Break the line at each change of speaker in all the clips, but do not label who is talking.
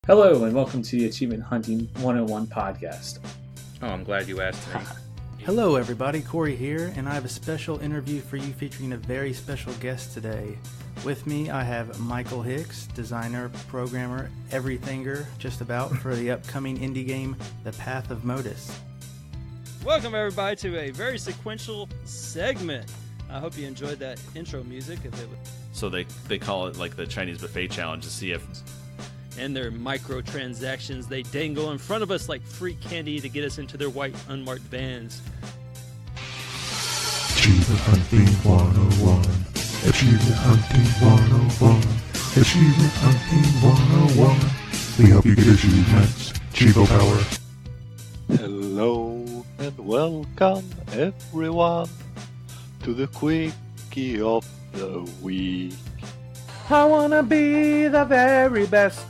Hello and welcome to the Achievement Hunting 101 podcast.
Oh, I'm glad you asked me.
Hello everybody, Corey here, and I have a special interview for you featuring a very special guest today. With me, I have Michael Hicks, designer, programmer, everythinger, just about, for the upcoming indie game, The Path of Modus.
Welcome everybody to a very sequential segment. I hope you enjoyed that intro music.
So they call it like the Chinese buffet challenge to see if...
And their microtransactions they dangle in front of us like free candy to get us into their white unmarked vans.
Achievement Hunting 101. Achievement Hunting 101. Achievement Hunting 101. We help you get achievements. Chivo Power.
Hello and welcome everyone to the Quickie of the Week.
I wanna be the very best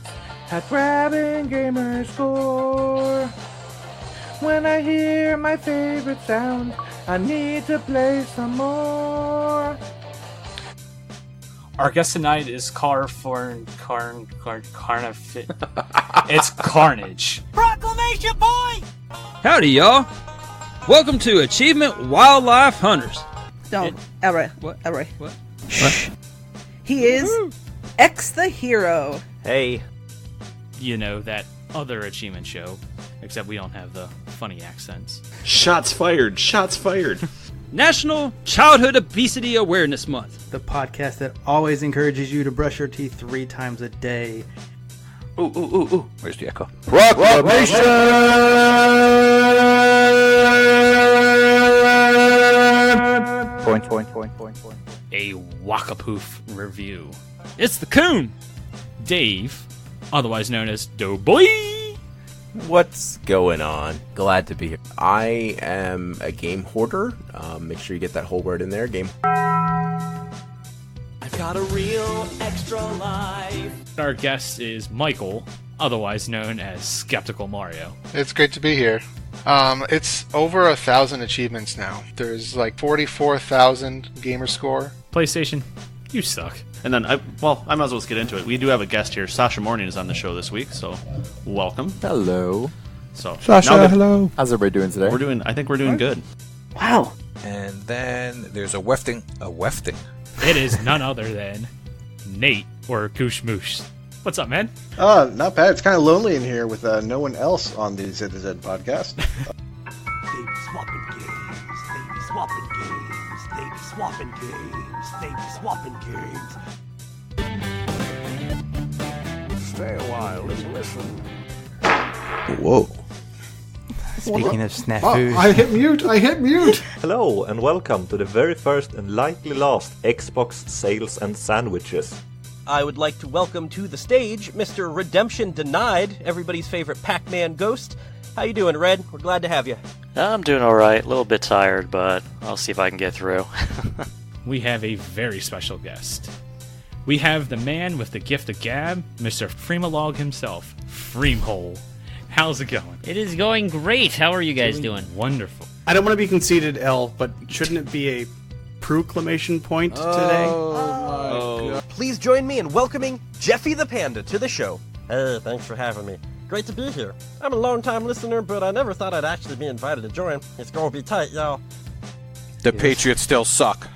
at grabbing gamer score. When I hear my favorite sound, I need to play some more.
Our guest tonight is It's Carnage.
Proclamation point!
Howdy y'all! Welcome to Achievement Wildlife Hunters.
Don't, Elroy.
What?
Elroy.
What?
He is X the Hero.
Hey.
You know, that other achievement show, except we don't have the funny accents.
Shots fired! Shots fired!
National Childhood Obesity Awareness Month.
The podcast that always encourages you to brush your teeth 3 times a day.
Ooh. Where's the echo?
Proclamation!
Point.
A Wakapoof review.
It's the Coon.
Dave, otherwise known as Doughboy.
What's going on? Glad to be here. I am a game hoarder. Make sure you get that whole word in there. Game.
I've got a real extra life.
Our guest is Michael, otherwise known as Skeptical Mario.
It's great to be here. It's over 1,000 achievements now. There's like 44,000 gamer score.
PlayStation, you suck.
And then, I might as well just get into it. We do have a guest here. Sasha Morning is on the show this week, so welcome.
Hello.
So
Sasha, hello.
How's everybody doing today?
I think we're doing good.
Wow.
And then there's a wefting.
It is none other than Nate or Goosh Moosh. What's up, man?
Not bad. It's kind of lonely in here with no one else on the ZZ podcast.
They be swapping games. They be swapping games. They be swapping games. They be swapping games.
Stay a while and listen.
Whoa.
Speaking of snafus.
I hit mute.
Hello and welcome to the very first and likely last Xbox Sales and Sandwiches.
I would like to welcome to the stage Mr. Redemption Denied, everybody's favorite Pac-Man ghost. How you doing, Red? We're glad to have you.
I'm doing alright. A little bit tired, but I'll see if I can get through.
We have a very special guest. We have the man with the gift of gab, Mr. Freemalog himself, Freemhole. How's it going?
It is going great. How are you guys doing?
Wonderful.
I don't want to be conceited, L, but shouldn't it be a proclamation point today?
Please join me in welcoming Jeffy the Panda to the show. Hey, thanks for having me. Great to be here. I'm a long-time listener, but I never thought I'd actually be invited to join. It's gonna be tight, y'all.
The Patriots still suck.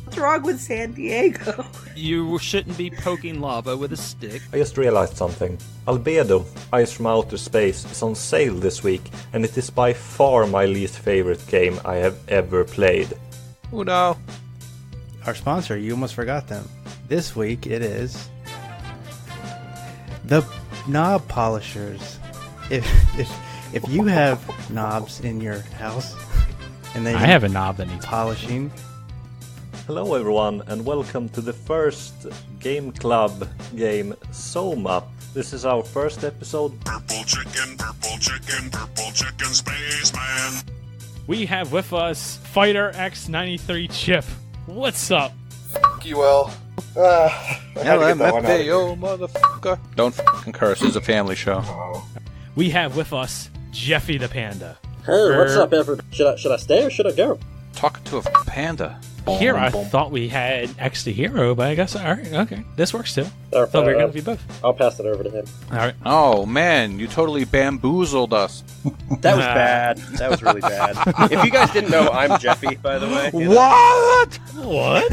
What's wrong with San Diego?
You shouldn't be poking lava with a stick.
I just realized something. Albedo, Ice from Outer Space, is on sale this week, and it is by far my least favorite game I have ever played.
Oh no.
Our sponsor, you almost forgot them. This week it is the knob polishers. If you have knobs in your house and they
I have a knob that needs
polishing.
Hello everyone and welcome to the first Game Club game Soma. This is our first episode.
Purple chicken, spaceman.
We have with us Fighter X93 Chip. What's up?
Fuck you, L.
LMFAO, motherfucker. Don't fucking curse. It's a family show.
We have with us Jeffy the Panda.
Hey, what's up, everybody? Should I stay or should I go?
Talking to a panda.
Here, I thought we had X to Hero, but I guess, alright, okay. This works too. Thought we were going to be both.
I'll pass it over to him.
Alright.
Oh, man, you totally bamboozled us.
That was bad. That was really bad. If you guys didn't know, I'm Jeffy, by the way.
What?
What?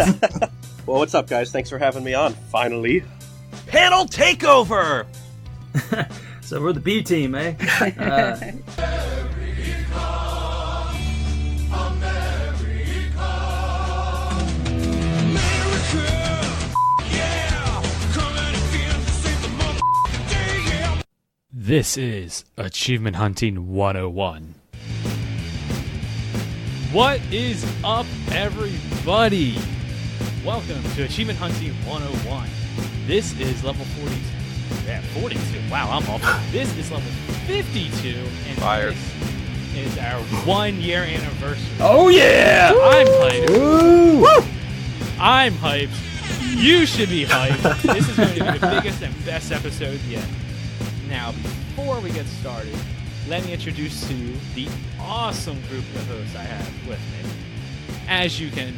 Well, what's up, guys? Thanks for having me on, finally. Panel takeover!
So we're the B team, eh?
This is Achievement Hunting 101. What is up, everybody? Welcome to Achievement Hunting 101. This is level 42. Yeah, 42. Wow, I'm off. This is level 52. And
Fired.
This is our 1 year anniversary.
Oh, yeah!
I'm hyped.
Woo!
I'm hyped. You should be hyped. This is going to be the biggest and best episode yet. Now, before we get started, let me introduce to you the awesome group of hosts I have with me. As you can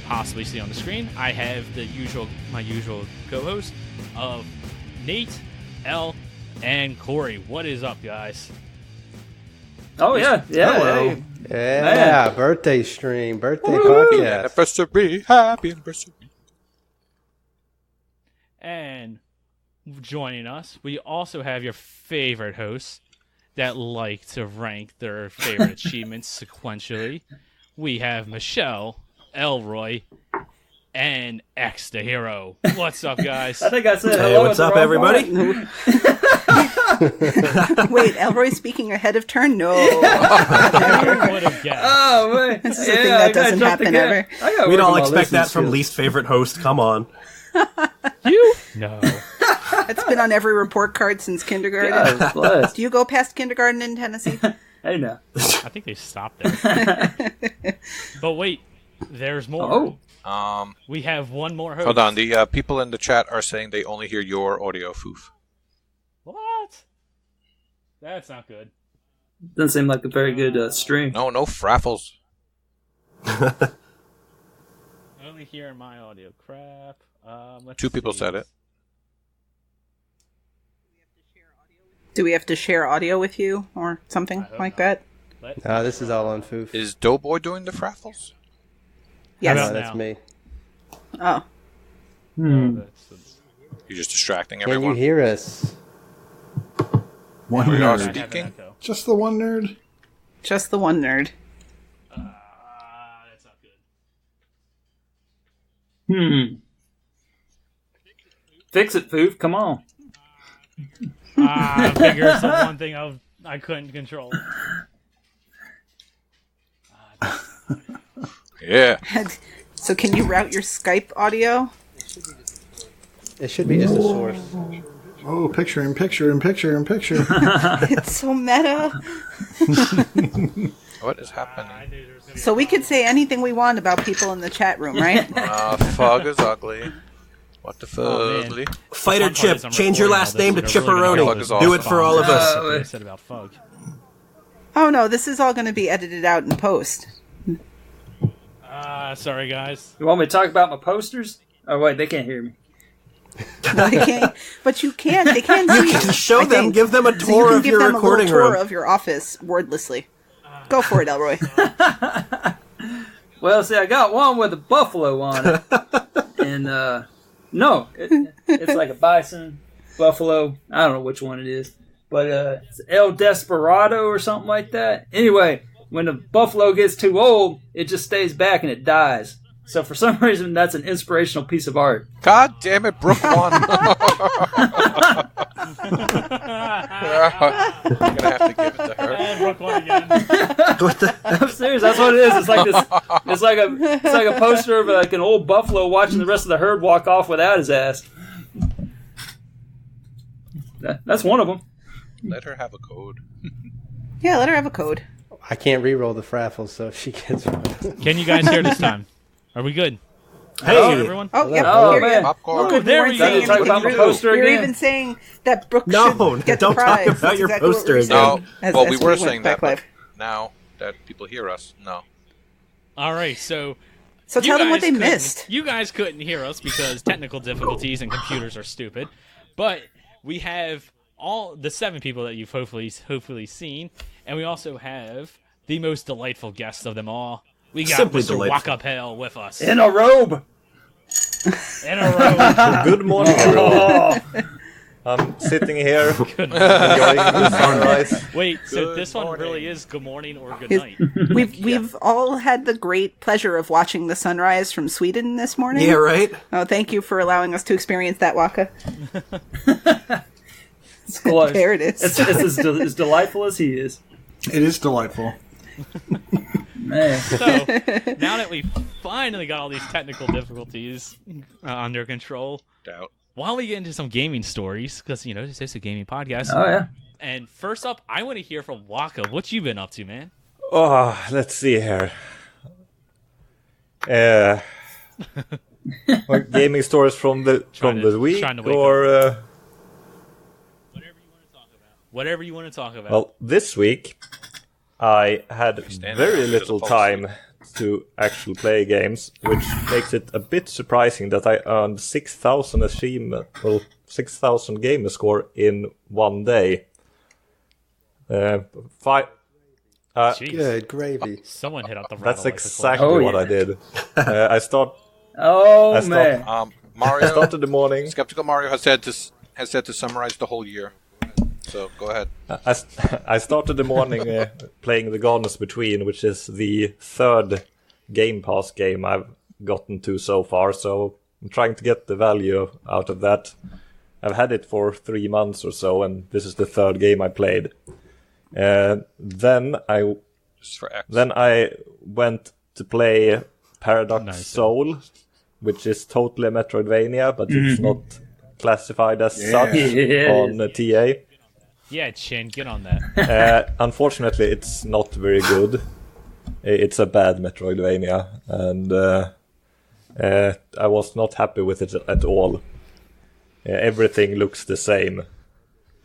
possibly see on the screen, I have my usual co-host of Nate, Elle, and Corey. What is up, guys?
Oh, yeah.
Hello.
Hey.
Yeah,
Man.
birthday stream, birthday
Woo!
podcast.
Anniversary, happy anniversary.
And joining us, we also have your favorite hosts that like to rank their favorite achievements sequentially. We have Michelle, Elroy, and X the Hero. What's up, guys?
I think I said
Hey,
hello.
what's
at the
up,
wrong
everybody?
point.
Wait, Elroy's speaking ahead of turn? No.
Never would have guessed.
Oh, wait.
This is a thing that doesn't happen ever.
We'd all expect that from least favorite host. Come on.
You? No.
It's been on every report card since kindergarten.
God bless.
Do you go past kindergarten in Tennessee?
Hey, now.
I think they stopped there. But wait, there's more.
Oh.
We have one more host.
Hold on, the people in the chat are saying they only hear your audio, Foof.
What? That's not good.
Doesn't seem like a very good stream.
No fraffles.
Only hearing my audio. Crap. Let's
Two people
see.
said it.
Do we have to share audio with you or something like that?
No, this is all on Foof.
Is Doughboy doing the fraffles?
Yes.
No, that's me.
Oh.
You're just distracting
Can
everyone.
you hear us?
One we are speaking.
Just the one nerd.
Just the one nerd.
That's not good.
Fix it, Foof. Come on.
I figure it's the one thing I couldn't control.
Yeah.
So can you route your Skype audio?
It should be just a source.
Oh, picture in picture in picture in picture.
It's so meta.
What is happening?
So we could say anything we want about people in the chat room, right?
Fug is ugly. What the fugly?
Fighter Chip, change your last name to Chipperoni. Do it for all of us.
What I said about Fug.
Oh no, this is all going to be edited out in post.
Sorry, guys.
You want me to talk about my posters? Oh, wait, they can't hear me.
No, they can't. But you can. They can see.
You can show them,
think.
give them a
So you
tour
can
of
give
your
them
recording
a little tour
room.
of your office wordlessly. Go for it, Elroy.
Well, see, I got one with a buffalo on it. And, no, it's like a bison, buffalo. I don't know which one it is. But it's El Desperado or something like that. Anyway, when the buffalo gets too old, it just stays back and it dies. So for some reason, that's an inspirational piece of art.
God damn it, Brooke won. I'm gonna have to give it to her.
And Brooke won again.
I'm serious. That's what it is. It's like this. It's like a poster of like an old buffalo watching the rest of the herd walk off without his ass. That's one of them.
Let her have a code.
Yeah, let her have a code.
I can't re-roll the fraffles, so if she gets one.
Can you guys hear this time? Are we good?
Hey,
hello, everyone.
Oh, yeah.
Oh, man.
Popcorn.
Good,
there
we
we
weren't
go.
saying
Talk about
anything
my
rude.
poster
We were
again.
even saying that Brooke
No,
should get
don't
the
talk
prize.
about
That's
your
exactly what
poster
we
again.
said
No,
as
well, we
we
were
went
saying
back
that,
live.
but now that people hear us, no.
All right, so
So tell them what they
couldn't-
missed.
You guys couldn't hear us because technical difficulties and computers are stupid. But we have all the 7 people that you've hopefully seen, and we also have the most delightful guest of them all. We got
Simply
Mr.
delightful.
Wakapel with us.
In a robe.
In a row.
Good morning, everyone. I'm sitting here enjoying the sunrise.
Wait, so
Good
this one
morning.
really is good morning or good
Is-
night?
We've all had the great pleasure of watching the sunrise from Sweden this morning.
Yeah, right?
Oh, thank you for allowing us to experience that, Waka.
It's close.
There it is.
It's as delightful as he is.
It is delightful.
Man.
So, now that we finally got all these technical difficulties under control, why don't we get into some gaming stories? Because, this is a gaming podcast.
Oh, yeah.
And first up, I want to hear from Waka. What you been up to, man?
Oh, let's see here. What gaming stories from the week,
trying to wake
or
Whatever you want to talk about.
well, this week I had very
there,
little
there's a
time to actually play games, which makes it a bit surprising that I earned 6,000 achievement, 6,000 gamer score in one day.
Good gravy.
Someone hit out the
That's
rattle
exactly what I did. I
Mario,
started the morning.
Skeptical Mario has said to summarize the whole year. So go ahead.
I started the morning playing The Gardens Between, which is the 3rd Game Pass game I've gotten to so far. So I'm trying to get the value out of that. I've had it for 3 months or so, and this is the 3rd game I played. Then I went to play Paradox Soul, which is totally a Metroidvania, but it's not classified as such on TA.
Yeah, Chin, get on that.
Unfortunately, it's not very good. It's a bad Metroidvania, and I was not happy with it at all. Everything looks the same.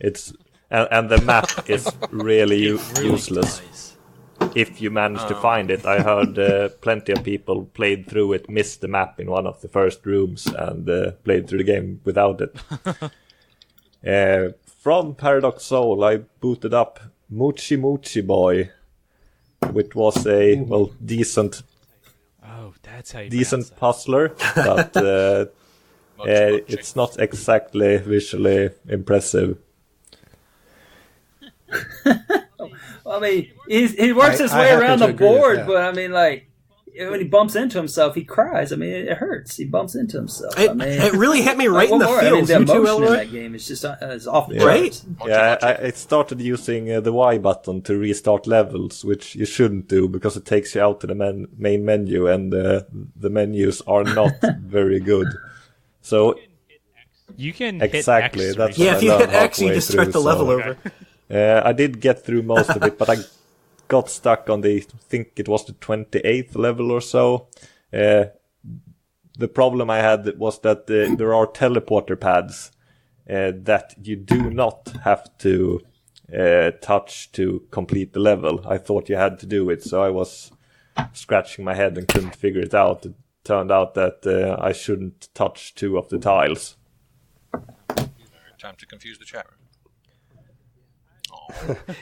And the map is really useless. If you manage to find it, I heard plenty of people played through it, missed the map in one of the first rooms, and played through the game without it. From Paradox Soul, I booted up Mochi Mochi Boy, which was a decent.
Oh, that's how you
decent puzzler, but it's not exactly visually impressive.
I mean, he works his way around the board, but I mean, like, when he bumps into himself, he cries. I mean, it hurts. He bumps into himself.
It really hit me right in the feels.
I mean, the
You too,
emotion in
Elroy?
that game is just is off the
Right?
charts.
Yeah, I started using the Y button to restart levels, which you shouldn't do because it takes you out to the main menu, and the menus are not very good. So
you can
exactly
hit X
that's
to
what
if you
I
hit
learned
X, you
halfway
just start
through,
the level
so-
over.
I did get through most of it, but I got stuck on I think it was the 28th level or so. The problem I had was that there are teleporter pads that you do not have to touch to complete the level. I thought you had to do it, so I was scratching my head and couldn't figure it out. It turned out that I shouldn't touch 2 of the tiles.
Time to confuse the chat room.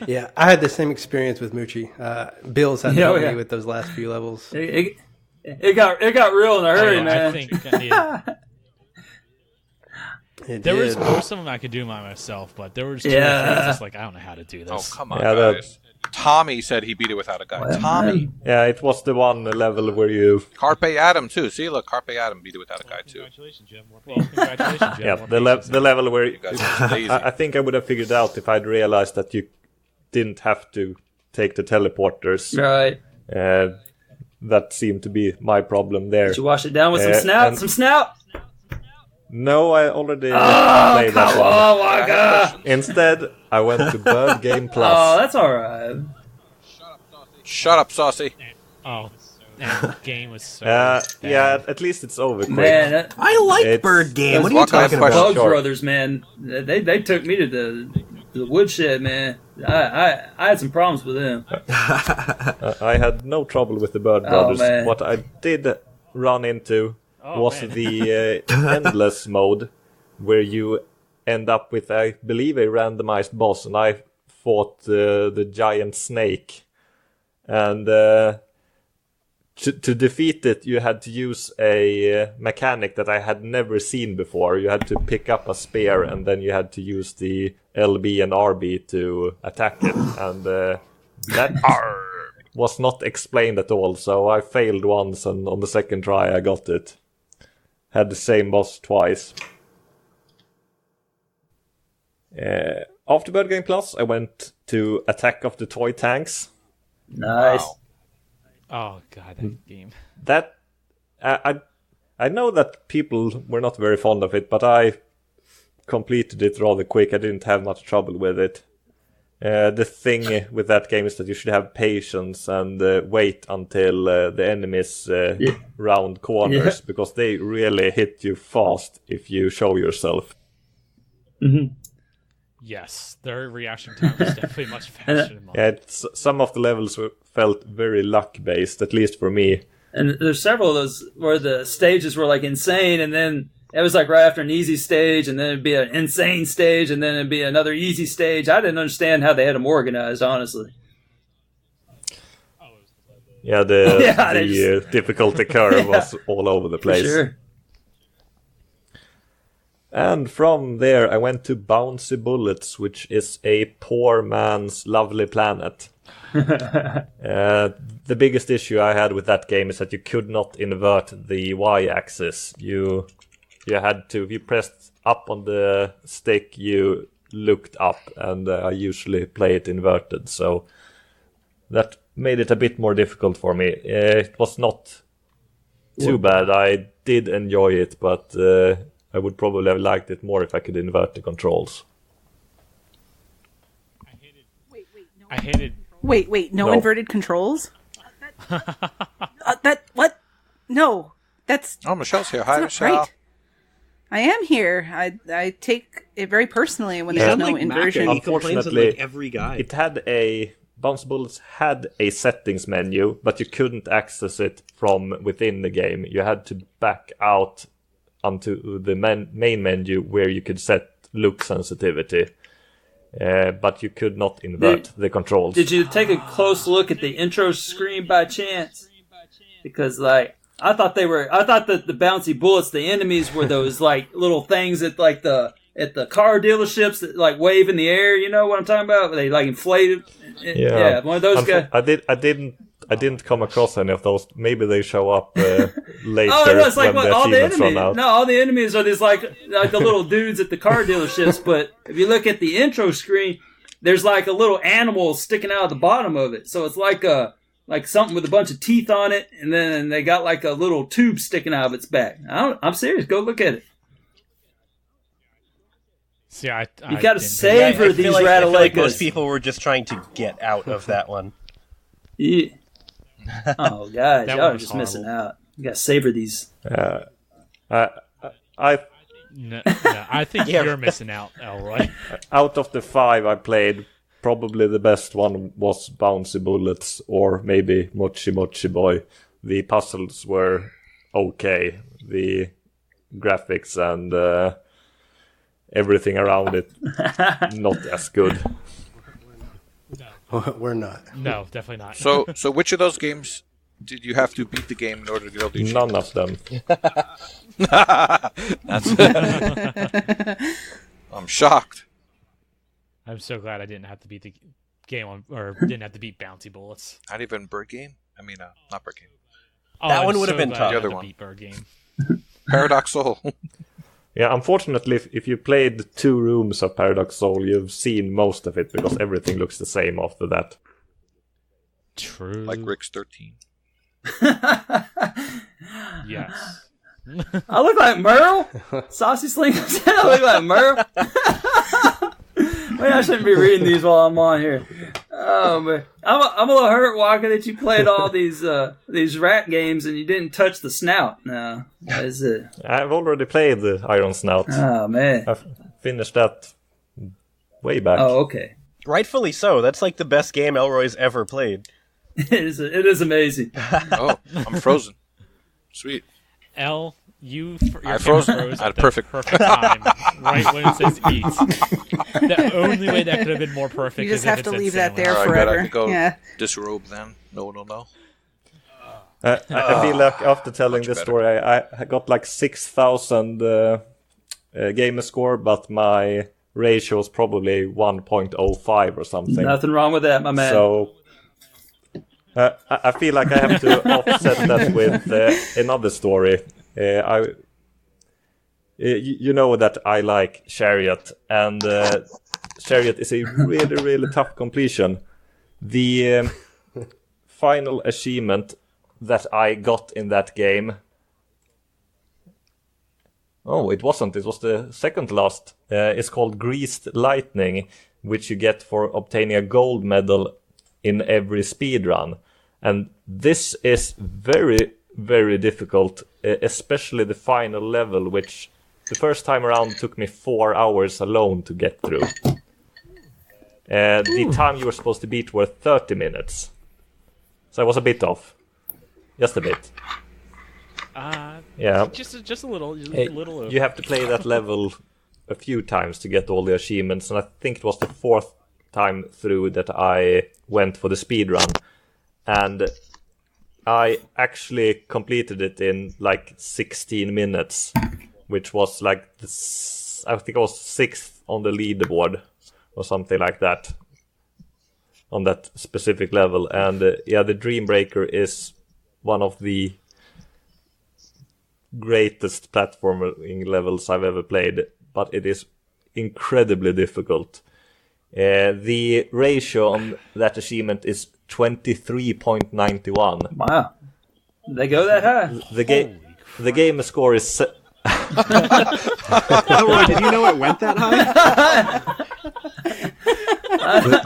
Yeah, I had the same experience with Moochie. Bill's had to help me with those last few levels.
It got real in a hurry,
I
man.
think there was most of them I could do by myself, but there was 2 or 3 just like I don't know how to do this.
Oh, come on,
Yeah,
guys. Tommy said he beat it without a guide. Tommy.
Yeah, it was the one level where you...
Carpe Adam, too. See, look, Carpe Adam beat it without a guide, too.
Congratulations, Jim. Well, congratulations, Jim.
Yeah,
More
the
patience than
level where...
You guys are lazy.
I think I would have figured out if I'd realized that you didn't have to take the teleporters.
Right.
That seemed to be my problem there.
Did you wash it down with some snout?
and-
Some snout?
No, I already
Oh,
played that
come
one.
on, Waka!
Instead, I went to Bird Game Plus.
Oh, that's alright.
Shut up, Saucy.
Oh, that game was so
yeah, at least it's over quick.
Man,
I like
It's-
Bird Game. What are you
Waka, I have
talking
a
about?
question.
Bug Brothers, man. They took me to the woodshed, man. I had some problems with them.
I had no trouble with the Bird
Oh,
Brothers.
man.
What I did run into was
man.
the endless mode, where you end up with, I believe, a randomized boss, and I fought the giant snake. And to defeat it, you had to use a mechanic that I had never seen before. You had to pick up a spear, and then you had to use the LB and RB to attack it. And that was not explained at all, so I failed once, and on the second try I got it. Had the same boss twice. After Bird Game Plus, I went to Attack of the Toy Tanks.
Nice.
Wow.
Oh god, that game.
That I know that people were not very fond of it, but I completed it rather quick. I didn't have much trouble with it. The thing with that game is that you should have patience and wait until the enemies round corners, because they really hit you fast if you show yourself.
Mm-hmm.
Yes, their reaction time is definitely much faster than mine.
Yeah, some of the levels felt very luck-based, at least for me.
And there's several of those where the stages were like insane, and then it was like right after an easy stage, and then it'd be an insane stage, and then it'd be another easy stage. I didn't understand how they had them organized, honestly.
Yeah, the difficulty curve was all over the place.
Sure.
And from there I went to Bouncy Bullets, which is a poor man's Lovely Planet. The biggest issue I had with that game is that you could not invert the Y-axis. You had to, if you pressed up on the stick, you looked up, and I usually play it inverted, so that made it a bit more difficult for me. It was not too bad. I did enjoy it, but I would probably have liked it more if I could invert the controls.
I hated.
Wait, no inverted controls? What? No, that's.
Oh, Michelle's here. Hi,
that's
Michelle.
not right. I am here. I take it very personally when there's no inversion.
Unfortunately,
every guy.
It had Bouncy Bullets had a settings menu, but you couldn't access it from within the game. You had to back out onto the main menu where you could set look sensitivity, but you could not invert the controls.
Did you take a close look at the intro screen by chance? Because like I thought that the bouncy bullets, the enemies were those like little things at like at the car dealerships that like wave in the air. You know what I'm talking about? They like inflated. Yeah, one of those guys.
I didn't come across any of those. Maybe they show up later.
Oh, no, it's like
when the
all the
achievements
enemies.
run out.
No, all the enemies are these like the little dudes at the car dealerships. But if you look at the intro screen, there's like a little animal sticking out of the bottom of it. So it's like something with a bunch of teeth on it, and then they got like a little tube sticking out of its back. I'm serious. Go look at it.
See,
you got to savor these
I feel like
Ratalecas.
most people were just trying to get out of that one.
Yeah. Oh, guys,
That
y'all
one
are
was
just
horrible.
missing out. You got to savor these.
No, I think you're missing out, Elroy.
Out of the 5 I played, probably the best one was Bouncy Bullets, or maybe Mochi Mochi Boy. The puzzles were okay. The graphics and everything around it, not as good.
We're not.
No, definitely not.
So which of those games did you have to beat the game in order to get all the
None of them.
I'm shocked.
I'm so glad I didn't have to beat the game or didn't have to beat Bouncy Bullets.
Not even Bird Game? I mean, not Bird Game.
Oh,
That
I'm
one would have
so
been
glad
tough.
I
The
had
other
to
one.
beat Bird Game.
Paradox Soul.
Yeah, unfortunately, if you played 2 rooms of Paradox Soul, you've seen most of it, because everything looks the same after that.
True.
Like Rick's 13.
Yes.
I look like Merle? Saucy Sling? I look like Merle? Maybe I shouldn't be reading these while I'm on here. Oh, man. I'm a little hurt, Walker, that you played all these rat games and you didn't touch the snout. No. That is it.
I've already played the Iron Snout.
Oh, man.
I've finished that way back.
Oh, okay.
Rightfully so. That's like the best game Elroy's ever played.
It is amazing.
Oh, I'm frozen. Sweet.
L, your
I
camera
froze
froze
at
the
perfect
time, right when it says eat. The only way that could have been more perfect
You just
is if
have
it
to
said
leave that
sandwich.
there
I
forever.
gotta go
Yeah.
disrobe then. No one will know.
I feel like after telling this story, I got like 6,000 gamer score, but my ratio is probably 1.05 or something.
Nothing wrong with that, my man.
So I feel like I have to offset that with another story. You know that I like Chariot, and Chariot is a really, really tough completion. The final achievement that I got in that game... Oh, it wasn't. It was the second last. It's called Greased Lightning, which you get for obtaining a gold medal in every speedrun. And this is very, very difficult, especially the final level, which the first time around took me 4 hours alone to get through. The time you were supposed to beat were 30 minutes. So I was a bit off. Just a bit. Yeah.
Just a little. Just a little over.
You have to play that level a few times to get all the achievements, and I think it was the 4th time through that I went for the speedrun. And I actually completed it in like 16 minutes, which was like, I think I was 6th on the leaderboard or something like that on that specific level. And the Dreambreaker is one of the greatest platforming levels I've ever played, but it is incredibly difficult. The ratio on that achievement is 23.91.
Wow. They go that high?
The game score is...
Elroy, did you know it went that high?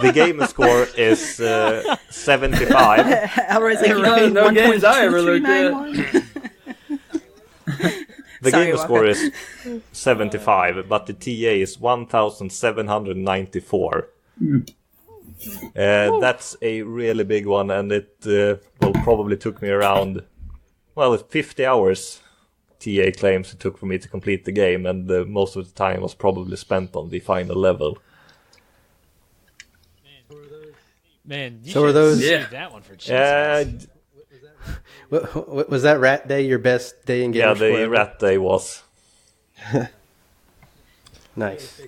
The game score is 75.
Elroy's like,
no games I ever looked at.
The
Sorry,
game
Walker.
score is 75, but the TA is 1,794. That's a really big one, and it probably took me around 50 hours. TA claims it took for me to complete the game, and most of the time was probably spent on the final level.
Man, you
So are
should
those-
save
Yeah.
that one for Jesus.
Was that Rat Day your best day in gamer
Yeah,
score
the
ever?
Rat Day was.
Nice.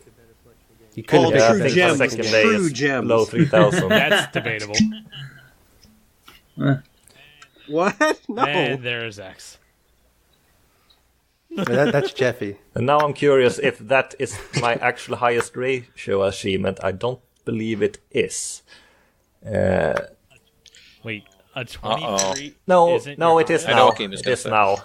You couldn't
All
have
I
true
picked
think
a
the
gems.
second day
True
is
gems.
below 3,000.
That's debatable.
What? No.
And there's X.
That's Jeffy.
And now I'm curious if that is my actual highest ratio achievement. I don't believe it is.
Wait, a 23?
No,
isn't
no,
your
it is
highest?
I know
now.
what game is
It
gonna
is
say.
now.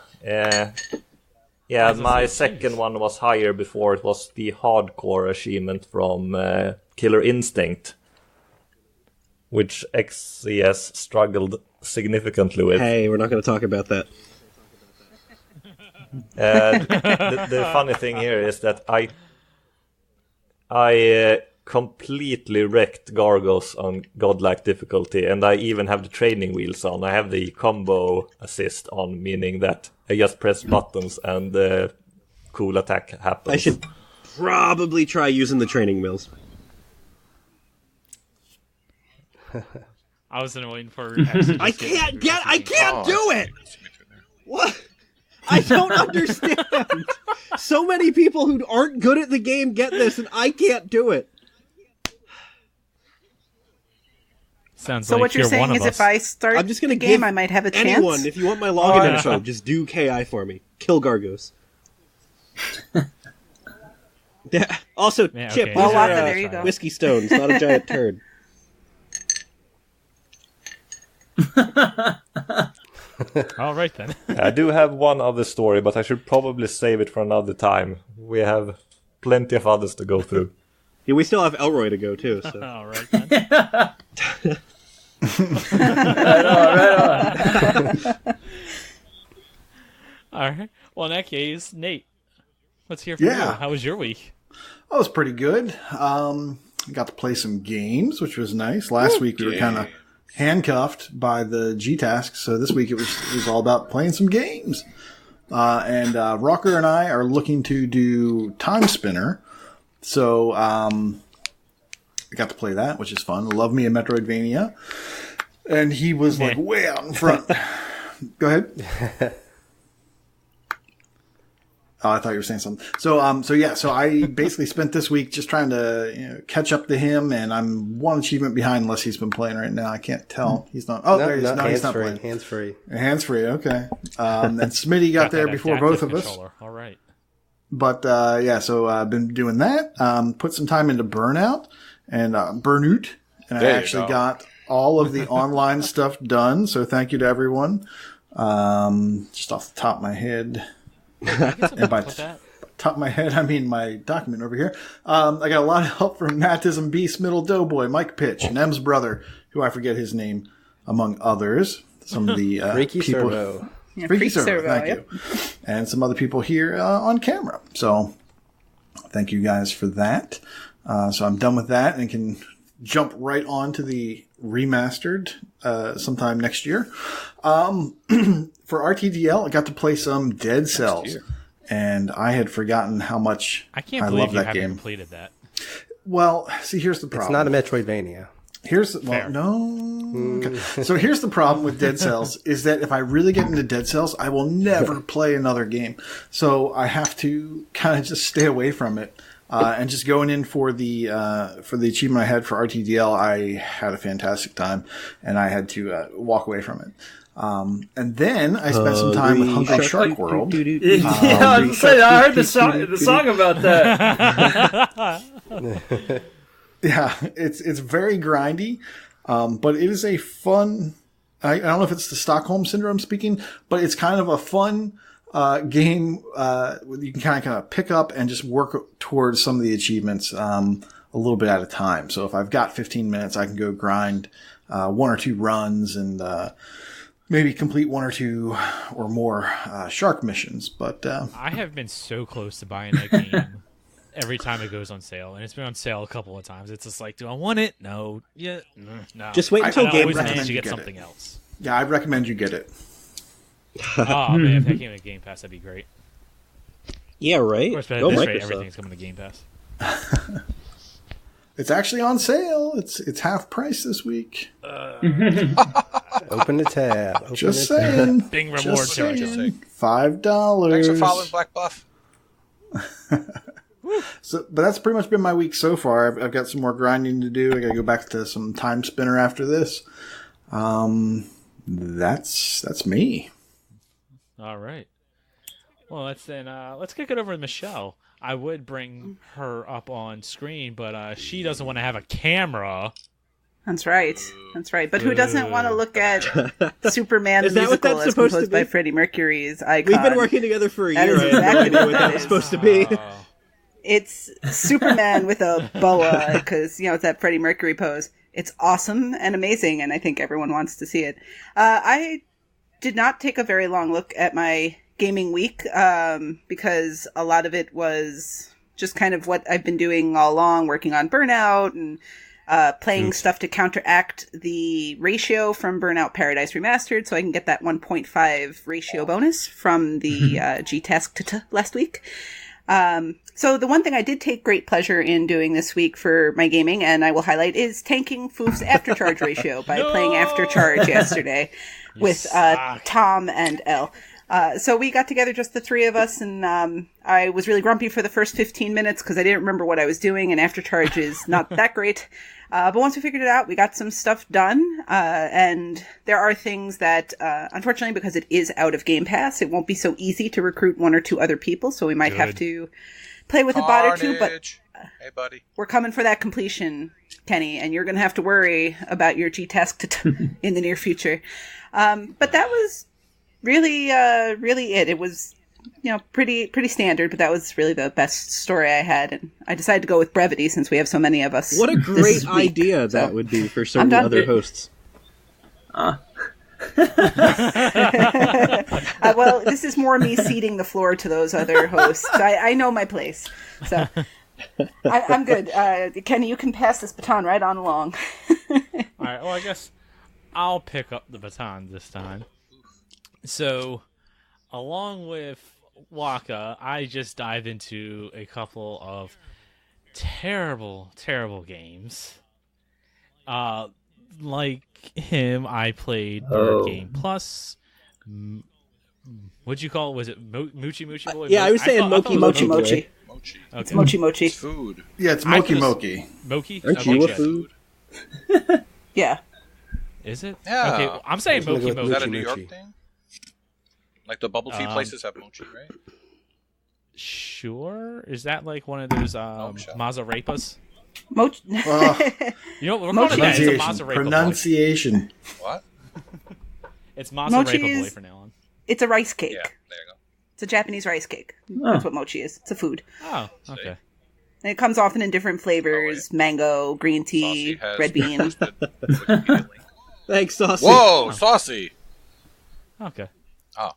Yeah,
Why is it
my
so
second
famous?
one was higher before. It was the hardcore achievement from Killer Instinct, which XCS struggled significantly with.
Hey, we're not going to talk about that.
The funny thing here is that I completely wrecked Gargos on godlike difficulty, and I even have the training wheels on. I have the combo assist on, meaning that I just press buttons and the cool attack happens.
I should probably try using the training wheels.
I was waiting for X to just
I can't do it! What? I don't understand. So many people who aren't good at the game get this, and I can't do it.
Sounds
So
like
what you're saying
one
is
of
if
us.
I start
I'm just gonna
the game,
give
I might have a chance?
anyone, if you want my login
yeah.
info, just do KI for me. Kill Gargos. Yeah. Also,
Yeah,
Chip,
okay.
these
Well,
are
Waka, there you go.
whiskey stones, not a giant turd.
All right then.
I do have one other story, but I should probably save it for another time. We have plenty of others to go through.
Yeah, we still have Elroy to go, too, so.
All right then.
Right on.
All right. Well, in that case, Nate, let's hear from you.
Yeah.
How was your week?
That was pretty good. Got to play some games, which was nice. Last week we were kind of handcuffed by the G-Task. So this week it was all about playing some games. And Rocker and I are looking to do Time Spinner. So I got to play that, which is fun. Love me a Metroidvania. And he was like way out in front. Go ahead. Oh, I thought you were saying something. So I basically spent this week just trying to catch up to him, and I'm one achievement behind unless he's been playing right now. I can't tell. He's not. Oh, there he is. No, he's not playing.
Hands free.
Hands free. Okay. And Smitty got there before both of us.
All right.
But so I've been doing that. Put some time into Burnout and Burnout, and I actually got all of the online stuff done. So thank you to everyone. Just off the top of my head. And by top of my head, I mean my document over here. I got a lot of help from Natism Beast, Middle Doughboy, Mike Pitch, and M's brother, who I forget his name, among others. Some of the
Freaky
people.
Servo.
Yeah,
Freaky Servo, thank
yep.
you. And some other people here on camera. So thank you guys for that. So I'm done with that and can jump right on to the remastered sometime next year. For RTDL, I got to play some Dead Cells, and I had forgotten how much
I can't believe
love
you
that
haven't
game.
completed that.
Well, see, here's the problem.
It's not a Metroidvania.
So here's the problem with Dead Cells is that if I really get into Dead Cells, I will never play another game. So I have to kind of just stay away from it. And just going in for the achievement I had for RTDL, I had a fantastic time, and I had to walk away from it. And then I spent some time with Hungry Shark World.
I heard the song about that.
Yeah, it's very grindy, but it is a fun. I don't know if it's the Stockholm Syndrome speaking, but it's kind of a fun game. You can kind of pick up and just work towards some of the achievements a little bit at a time. So if I've got 15 minutes, I can go grind one or two runs and maybe complete one or two or more shark missions. But
I have been so close to buying that game every time it goes on sale, and it's been on sale a couple of times. It's just like, do I want it? No. Yeah. No.
Just wait until
Game
Game
Pass
Pass.
to get something else.
Yeah, I'd recommend you get it.
Oh man, if that came with Game Pass, that'd be great.
Yeah, right.
Of course, but
Go
at this
Microsoft.
rate, everything's coming to Game Pass.
It's actually on sale. It's half price this week.
Open the tab.
Just saying.
Bing
Just
rewards.
saying. $5.
Thanks for following Black Buff.
So, but that's pretty much been my week so far. I've got some more grinding to do. I got to go back to some Time Spinner after this. That's me.
All right. Well, let's kick it over to Michelle. I would bring her up on screen, but she doesn't want to have a camera.
That's right. But who doesn't want to look at Superman
Is
the
that what
musical
that's
as
supposed to
composed
be?
by Freddie Mercury's icon?
We've been working together for a
That
year.
is
I have no
exactly
idea what
what
that
it
was
is.
supposed to be.
It's Superman with a boa because it's that Freddie Mercury pose. It's awesome and amazing, and I think everyone wants to see it. I did not take a very long look at my gaming week because a lot of it was just kind of what I've been doing all along, working on Burnout and playing stuff to counteract the ratio from Burnout Paradise Remastered, so I can get that 1.5 ratio bonus from the G-Task last week. So the one thing I did take great pleasure in doing this week for my gaming, and I will highlight, is tanking Foof's aftercharge ratio by playing Aftercharge yesterday with Tom and Elle. So we got together, just the three of us, and I was really grumpy for the first 15 minutes because I didn't remember what I was doing, and Aftercharge is not that great. But once we figured it out, we got some stuff done, and there are things that, unfortunately, because it is out of Game Pass, it won't be so easy to recruit one or two other people, so we might have to play with a bot or two, but
hey, buddy.
We're coming for that completion, Kenny, and you're going to have to worry about your G-Task in the near future. But that was really it. It was, pretty standard, but that was really the best story I had, and I decided to go with brevity since we have so many of us.
What a great idea that would be for certain other hosts.
Well, this is more me ceding the floor to those other hosts. I know my place, so I'm good. Kenny, you can pass this baton right on along.
All right. Well, I guess I'll pick up the baton this time. So, along with Waka, I just dived into a couple of terrible, terrible games. Like him, I played Bird Game Plus. What'd you call it? Was it Mochi Mochi Boy?
Yeah, I was saying Mochi Mochi.
Mochi.
Mochi.
It's Mochi Mochi.
It's food.
Yeah, it's Moki Moki.
Moki?
Aren't you a food?
Yeah.
Is it?
Yeah.
Okay, well, I'm saying Moki
Is
Moki.
that a New York thing? Like the bubble tea places have mochi, right?
Sure. Is that like one of those Mazarepas?
Mochi.
You know what we're calling that? It's a Mazarepa
Pronunciation.
boy.
What?
It's
Mochi
Mazarepa boy
is-
for now on.
It's a rice cake.
Yeah, there you go.
It's a Japanese rice cake.
Oh.
That's what mochi is. It's a food.
Oh, okay.
And it comes often in different flavors: mango, green tea,
Saucy has
red bean.
Thanks, Saucy.
Whoa, saucy!
Okay.
Oh.
All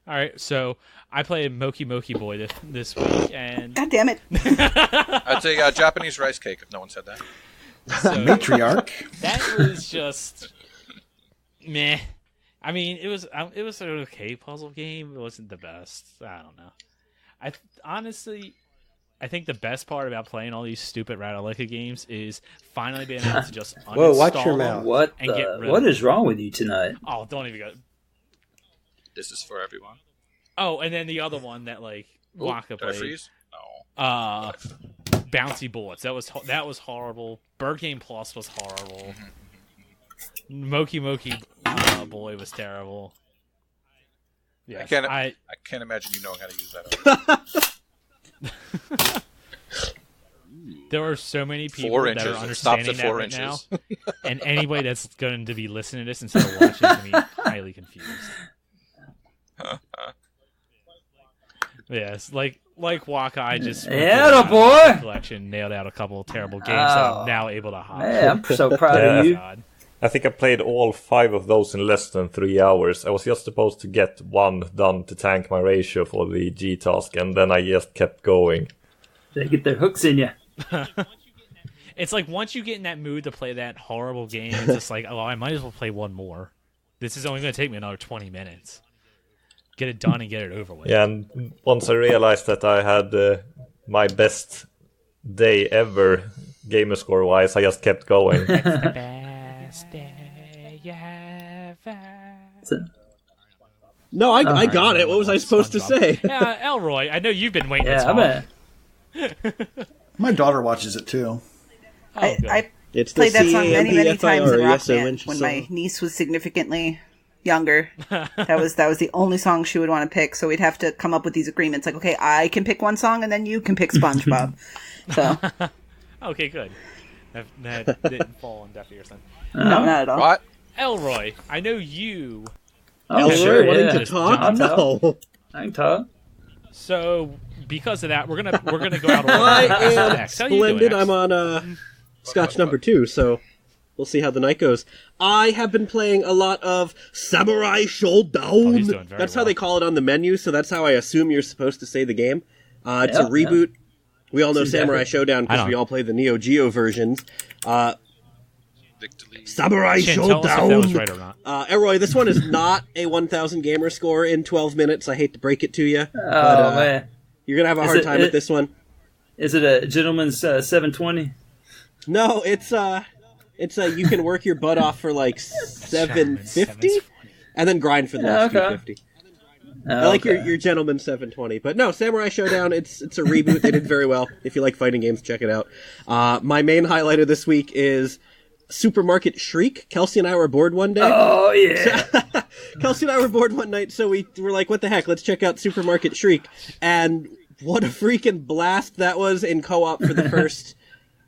right, so I played Moki Moki Boy this week, and
God damn it!
That's a Japanese rice cake, if no one said that.
Matriarch.
That was just meh. I mean, it was an okay puzzle game. It wasn't the best. I don't know. Honestly, I think the best part about playing all these stupid Ratalaika games is finally being able to just uninstall
Whoa, watch your
them
mouth.
What
and get rid
what
of
is wrong with you tonight?
Oh, don't even go.
This is for everyone.
Oh, and then the other one that like Waka
Did I
played.
freeze?
Bouncy Bullets. That was horrible. Bird Game Plus was horrible. Moki Moki Boy was terrible. Yeah,
I can't imagine you knowing how to use that.
There are so many people
4
that
inches.
are
It stops
understanding
at
that
4
right
inches.
now, and anybody that's going to be listening to this instead of watching is going to be highly confused. Yes, like Waka, I just
Yeah, boy.
collection nailed out a couple of terrible games that I'm now able to hop.
Man, I'm so proud of you.
God.
I think I played all 5 of those in less than 3 hours. I was just supposed to get 1 done to tank my ratio for the G task, and then I just kept going.
They get their hooks in you.
It's like once you get in that mood to play that horrible game, it's just like, oh, I might as well play one more. This is only going to take me another 20 minutes. Get it done and get it over with.
Yeah, and once I realized that I had my best day ever, gamer score wise, I just kept going.
It's the best day ever.
No, I got it. What was I supposed to say?
Yeah, Elroy, I know you've been waiting to
Yeah,
talk.
My daughter watches it too.
I
It's
played that song many times in Rock
yes, I
Band
mentioned
when
song.
my niece was significantly younger. That was the only song she would want to pick. So we'd have to come up with these agreements, like, okay, I can pick one song and then you can pick SpongeBob. So
Okay, good. That didn't fall on deaf ears then.
no, not at all.
What?
Elroy, I know you.
Oh,
Elroy
sure,
wanting
yeah.
to talk?
I'll talk.
No.
I can talk.
So because of that, we're gonna go out.
I am
X. How you doing,
splendid.
X?
I'm on Scotch number 2, so we'll see how the night goes. I have been playing a lot of Samurai Showdown.
he's doing very
That's how
well.
they call it on the menu, so that's how I assume you're supposed to say the game. It's a
Yeah,
reboot. We all know
That's
Samurai
exactly-
Showdown
I
because
don't.
we all play the Neo Geo versions. Samurai
Shin, tell us if that
Showdown.
was right or not.
Elroy, this one is not a 1,000 gamer score in 12 minutes. I hate to break it to you.
Oh, man.
You're going to have a hard time with this one.
Is it a gentleman's 720?
No, it's you can work your butt off for like 750 and then grind for the last
Okay.
250. I like your gentleman 720, but no, Samurai Showdown. It's a reboot. They did very well. If you like fighting games, check it out. My main highlight of this week is Supermarket Shriek. Kelsey and I were bored one day.
Oh yeah.
Kelsey and I were bored one night, so we were like, "What the heck? Let's check out Supermarket Shriek." And what a freaking blast that was in co-op for the first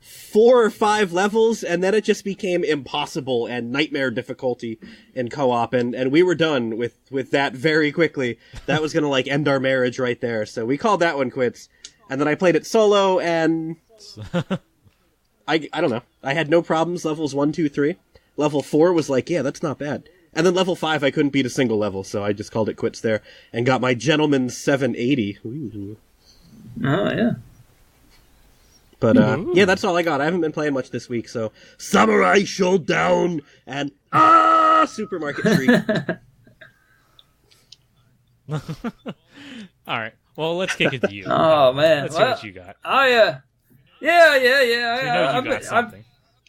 4 or 5 levels, and then it just became impossible and nightmare difficulty in co-op, and we were done with that very quickly. That was gonna like end our marriage right there, so we called that one quits. And then I played it solo, and I don't know. I had no problems. Levels 1, 2, 3. Level 4 was like, yeah, that's not bad. And then level 5, I couldn't beat a single level, so I just called it quits there and got my Gentleman 780. Ooh.
Oh yeah.
But yeah, that's all I got. I haven't been playing much this week, so Samurai Showdown and Supermarket Freak.
All right. Well, let's kick it to you.
Oh man,
Let's see what you got.
Yeah.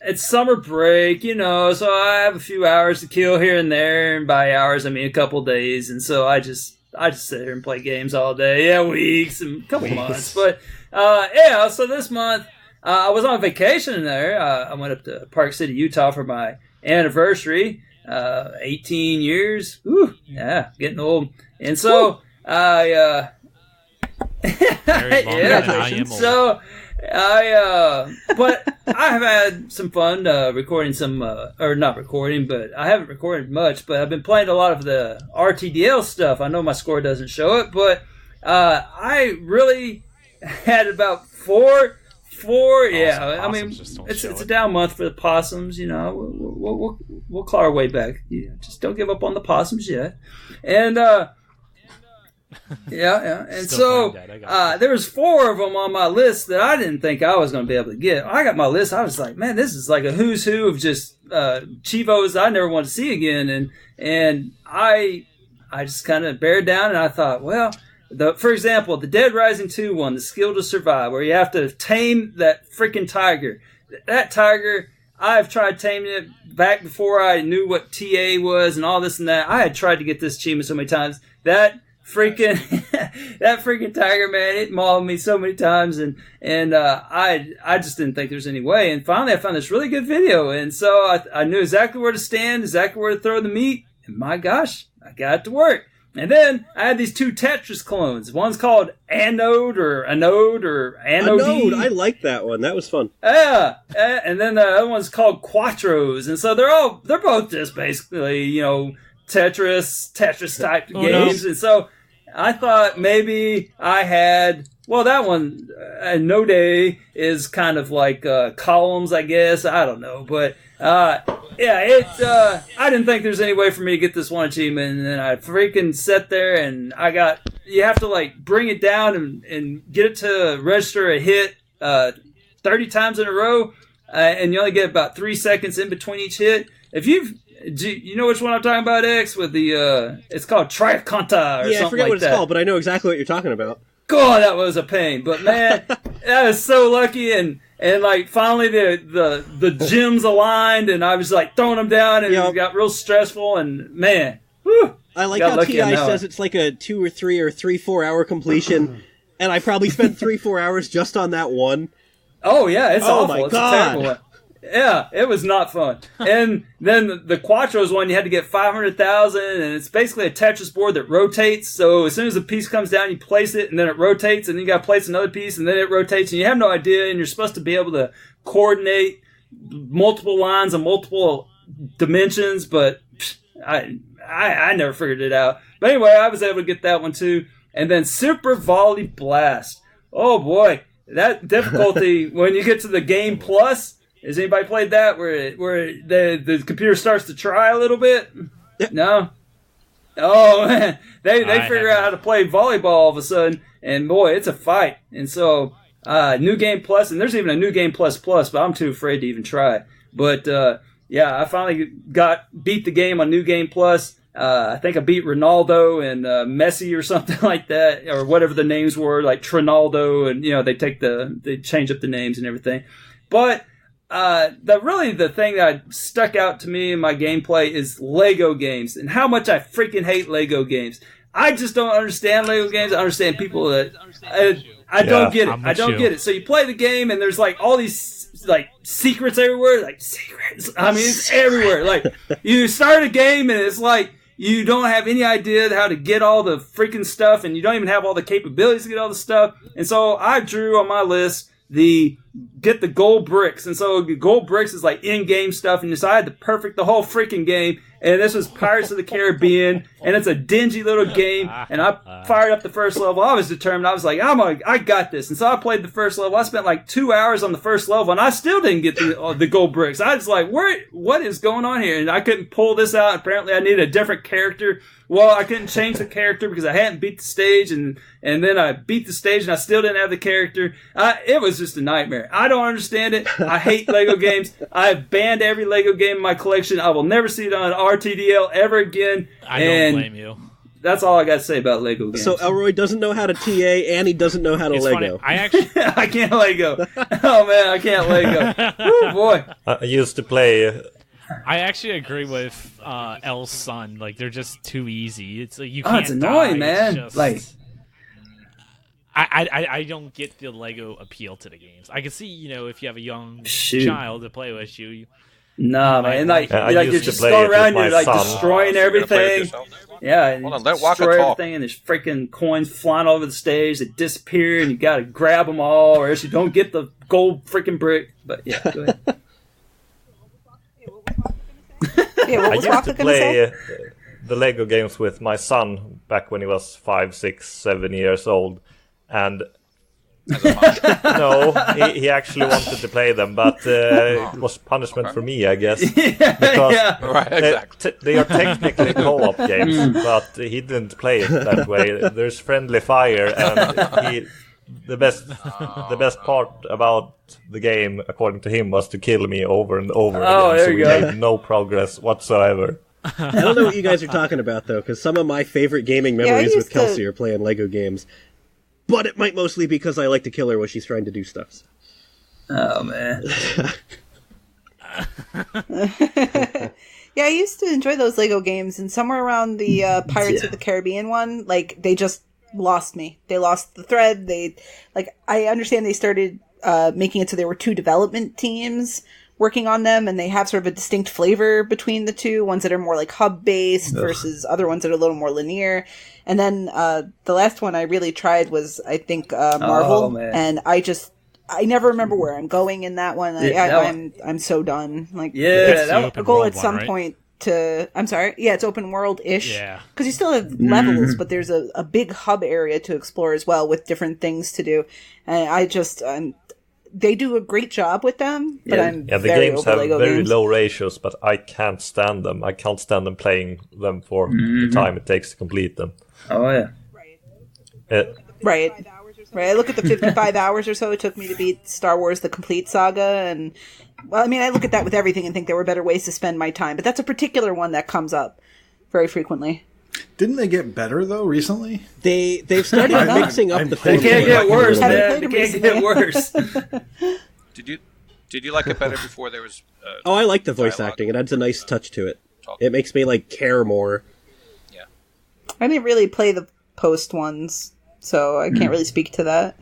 It's summer break, so I have a few hours to kill here and there, and by hours I mean a couple days, and so I just sit here and play games all day. Yeah, weeks and couple months, but so this month I was on vacation there. I went up to Park City, Utah for my anniversary. 18 years. Whew, yeah, getting old. And so I but I have had some fun recording some, or not recording, but I haven't recorded much, but I've been playing a lot of the RTDL stuff. I know my score doesn't show it, but I really had about four. Yeah, I mean, it's a down month for the possums. We'll claw our way back. Just don't give up on the possums yet. And and so there was 4 of them on my list that I didn't think I was going to be able to get. I got my list. I was like, man, this is like a who's who of just Chivos I never want to see again. And I just kind of bared down, and I thought, well. For example, the Dead Rising 2 one, The Skill to Survive, where you have to tame that freaking tiger. That tiger, I've tried taming it back before I knew what TA was and all this and that. I had tried to get this achievement so many times. That freaking tiger, man, it mauled me so many times, and I just didn't think there was any way. And finally, I found this really good video, and so I knew exactly where to stand, exactly where to throw the meat, and my gosh, I got it to work. And then I had these 2 Tetris clones. One's called Anode or Anode.
I like that one. That was fun.
Yeah. And then the other one's called Quattros. And so they're both just basically, Tetris type games. No. And so I thought maybe I had, that one, Node is kind of like columns, I guess. I don't know. But I didn't think there's any way for me to get this one achievement, and then I freaking sat there, and you have to bring it down and get it to register a hit 30 times in a row, and you only get about 3 seconds in between each hit. Do you know which one I'm talking about, X? With the it's called Triconta or something like that.
Yeah, I forget what it's called, but I know exactly what you're talking about.
God, that was a pain. But man, I was so lucky, and finally the gems aligned, and I was throwing them down, and it got real stressful, and man, whew,
I like how TI says it's like a 2 or 3 or 3-4 hour completion, and I probably spent 3-4 hours just on that one.
Oh yeah, it's awful.
My
it's
God.
a terrible one. Yeah, it was not fun. And then the Quattros one, you had to get 500,000, and it's basically a Tetris board that rotates. So as soon as a piece comes down, you place it, and then it rotates, and then you got to place another piece, and then it rotates, and you have no idea, and you're supposed to be able to coordinate multiple lines and multiple dimensions, but I never figured it out. But anyway, I was able to get that one too. And then Super Volley Blast. Oh boy, that difficulty when you get to the Game Plus. Has anybody played that where the computer starts to try a little bit? No? Oh, man. They figure out how to play volleyball all of a sudden, and boy, it's a fight. And so, New Game Plus, and there's even a New Game Plus, but I'm too afraid to even try. But, I finally beat the game on New Game Plus. I think I beat Ronaldo and Messi or something like that, or whatever the names were, like Trinaldo, and, they change up the names and everything. But... the thing that stuck out to me in my gameplay is Lego games and how much I freaking hate Lego games. I just don't understand Lego games. I understand people that I don't get it. I don't get it. So you play the game and there's all these secrets everywhere. Secrets. I mean, it's everywhere. You start a game and it's you don't have any idea how to get all the freaking stuff, and you don't even have all the capabilities to get all the stuff. And so I drew on my list get the gold bricks, and so gold bricks is in-game stuff, and so I had to perfect the whole freaking game. And this was Pirates of the Caribbean, and it's a dingy little game, and I fired up the first level. I was determined. I was like, I got this. And so I played the first level. I spent 2 hours on the first level, and I still didn't get the gold bricks. I was like, what is going on here? And I couldn't pull this out. Apparently I needed a different character. Well, I couldn't change the character because I hadn't beat the stage, and then I beat the stage, and I still didn't have the character. It was just a nightmare. there. I don't understand it. I hate Lego games. I have banned every Lego game in my collection. I will never see it on RTDL ever again.
I don't blame you.
That's all I got to say about Lego games.
So Elroy doesn't know how to TA, and he doesn't know how to
It's
Lego.
funny. I actually,
I can't Lego. Oh man, I can't Lego. Woo, boy.
I used to play.
I actually agree with L's son. Like they're just too easy. It's like you
Oh,
can't.
it's annoying,
die.
man.
It's just-
Like-
I don't get the Lego appeal to the games. I can see, if you have a young
Shoot.
child to play with you.
Nah, man. Like,
I
you're
used to
just
play
going
it with
around,
my
you're like
son.
destroying
So you're gonna play it
everything.
yourself?
Yeah, and
Hold on,
you
let Waka
destroy
talk.
everything, and there's freaking coins flying all over the stage that disappear, and you got to grab them all, or else you don't get the gold freaking brick. But yeah, go ahead.
Yeah, what
I
was
used
Waka
to
gonna say?
play the Lego games with my son back when he was 5, 6, 7 years old, and no, he actually wanted to play them, but it was punishment for me, I guess, because
Right, exactly.
they are technically co-op games, but he didn't play it that way. There's friendly fire, and the best part about the game, according to him, was to kill me over and over
Oh,
again.
there
So
you
we
go.
made no progress whatsoever.
I don't know what you guys are talking about, though, because some of my favorite gaming
I
memories
used
with Kelsey
to-
are playing Lego games. But it might mostly be because I like to kill her when she's trying to do stuff.
Oh man.
Yeah, I used to enjoy those Lego games, and somewhere around the Pirates of the Caribbean one, like they just lost me. They lost the thread. I understand they started making it so there were 2 development teams working on them, and they have sort of a distinct flavor between the two, ones that are more like hub based versus other ones that are a little more linear. And then the last one I really tried was, I think, Marvel,
man.
and I never remember where I'm going in that one. I'm so done. Like,
Yeah,
it's
that
a goal
world
at
one,
some
right?
point to. I'm sorry. Yeah, it's open world ish.
Yeah.
Because you still have levels, but there's a big hub area to explore as well with different things to do. And they do a great job with them, but I'm
Yeah, the
very
games
over
have
Lego
very
games.
low ratios, but I can't stand them. I can't stand them playing them for the time it takes to complete them.
Oh yeah.
Right. I look at the 55 hours or so it took me to beat Star Wars: The Complete Saga, and well, I mean, I look at that with everything and think there were better ways to spend my time, but that's a particular one that comes up very frequently.
Didn't they get better though recently?
They've started mixing up the
They
things.
can't get worse,
Haven't
man.
played
They
them
can't get
recently.
worse.
Did you like it better before there was?
Oh, I like the voice
dialogue?
acting. It adds a nice touch to it. It makes me care more.
I didn't really play the post ones, so I can't really speak to that.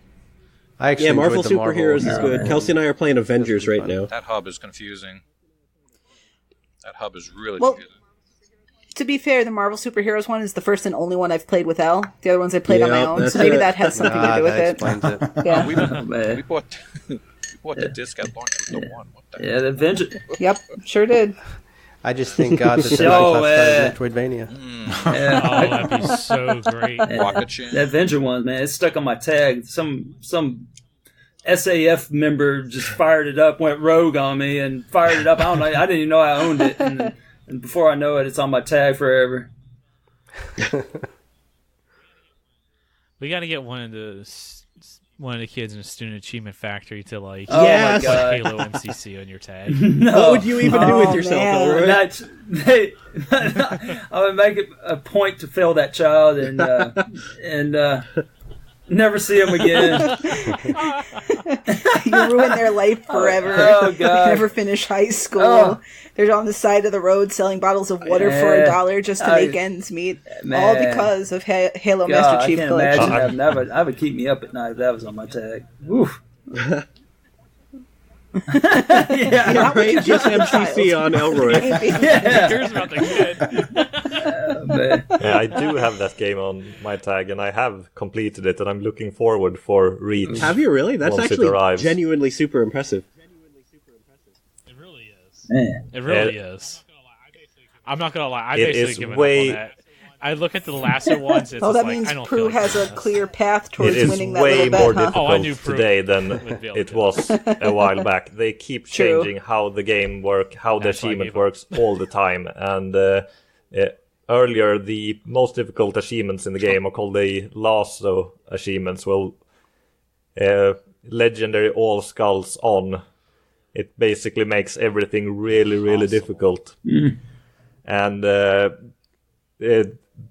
I actually
Yeah, Marvel
enjoyed the Marvel
Superheroes is good. Kelsey and I are playing Avengers right now.
That hub is confusing. That hub is really
Well,
confusing.
To be fair, the Marvel Superheroes one is the first and only one I've played with L. The other ones I played on my
Yeah,
own,
that's
so maybe
it.
that has something to do with
that
it.
explains it.
Yeah.
We bought the disc at launch with the one. What the
Yeah, the Avenger.
Yep, sure did.
I just thank God that they're
So,
not classified as Metroidvania.
Yeah.
Oh, that'd be so great.
The Avenger one, man, it's stuck on my tag. Some SAF member just fired it up, went rogue on me, and fired it up. I don't know. I didn't even know I owned it, and before I know it, it's on my tag forever.
We got to get one of the kids in the Student Achievement Factory to
Oh
Yes!
my God.
Halo MCC on your tag.
No.
What would you even do with yourself,
man.
Elroy?
I would make it a point to fail that child and never see him again.
You ruin their life forever.
Oh, God.
They never finish high school.
Oh.
They're on the side of the road selling bottles of water for
Yeah.
$1 just to make ends meet.
Man.
All because of Halo
God,
Master
I
Chief
can't
Collection.
imagine that would keep me up at night if that was on my tag. Oof.
Yeah, not what
Right?
you
Just
do as a
MCC
child.
on Elroy.
Maybe.
Yeah.
Here's about the kid.
Man.
Yeah, I do have that game on my tag, and I have completed it, and I'm looking forward for Reach.
Have you really? That's
once it
actually
arrives.
genuinely super impressive.
It really is.
Man.
It really is. I'm not gonna lie. I
It
basically
is
given
way-
up on that. I look at the laster ones. It's
Oh,
just
that
like,
means
I don't
Prue
feel like
has
doing
a
this.
clear path towards
It is
winning that
way
little
more
bet, huh?
difficult
Oh, I knew Prue
today than
would be able to
it
do
was a while back. They keep
True.
changing how the game works, how the
That's why I
achievement
gave up.
works all the time. And earlier, the most difficult achievements in the game are called the lasso achievements. Well, legendary all skulls on, it basically makes everything really, really difficult. And there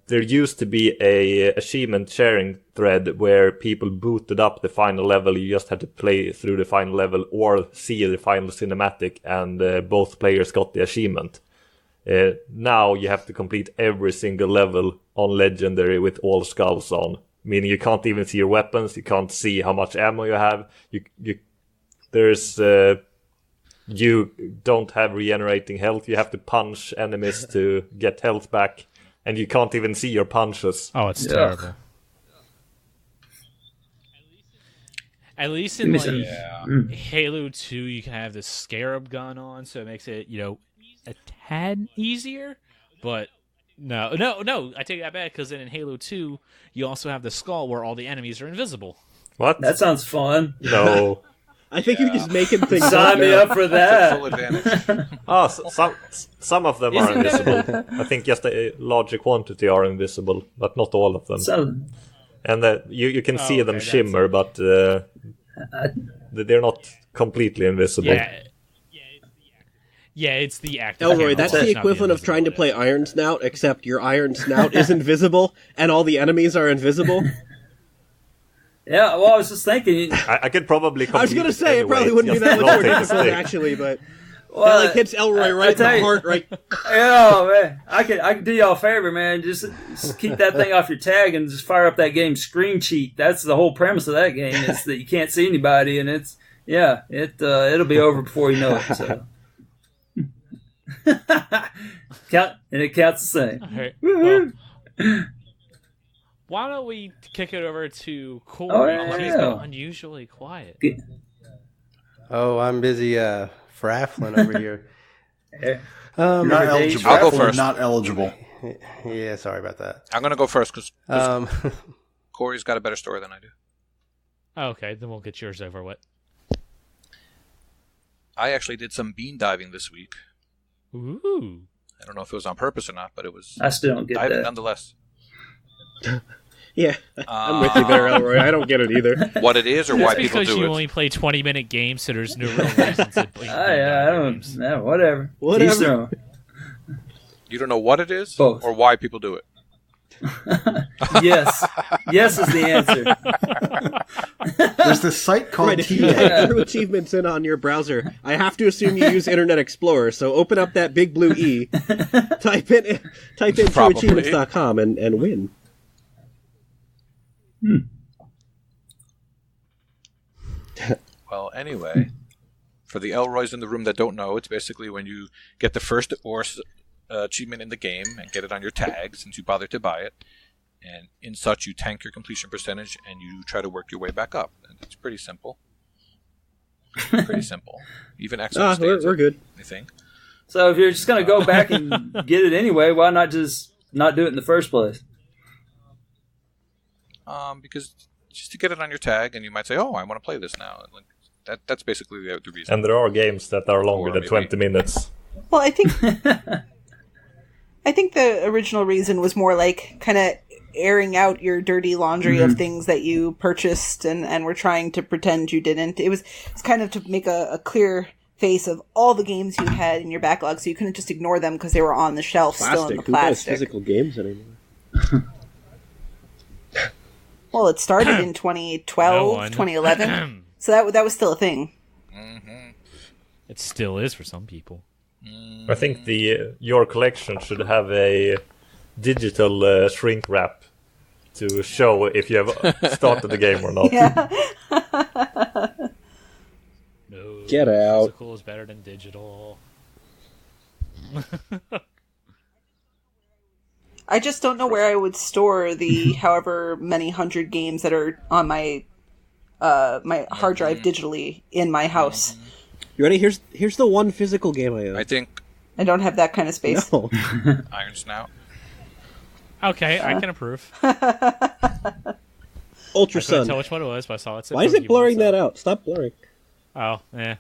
used to be a achievement sharing thread where people booted up the final level. You just had to play through the final level or see the final cinematic, and both players got the achievement. Now you have to complete every single level on legendary with all skulls on, meaning you can't even see your weapons, you can't see how much ammo you have. You don't have regenerating health. You have to punch enemies to get health back, and you can't even see your punches.
Oh, it's terrible. At least in Halo 2, you can have this Scarab gun on, so it makes it, a tad easier. But no, I take that back, because then in Halo 2, you also have the skull where all the enemies are invisible.
What?
That sounds fun.
No.
I think you're just making things
Sign me up for that.
Full advantage.
Some of them are invisible. I think just a larger quantity are invisible, but not all of them. And you can see them shimmer, but they're not completely invisible.
Yeah, it's the active.
Elroy, that's the equivalent of trying to play Iron Snout, except your Iron Snout is invisible, and all the enemies are invisible.
Yeah, well, I was just thinking.
I could probably.
I was going to say, it probably wouldn't be that much more difficult, actually, but it hits Elroy right in the heart, right?
Yeah, man, I could do y'all a favor, man. Just keep that thing off your tag and just fire up that game Screen Cheat. That's the whole premise of that game, is that you can't see anybody, and it'll be over before you know it. So. It counts the same.
All right. Well, why don't we kick it over to Corey? He's been unusually quiet.
Oh, I'm busy fraffling over here.
You're not eligible.
I'll go first.
Not eligible.
Yeah, sorry about that.
I'm going to go first because Corey's got a better story than I do.
Okay, then we'll get yours over with.
I actually did some bean diving this week.
Ooh.
I don't know if it was on purpose or not, but it was.
I still don't get
diving
that.
Nonetheless.
Yeah, I'm with you there, Elroy. I don't get it either.
What it is or why people do it.
Because you only play 20-minute games, so there's no real reason to play.
I don't. Yeah, whatever.
You don't know what it is
Both.
or why people do it.
Yes. Yes is the answer.
There's this site called
If you type True Achievements in on your browser, I have to assume you use Internet Explorer, so open up that big blue E, type in trueachievements.com and win.
Well, anyway, for the Elroys in the room that don't know, it's basically when you get the first achievement in the game and get it on your tag, since you bothered to buy it, and in such you tank your completion percentage and you try to work your way back up. And it's pretty simple. Pretty simple. Even X
we're good.
I think.
So if you're just going to go back and get it anyway, why not just not do it in the first place?
Because just to get it on your tag, and you might say, "Oh, I want to play this now." Like that's basically the reason.
And there are games that are longer than 20 minutes.
Well, I think the original reason was more like kind of airing out your dirty laundry of things that you purchased and were trying to pretend you didn't. It's kind of to make a clear face of all the games you had in your backlog, so you couldn't just ignore them because they were on the shelf still in the
Who buys
plastic.
physical games anymore?
Well, it started in 2012, 2011, so that was still a thing.
It still is for some people.
I think your collection should have a digital shrink wrap to show if you have started the game or not.
Yeah.
No,
Get out.
Physical is better than digital.
I just don't know where I would store the however many hundred games that are on my my hard drive digitally in my house.
You ready? Here's the one physical game I own.
I think
I don't have that kind of space.
No.
Iron Snout.
Okay, I can approve.
Ultra
I couldn't
Sun.
tell which one it was, but I saw it.
Why is it blurring that out? Stop blurring.
Oh, yeah.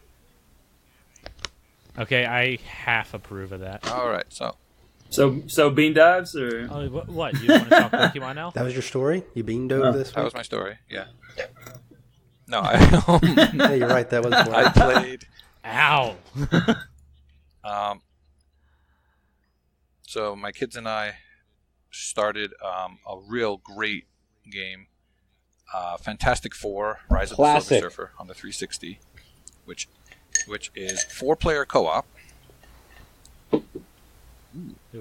Okay, I half approve of that.
All right, so
bean dives or
what? You want to talk Pokemon now?
That was your story? You bean dove this week?
That was my story. Yeah. No,
Yeah, you're right. That was one.
I played.
Ow.
So my kids and I started a real great game, Fantastic Four: Rise of the
Classic.
Silver Surfer on the 360, which is 4-player co-op.
Who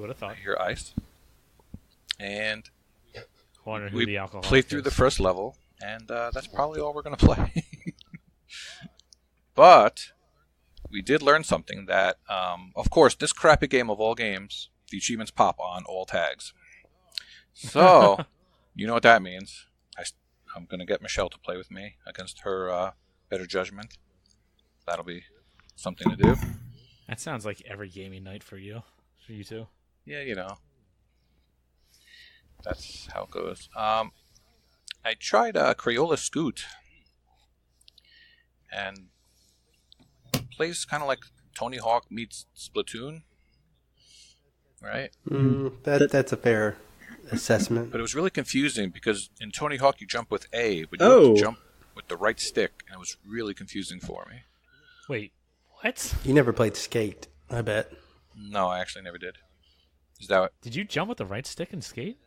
would have thought?
I hear ice. And
Wonder who
we
the alcoholic
played through
is.
the first level, and that's probably all we're going to play. But we did learn something that, of course, this crappy game of all games, the achievements pop on all tags. So, you know what that means. I'm going to get Michelle to play with me against her better judgment. That'll be something to do.
That sounds like every gaming night for you two.
Yeah, you know. That's how it goes. I tried Crayola Scoot. And plays kind of like Tony Hawk meets Splatoon. Right?
That's a fair assessment.
But it was really confusing because in Tony Hawk you jump with A, but you have to jump with the right stick. And it was really confusing for me.
Wait, what?
You never played Skate, I bet.
No, I actually never did. Is that what?
Did you jump with the right stick and skate?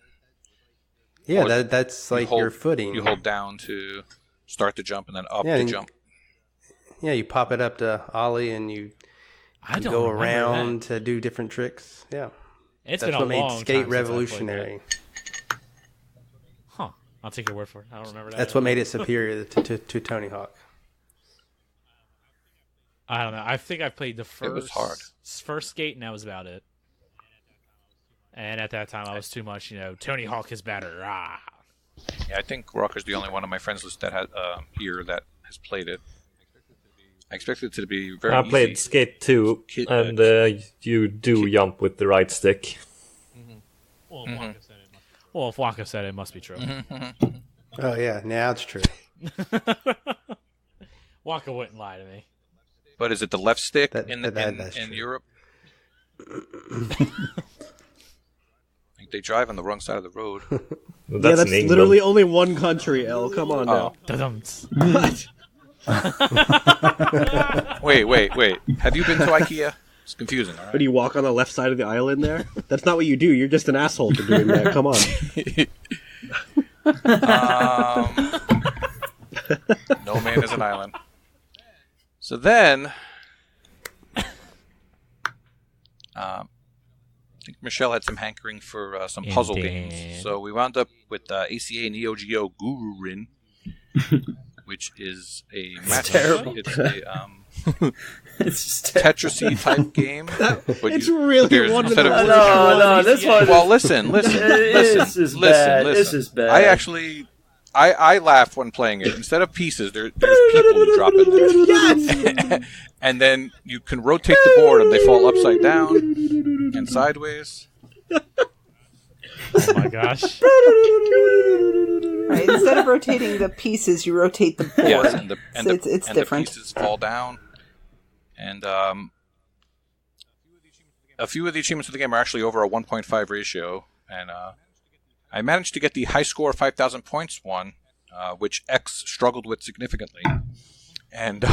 Yeah,
Or
that's
you
like
hold-
your footing.
You hold down to start the jump and then up
Yeah,
to
and-
jump.
Yeah, you pop it up to Ollie and you
I
you
don't
go
remember
around to do different tricks. Yeah.
It's
That's
been a
what made
long
Skate
time since I played
revolutionary.
Huh. I'll take your word for it. I don't remember that.
That's what made it superior to Tony Hawk.
I don't know. I think I played the first
It was hard.
first Skate, and that was about it. And at that time, I was too much, Tony Hawk is better. Ah.
Yeah, I think Rocker's the only one on my friends list that had here that has played it. I expected it to be very
I
easy.
played Skate 2, and you do jump with the right stick.
Well, if Wonka said it, must be true.
Oh yeah, now it's true.
Wonka wouldn't lie to me.
But is it the left stick
That-
in
that- that's
in
true.
Europe? I think they drive on the wrong side of the road.
Well,
Yeah,
in
that's
England.
literally only one country, L. Come on now.
What?
Wait. Have you been to IKEA? It's confusing, all right?
But do you walk on the left side of the island there? That's not what you do. You're just an asshole for doing that. Come on.
No man is an island. So then, I think Michelle had some hankering for some puzzle games. So we wound up with ACA Neo Geo Gururin, which is a match.
terrible.
It's a
It's just
Tetris-y type game. But
It's really
there's-
one of
instead
those-
No, this one.
Well, listen.
This is bad. This is bad.
I actually, I laugh when playing it. Instead of pieces, there's people you drop in there. And then you can rotate the board and they fall upside down and sideways.
Oh my gosh.
Right, instead of rotating the pieces, you rotate the board.
Yes, and the
So it's different.
the pieces fall down. And a few of the achievements of the game are actually over a 1.5 ratio. And I managed to get the high score 5,000 points one, which X struggled with significantly. And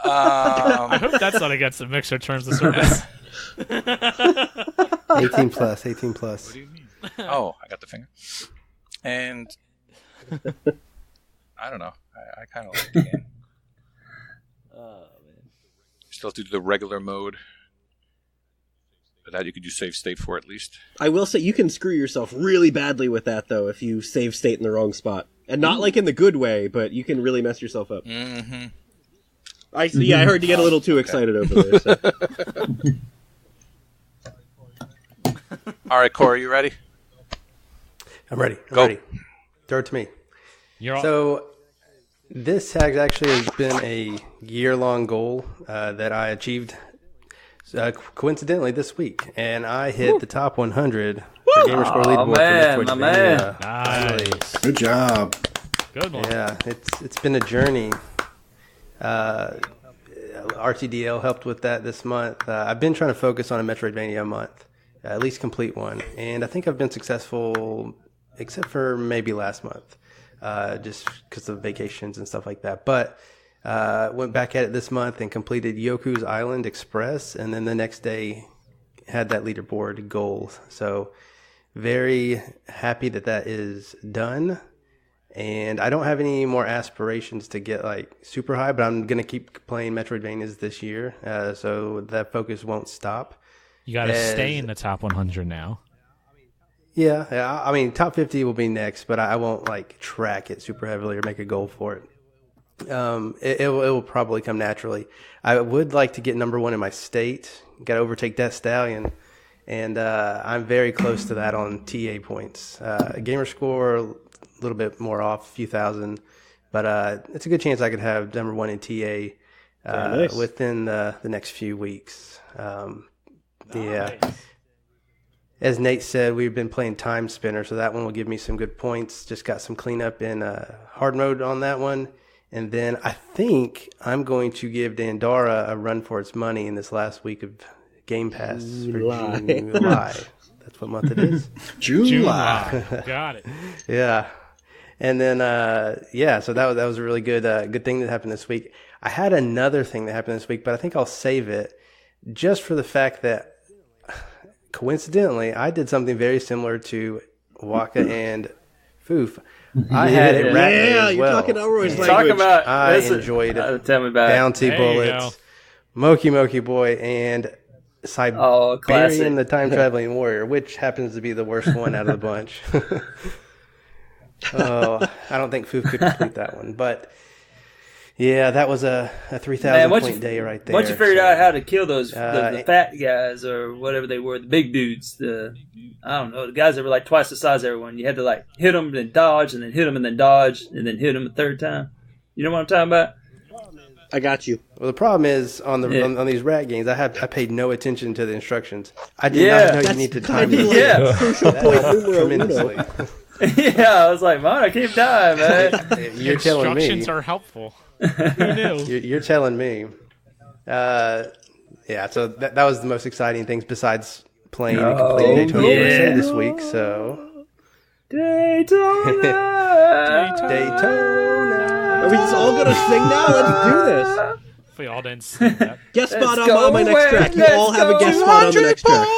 I hope that's not against the mixer terms of service.
18 plus, 18 plus.
What do you mean? Oh, I got the finger. And I don't know. I kind of like the game. Still have to do the regular mode. But that you could use save state for at least.
I will say you can screw yourself really badly with that, though, if you save state in the wrong spot. And not like in the good way, but you can really mess yourself up.
Mm-hmm.
I heard you get a little too excited over there. So.
All right, Corey, you ready?
I'm ready. I'm
Go.
ready. Throw it to me.
You're
So this actually has been a year-long goal that I achieved coincidentally this week, and I hit the top 100 for Gamerscore leaderboard
man,
for
my
Metroid
man.
Mania. Finally.
Good job.
Good one.
Yeah, it's been a journey. RTDL helped with that this month. I've been trying to focus on a Metroidvania a month, at least complete one, and I think I've been successful except for maybe last month, just because of vacations and stuff like that. But went back at it this month and completed Yoku's Island Express, and then the next day had that leaderboard goal. So very happy that is done. And I don't have any more aspirations to get like super high, but I'm going to keep playing Metroidvanias this year. So that focus won't stop.
You got to stay in the top 100 now.
Yeah. I mean, top 50 will be next, but I won't like track it super heavily or make a goal for it. It will probably come naturally. I would like to get number 1 in my state. Got to overtake Death Stallion. And I'm very close to that on TA points. Gamer score, a little bit more off, a few thousand. But it's a good chance I could have number 1 in TA
nice.
within the next few weeks. Yeah. As Nate said, we've been playing Time Spinner, so that one will give me some good points. Just got some cleanup in hard mode on that one. And then I think I'm going to give Dandara a run for its money in this last week of Game Pass for July. That's what month it is?
July. Got it.
Yeah. And then, so that was a really good thing that happened this week. I had another thing that happened this week, but I think I'll save it just for the fact that, coincidentally, I did something very similar to Waka and Foof. I had it Rat Day as
you're
well.
talking Elroy's
And
language.
I enjoyed it.
Tell me about
Bounty
it.
Bullets, Moki Moki Boy, and Siberian
classic.
the Time Traveling Warrior, which happens to be the worst one out of the bunch. I don't think Foof could complete that one, but yeah, that was a 3,000 point day right there.
Once you figured out how to kill those the fat guys or whatever they were, the big dudes, the guys that were like twice the size of everyone, you had to like hit them and then dodge and then hit them and then dodge and then hit them a third time. You know what I'm talking about?
I got you.
Well, the problem is on these rat games, I paid no attention to the instructions. I did not know you need to time it.
Crucial point
tremendously.
Yeah, I was like, man, I keep dying, man.
You're telling me.
Instructions are helpful. Who knew?
You're telling me. So that was the most exciting things besides playing and completing Daytona USA this week. So
Daytona.
Are we just all gonna sing now? Let's do this.
If we all didn't sing that.
Guest spot on my next track. You all have a guest spot on the next track.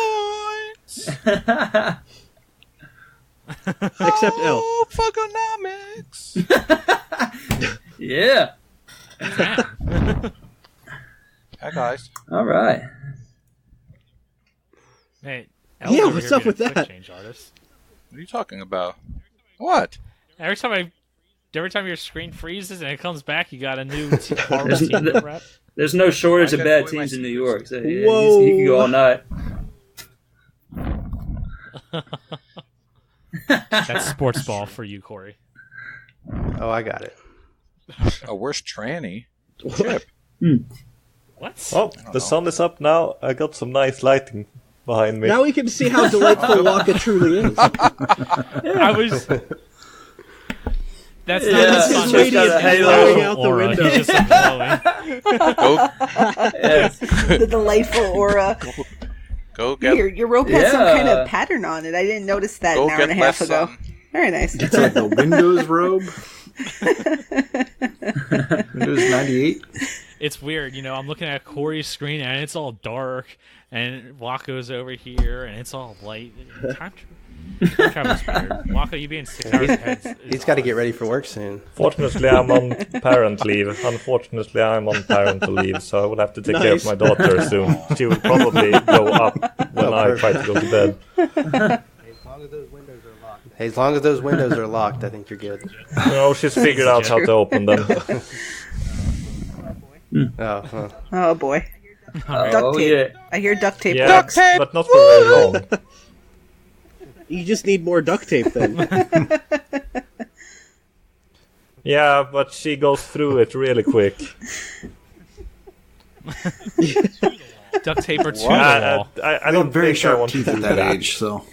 Except L.
Fuckonomics.
Yeah.
Hi guys.
All right.
Hey,
yeah, what's up with that?
Change artist.
What are you talking about? What?
Every time your screen freezes and it comes back, you got a new team rep.
There's no shortage of bad teams in New York. So yeah,
Whoa.
he can go all night.
That's sports ball for you, Corey.
Oh, I got it.
A worse tranny. Chip.
What?
Oh, the sun is up now. I got some nice lighting behind me.
Now we can see how delightful Waka truly is.
I was. That's not
That's
the
his
sun.
radiant flowing out the
Aura.
window.
He's just glowing.
The delightful aura.
Go get.
Your rope has some kind of pattern on it. I didn't notice that
Go
an hour
get
and a half
less
ago.
sun.
Very nice.
It's like the Windows robe. Windows 98.
It's weird, I'm looking at Corey's screen and it's all dark, and Waco's over here and it's all light. Time travel's weird. Waco, you being 6 hours ahead.
He's got to get ready for work soon.
Fortunately, I'm on parent leave. Unfortunately, I'm on parental leave, so I will have to take care of my daughter soon. She will probably go up when I try to go to bed.
As long as those windows are locked, I think you're good.
No, she's figured out how to open them.
Oh boy. Duct tape.
Yeah.
I hear duct tape.
Yeah,
works.
but not for very long.
You just need more duct tape then.
Yeah, but she goes through it really quick.
Duct tape or two wall.
I don't
very
think I
sharp
want
teeth
to
at
do
that
that.
age, so.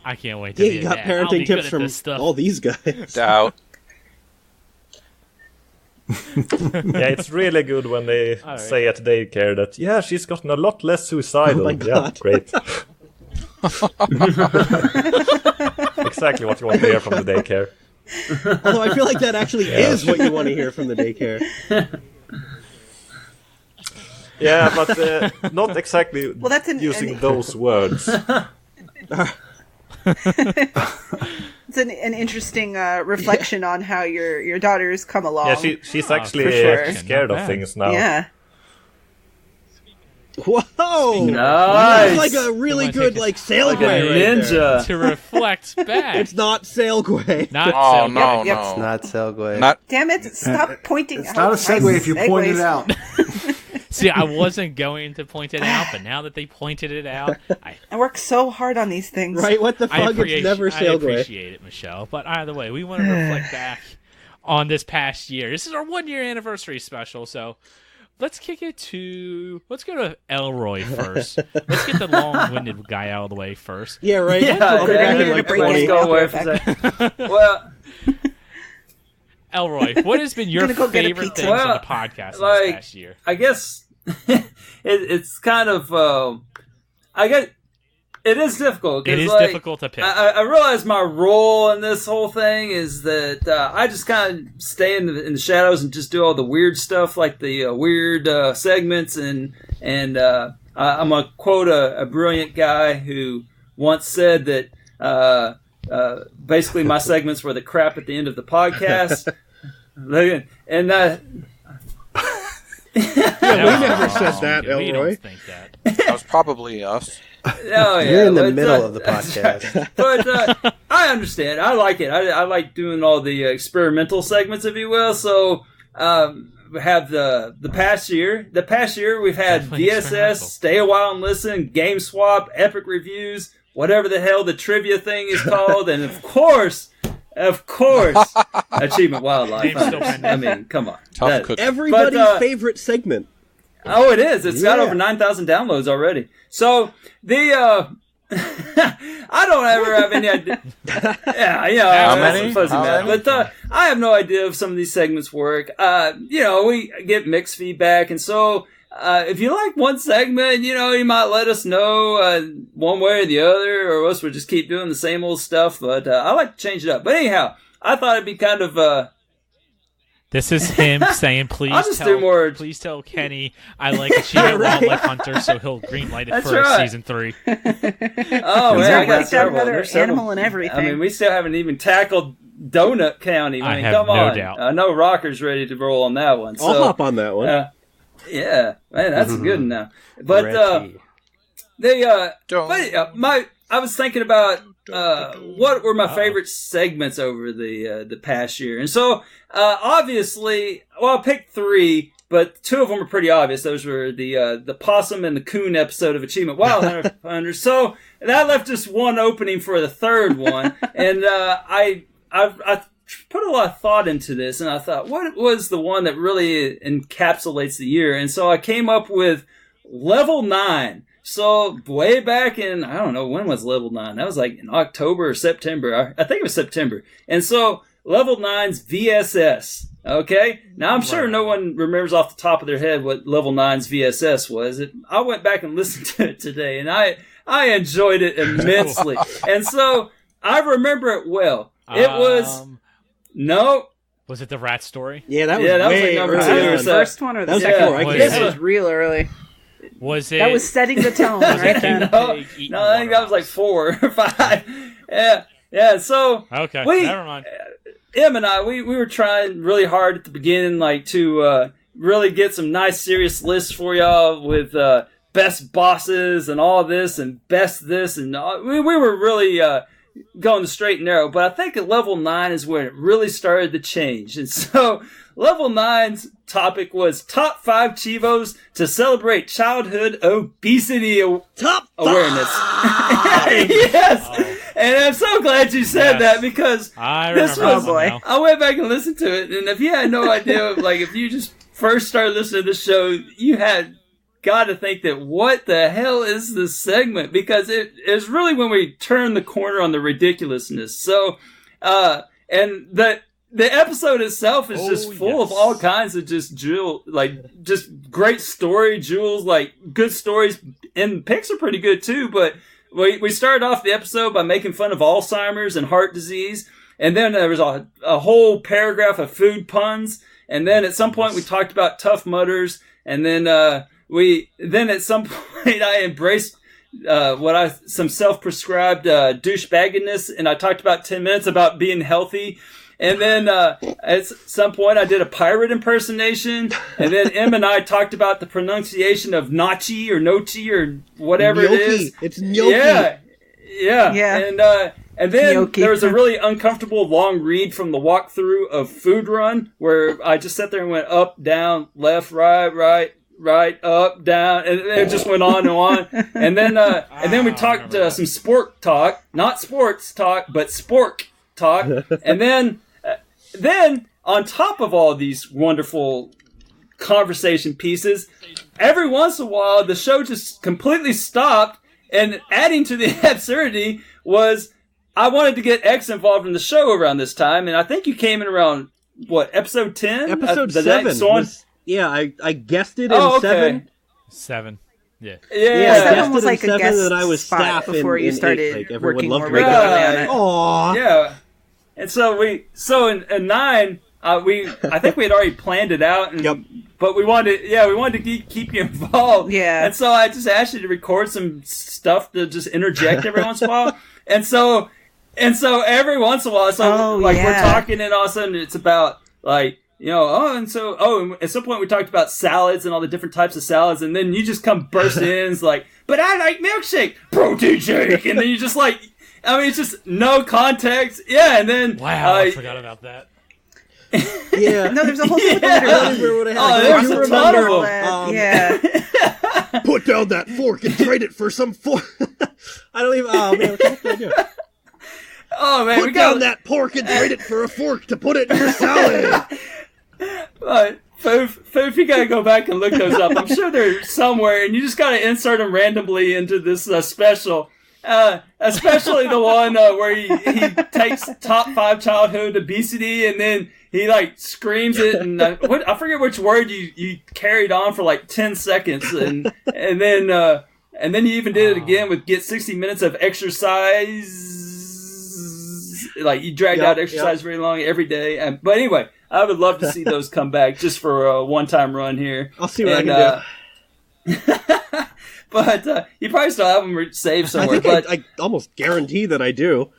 I can't wait to
Yeah,
be
you got
dad. I'll be
parenting
good
tips
at
from
this stuff.
all these guys.
Doubt.
Yeah, it's really good when they say at daycare that, she's gotten a lot less suicidal.
Oh my
Yeah,
God.
great. Exactly what you want to hear from the daycare.
Although I feel like that actually is what you want to hear from the daycare.
Yeah, but not exactly
Well, that's
using those words.
It's an interesting reflection on how your daughters come along.
Yeah, she's actually
for sure.
scared of things now.
Yeah.
Whoa!
Nice.
It's like a really good Sailgway
Like a ninja.
To reflect back.
It's not Sailgway.
Not
Oh,
Sailgway.
no,
Yep.
no.
It's not Selgway.
Not
Damn it! Stop pointing.
It's not a segue if you point it out.
See, I wasn't going to point it out, but now that they pointed it out,
I work so hard on these things.
Right? What the fuck? It's never
I
Sailgway.
appreciate it, Michelle. But either way, we want to reflect back on this past year. This is our 1-year anniversary special, so let's kick it to... Let's go to Elroy first. Let's get the long-winded guy out of the way first.
Yeah, right.
Yeah,
I'll be back in
yeah,
like
bring
20.
it
Go away for a second. Well,
Elroy, what has been your
Gonna go get a
favorite
pizza.
things on
Well,
the podcast this
like,
past year?
I guess it's kind of it is difficult. 'Cause,
It is
like,
difficult to pick.
I realize my role in this whole thing is that I just kind of stay in the shadows and just do all the weird stuff, like the weird segments, and I'm gonna quote a brilliant guy who once said that basically my segments were the crap at the end of the podcast. And
We never said that,
We
Elroy.
don't think that.
That was probably us.
Oh, yeah,
You're in the
but,
middle of the podcast.
But I understand. I like it. I like doing all the experimental segments, if you will. So we have the past year. The past year we've had
Definitely
VSS,
experimental.
Stay a While and Listen, Game Swap, Epic Reviews, whatever the hell the trivia thing is called, and of course, Achievement Wildlife.
Name's still pending.
I mean, come on.
Tough
That-
cookie.
Everybody's
But,
favorite segment.
Oh, it is. It's got
Yeah.
over 9,000 downloads already. So the I don't ever have any idea.
How many?
Fuzzy
How
math.
many?
But I have no idea if some of these segments work. We get mixed feedback, and so if you like one segment, you might let us know one way or the other, or else we'll just keep doing the same old stuff. But I like to change it up. But anyhow, I thought it'd be kind of.
This is him saying, "Please
I'll just do more-
please tell Kenny I like Achievement Wildlife Hunter, so he'll greenlight it
That's
for
right.
season 3."
Oh,
He's
man, I
already
got
got
several.
another
There's several.
animal and everything.
I mean, we still haven't even tackled Donut County.
I
mean,
have
come
no
on.
doubt.
I know Rocker's ready to roll on that one.
I'll
So,
hop on that one.
yeah, man, that's a good one now. But
Reggie.
I was thinking about what were my favorite segments over the past year, and so obviously, I picked 3, but 2 of them are pretty obvious. Those were the possum and the coon episode of Achievement Wild Hunter. So that left just one opening for the third one, and I put a lot of thought into this, and I thought, what was the one that really encapsulates the year? And so I came up with Level 9. So way back in, I don't know, when was Level 9? That was like in October or September. I think it was September. And so Level 9's VSS. Okay? Now I'm sure no one remembers off the top of their head what Level 9's VSS was. I went back and listened to it today, and I enjoyed it immensely. And so I remember it well. It was... No.
Was it the rat story?
Yeah, that was
Yeah, that was
way
like number
early
2
on.
or
the
so.
first one or the
That was
second
before
one?
I
Was
came
This
it-
was real early.
Was it?
That was setting the tone
Was
right
it
there.
King
No,
Pig eating
I think that was
water?
like 4 or 5. Yeah. So
Okay,
we-
never mind.
Em and I, we were trying really hard at the beginning, like to really get some nice, serious lists for y'all with best bosses and all this and best this and all. We were really going the straight and narrow. But I think at Level 9 is where it really started to change. And so Level 9's topic was Top 5 Chivos to Celebrate Childhood Obesity Awareness. Yes! And I'm so glad you said that because
I
this
remember
was,
that one now.
I went back and listened to it, and if you had no idea, like if you just first started listening to the show, you had got to think that what the hell is this segment? Because it is really when we turn the corner on the ridiculousness. So, and the episode itself is just full of all kinds of just great story jewels, like good stories, and picks are pretty good too. But we started off the episode by making fun of Alzheimer's and heart disease. And then there was a whole paragraph of food puns. And then at some point we talked about Tough Mudders. And then, then at some point I embraced, some self-prescribed, douchebaggedness. And I talked about 10 minutes about being healthy. And then, at some point I did a pirate impersonation. And then Em and I talked about the pronunciation of Nachi or Nochi or whatever
Gnocchi.
it is.
It's gnocchi.
Yeah. And then
Gnocchi.
there was a really uncomfortable long read from the walkthrough of Food Run where I just sat there and went up, down, left, right, up, down, and it just went on and on. And then we talked some sport talk, not sports talk, but spork talk. And then on top of all these wonderful conversation pieces, every once in a while the show just completely stopped, and adding to the absurdity was I wanted to get X involved in the show around this time, and I think you came in around, what, episode 10?
Episode 7. I guessed it in 7.
7. Yeah.
I guessed
almost
it
like
in
a
7,
guest
and I was
spot
staff
before
in
you
8.
started
Like, everyone
working
loved
more
me.
regularly on it.
Aww.
Yeah. And so in 9, I think we had already planned it out, but we wanted to keep you involved.
Yeah.
And so I just asked you to record some stuff to just interject every once in a while. And so every once in a while, we're talking, and all of a sudden it's about like, and at some point we talked about salads and all the different types of salads, and then you just come burst in, it's like, but I like milkshake, protein shake, and then you just like, it's just no context. Yeah, and then
I forgot about that.
Yeah.
No, there's a whole thing.
There's a ton of them.
Yeah.
Put down that fork and trade it for some fork. I don't even. Oh man, what the heck did I do?
Oh man,
Put down that pork and trade it for a fork to put it in your salad.
Foof, you gotta go back and look those up. I'm sure they're somewhere, and you just gotta insert them randomly into this special. Especially the one where he takes top 5 childhood obesity, and then he like screams it, and I forget which word you carried on for like 10 seconds, and then you even did it again with get 60 minutes of exercise. Like you dragged out exercise very long every day. But anyway, I would love to see those come back just for a one-time run here.
I'll see what I can do.
But you probably still have them saved somewhere.
I almost guarantee that I do.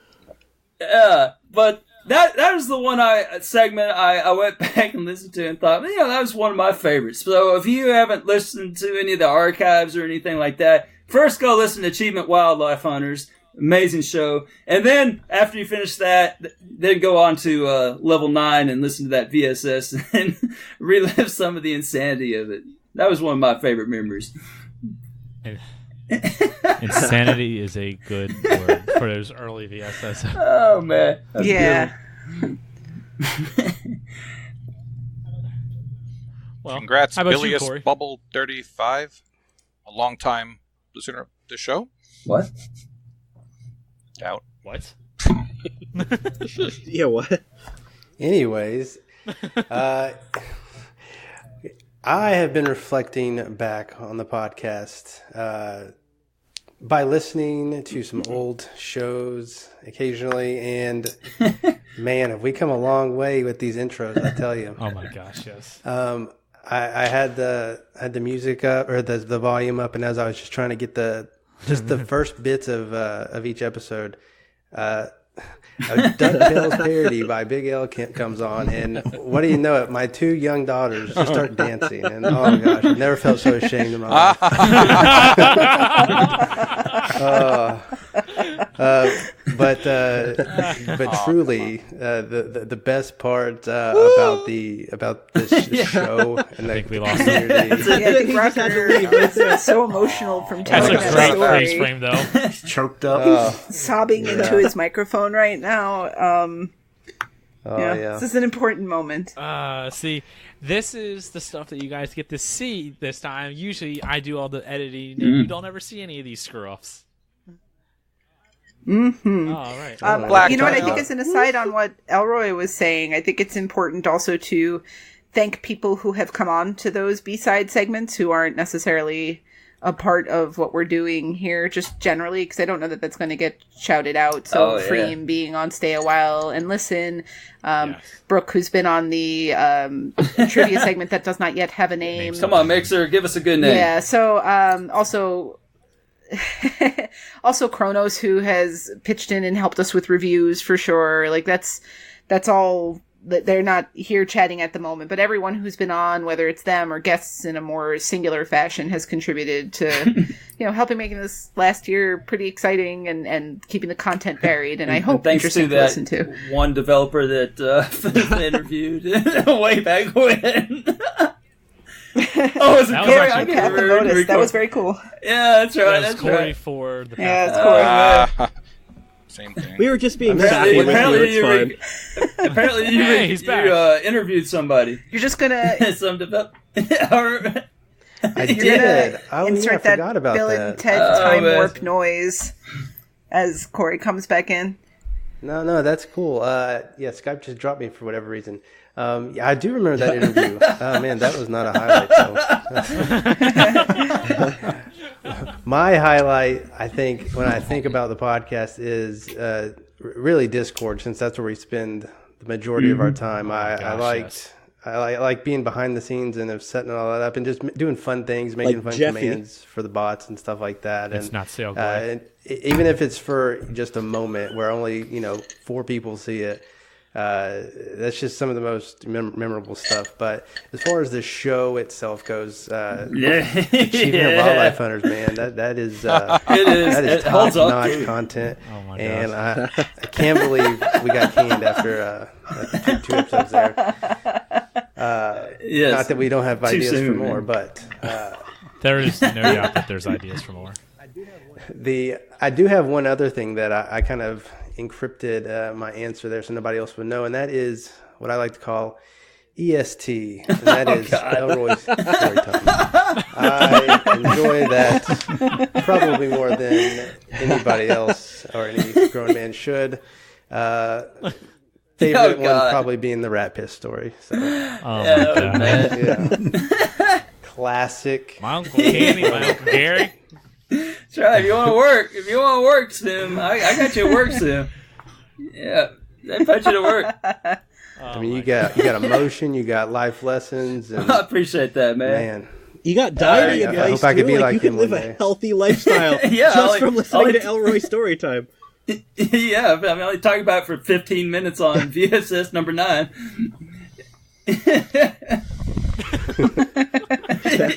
But that was the one segment I went back and listened to and thought, that was one of my favorites. So if you haven't listened to any of the archives or anything like that, first go listen to Achievement Wildlife Hunters. Amazing show. And then after you finish that, then go on to level 9 and listen to that VSS and relive some of the insanity of it. That was one of my favorite memories.
Insanity is a good word for those early VSS.
Oh man.
Yeah.
Well, congrats,
how about you,
Bilious
Corey?
Bubble 35, a long time listener of the show.
What?
Doubt.
What?
Yeah, what?
Anyways, I have been reflecting back on the podcast by listening to some old shows occasionally, and man, have we come a long way with these intros, I tell you.
Oh my gosh, yes.
I had the music up, or the volume up, and as I was just trying to get the first bits of each episode, DuckTales parody by Big L comes on, and what do you know it? My 2 young daughters just start dancing, and oh my gosh, I've never felt so ashamed in my life. But truly, the best part about this show, and
I think we lost
it. I think Rocker is so emotional from telling
that
story.
freeze frame, though.
He's choked up.
He's sobbing into his microphone right now. This is an important moment.
See, this is the stuff that you guys get to see this time. Usually, I do all the editing, and you don't ever see any of these screw-offs.
Mm-hmm.
Oh, right.
You know what? I think as an aside on what Elroy was saying, I think it's important also to thank people who have come on to those B-side segments who aren't necessarily a part of what we're doing here, just generally, because I don't know that that's going to get shouted out. So Freem being on Stay a While and Listen, Brooke, who's been on the trivia segment that does not yet have a name.
Come on, Mixer, give us a good name.
Yeah. So also Kronos, who has pitched in and helped us with reviews for sure. Like that's all. They're not here chatting at the moment, but everyone who's been on, whether it's them or guests in a more singular fashion, has contributed to, helping making this last year pretty exciting and keeping the content varied. And I hope
thanks
interesting
to
to listen to.
One developer that interviewed way back when. Was it Corey? I
can't notice. That was very cool.
Yeah, that's right.
That's Corey for the.
Yeah, that's Corey.
Same thing.
We were just being sappy with you.
Apparently, you interviewed somebody.
You're just gonna
some develop.
I did.
Insert
I
that
forgot about
Bill
that.
and Ted time warp noise as Corey comes back in.
No, that's cool. Yeah, Skype just dropped me for whatever reason. Yeah, I do remember that interview. Oh man, that was not a highlight. So. My highlight, I think, when I think about the podcast is really Discord, since that's where we spend the majority of our time. I like being behind the scenes and of setting all that up and just doing fun things, making fun commands for the bots and stuff like that.
It's not so good.
Even if it's for just a moment where only 4 people see it. That's just some of the most memorable stuff. But as far as the show itself goes, Achievement of Wildlife Hunters, man, that is top-notch content.
Oh my
and I can't believe we got canned after two episodes there. Not that we don't have ideas for more, but
there is no doubt that there's ideas for more.
I do have one other thing that I kind of encrypted my answer there so nobody else would know, and that is what I like to call EST, and that is Elroy's story time. I enjoy that probably more than anybody else or any grown man should. Favorite one probably being the rat piss story. So. Yeah. Classic.
My Uncle Kenny, my Uncle Gary.
That's right. If you want to work, Sim, I got you at work, Sim. Yeah, they put you to work.
I mean, you got emotion, you got life lessons. And,
I appreciate that, man.
You got dieting advice.
I hope I could be like
you can live a healthy lifestyle from listening to Elroy Storytime.
Yeah, I'm only talking about it for 15 minutes on VSS number 9.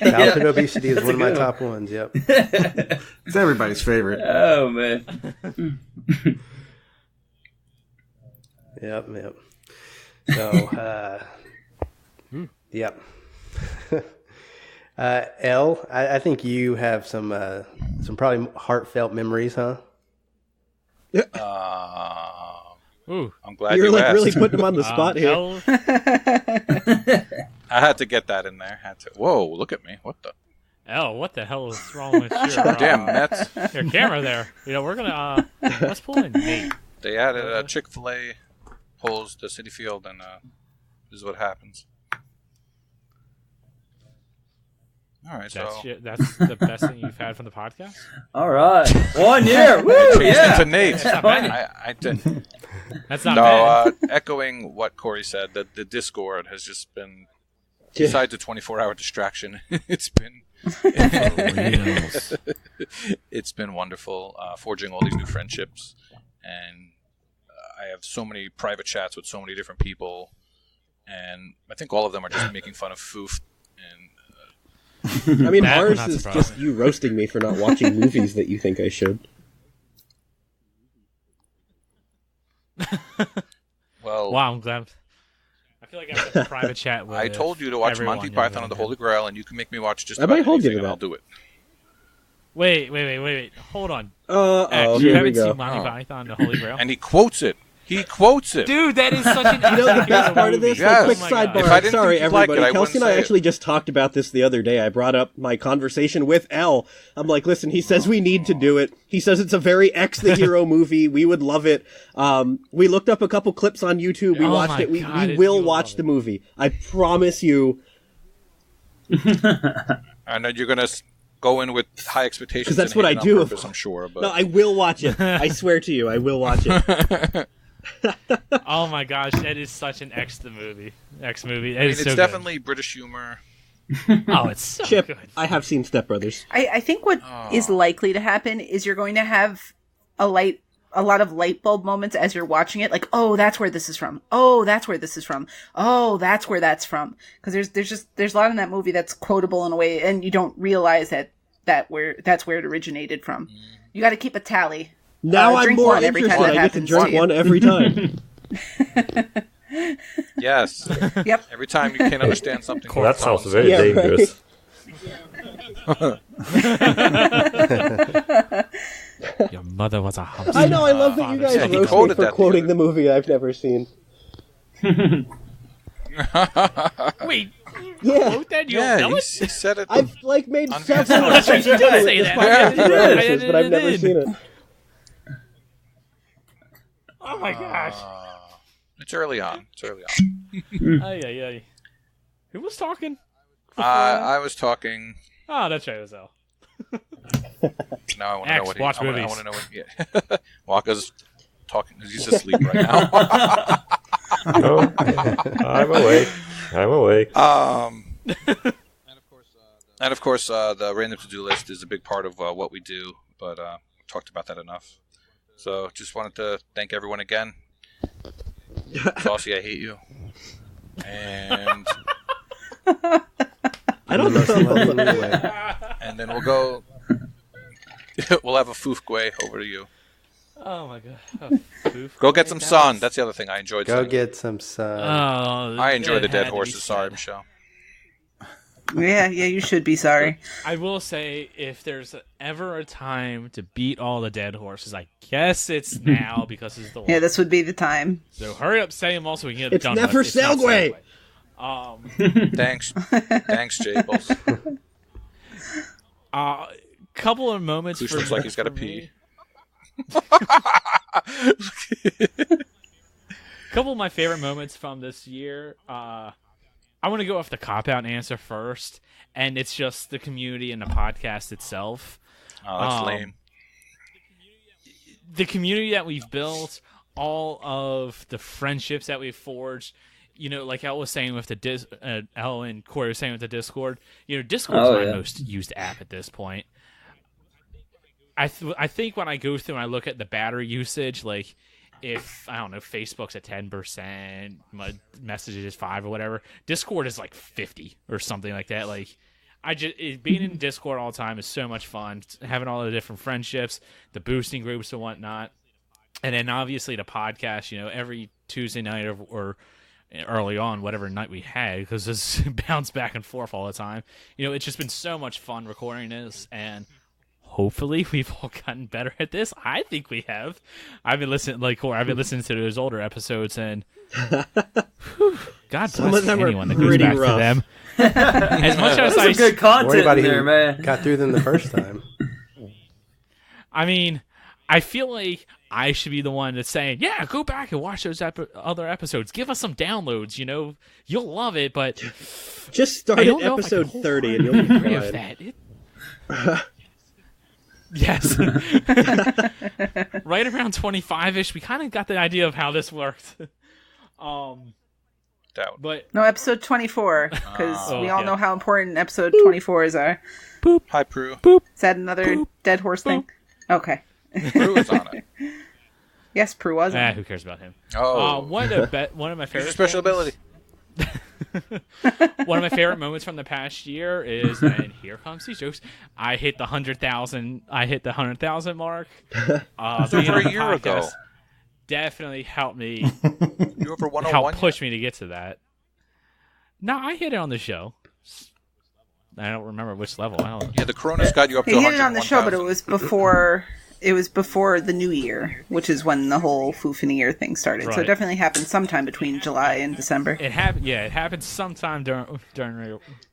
Childhood obesity is one of my top ones. Yep,
it's everybody's favorite.
Oh man.
Yep. So, yep. Elle, I think you have some probably heartfelt memories, huh?
Ooh.
I'm glad
you're
asked.
Really putting him on the spot here.
I had to get that in there. Whoa, look at me. What the?
What the hell is wrong with your
damn Mets?
Your camera there. We're gonna let's pull in Nate.
They added Chick-fil-A holds the Citi Field, and this is what happens. All right,
that's the best thing you've had from the podcast.
All right, 1 year. Woo, yeah.
To Nate.
I
did.
That's not bad.
Echoing what Corey said, that the Discord has just been, besides the 24-hour distraction, it's been wonderful, forging all these new friendships, and I have so many private chats with so many different people, and I think all of them are just making fun of Foof.
I mean, ours is just you roasting me for not watching movies that you think I should.
Well,
wow, I'm glad. I feel like I have a private chat with.
I told you to watch Monty Python and the Holy Grail, and you can make me watch just
I
about
might hold you
anything,
to
and
that.
I'll do it.
Wait. Hold on.
Here
you haven't
we go.
seen Monty Python and the Holy Grail?
And he quotes it.
Dude, that is such an
the best part of this?
Yes.
Quick sidebar. Sorry, everybody.
Like
Kelsey and I actually just talked about this the other day. I brought up my conversation with Elle. I'm like, listen, he says we need to do it. He says it's a very X the Hero movie. We would love it. We looked up a couple clips on YouTube. We watched it. We will watch the movie. I promise you.
I know you're gonna go in with high expectations.
Because that's
and
what I
hate it
do.
on purpose, I'm sure. But
No, I will watch it. I swear to you, I will watch it.
Oh my gosh, that is such an X movie. It
I mean,
is
it's
so
definitely British humor.
good. Oh, it's so
Chip,
good.
I have seen Step Brothers.
I think what is likely to happen is you're going to have a lot of light bulb moments as you're watching it, like, oh, that's where this is from. Oh, that's where this is from. Oh, that's where that's from. Because there's a lot in that movie that's quotable in a way, and you don't realize that's where it originated from. You got to keep a tally.
Now I'm
drink
more
one every
interested.
time that
I get to
happens
drink
you.
one every time.
Yes.
Yep.
Every time you can't understand something.
That sounds very dangerous.
Your mother was a hamster.
I know. I love that you guys
Yeah, he
roast me
quoted
for
that
quoting the movie I've never seen.
Wait,
Yeah.
quote that? You
Yeah,
don't know
he
it?
said it.
I've made
On-
several
That's right, you did say
It's
that.
my
Yeah,
favorite
you did.
references, but I've never seen it.
Oh my gosh.
It's early on.
Ay, ay, ay. Who was talking?
I was talking.
Oh, that's right, it was Al.
Now I want to know
X,
what
watch
I
movies.
want to know what. Yeah. Waka's talking. He's asleep right now.
No, I'm awake.
And of course, the random to-do list is a big part of what we do. But talked about that enough. So just wanted to thank everyone again. Saucy, I hate you. And
I don't know.
and then we'll go. We'll have a foofgway over to you.
Oh my god.
Go get some sun. That's the other thing I enjoyed.
Go
Sunday.
get some sun.
Oh,
I enjoy the
it
dead
had to be
horses. Sorry,
said.
Michelle.
Yeah, you should be sorry.
I will say, if there's ever a time to beat all the dead horses, I guess it's now because it's the one.
Yeah, this would be the time.
So hurry up, say them all so we can get it
It's
done.
never
It's not
Selgway.
Thanks, Jables.
Couple of moments.
Who
for
looks like he's got to
for
pee.
me. Couple of my favorite moments from this year. I want to go off the cop-out answer first, and it's just the community and the podcast itself.
Oh, that's lame.
The community that we've built, all of the friendships that we've forged, you know, like Elle was saying with the Elle and Corey was saying with the Discord, you know, Discord's my most used app at this point. I think when I go through and I look at the battery usage, like, if, I don't know, Facebook's at 10%, my messages is 5 or whatever, Discord is like 50 or something like that. Like, being in Discord all the time is so much fun. Having all the different friendships, the boosting groups and whatnot. And then obviously the podcast, you know, every Tuesday night or early on, whatever night we had, because this bounced back and forth all the time. You know, it's just been so much fun recording this, and hopefully we've all gotten better at this. I think we have. I've been listening to those older episodes, and whew, God
Some
bless
of them are
anyone that goes
pretty
back
rough.
to them. As much as
That's some good content
Anybody
in there,
who
man.
got through them the first time.
I mean, I feel like I should be the one that's saying, yeah, go back and watch those other episodes. Give us some downloads, you know. You'll love it, but
Just start
I
at
don't know if I
episode
can
30 and you'll be
agree with
fine.
that. Yes. Right around 25-ish, we kind of got the idea of how this worked. But
No, episode 24, because we all
okay.
know how important episode 24s are.
Boop.
Hi, Prue.
Boop.
Is that another dead horse thing? Okay.
Prue was on it.
Yes, Prue was on it.
Who cares about him?
Oh.
One of my
Here's
favorite
your special
things-
ability.
One of my favorite moments from the past year is, and here comes these jokes, I hit the 100,000 mark.
It's
Being
over
on
a
the
year ago.
podcast definitely helped me.
You over 101?
Helped push me to get to that. No, I hit it on the show. I don't remember which level.
Yeah, the Corona's got you up to
He hit it on the
101,000.
show, but it was before. It was before the new year, which is when the whole Foofing Year thing started. So it
Right.
definitely happened sometime between July and December.
It happened. Yeah, it happened sometime during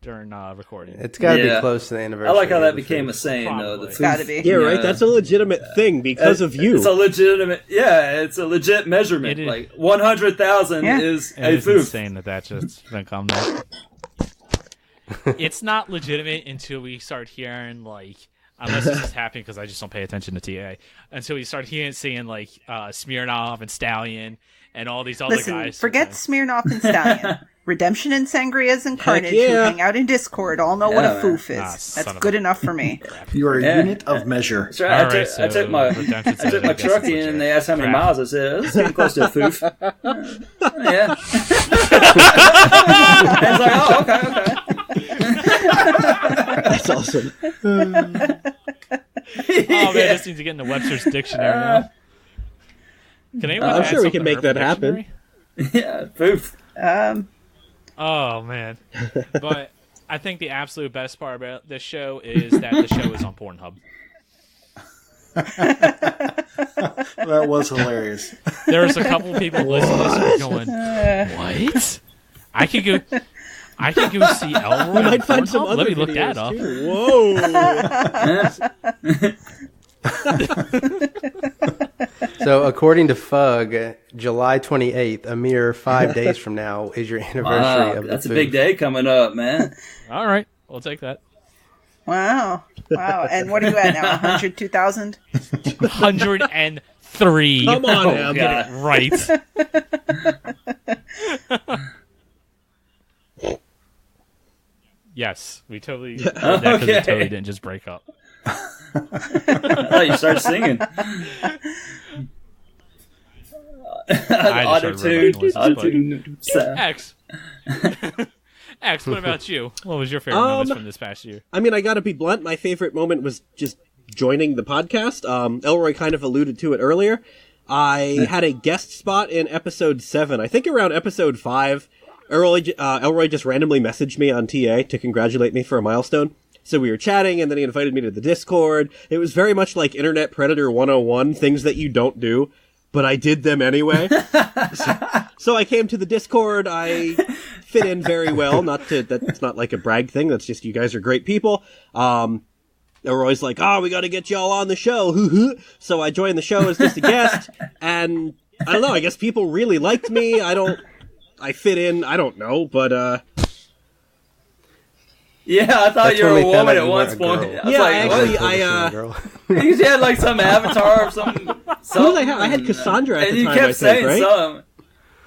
recording.
It's got to be close to the anniversary.
I like how
of
that
the
became
food.
a saying, though. The
Probably.
foof-
Gotta be.
Yeah, right? That's a legitimate thing because of you.
It's a legitimate, it's a legit measurement.
It is.
Like 100,000
Yeah.
is
It
a
is
foof.
insane that just been come there. it's not legitimate until we start hearing like, unless this is happening because I just don't pay attention to TA, until we start seeing like Smirnoff and Stallion and all these other
Listen,
guys.
forget Smirnoff and Stallion. Redemption and Sangrias and Carnage, who
yeah.
hang out in Discord, all know what a foof is.
son
That's
of
good enough for me.
You are a unit of measure.
That's right.
Alright,
I took my truck in and they asked how many miles. I said, "That's getting close to a foof." Yeah. I was like, "Oh, okay."
That's awesome.
Oh man, this needs to get in the Webster's dictionary now. Can anyone?
I'm
add
sure we
something
can make
to
that
Urban
happen.
Dictionary?
Yeah, foof.
Oh man, but I think the absolute best part about this show is that the show is on Pornhub.
That was hilarious.
There was a couple people listening to this going, "What? I could go see Elroy."
We
on
might find some
Pornhub?
other
Let me look
videos,
that up.
too. Whoa!
So, according to Fug, July 28th, a mere 5 days from now, is your anniversary of the
That's a
foof.
big day coming up, man.
All right, we'll take that.
Wow. And what are you at now? 100, 2,000?
103.
Come on,
Oh,
now,
Get it right. Yes, we totally. That because we totally didn't just break up.
I thought you started singing. Auto-tune.
X. X, what about you? What was your favorite moments from this past year?
I mean, I gotta be blunt. My favorite moment was just joining the podcast. Elroy kind of alluded to it earlier. I had a guest spot in episode 7. I think around episode 5, Elroy just randomly messaged me on TA to congratulate me for a milestone. So we were chatting, and then he invited me to the Discord. It was very much like Internet Predator 101, things that you don't do, but I did them anyway. So I came to the Discord. I fit in very well. That's not like a brag thing. That's just you guys are great people. They were always like, we got to get y'all on the show. So I joined the show as just a guest, and I don't know, I guess people really liked me. I fit in, I don't know, but
yeah, I thought you were a woman at one point. You had like some avatar or something.
Who did I have? I had Cassandra at the time, I think, right?
Something.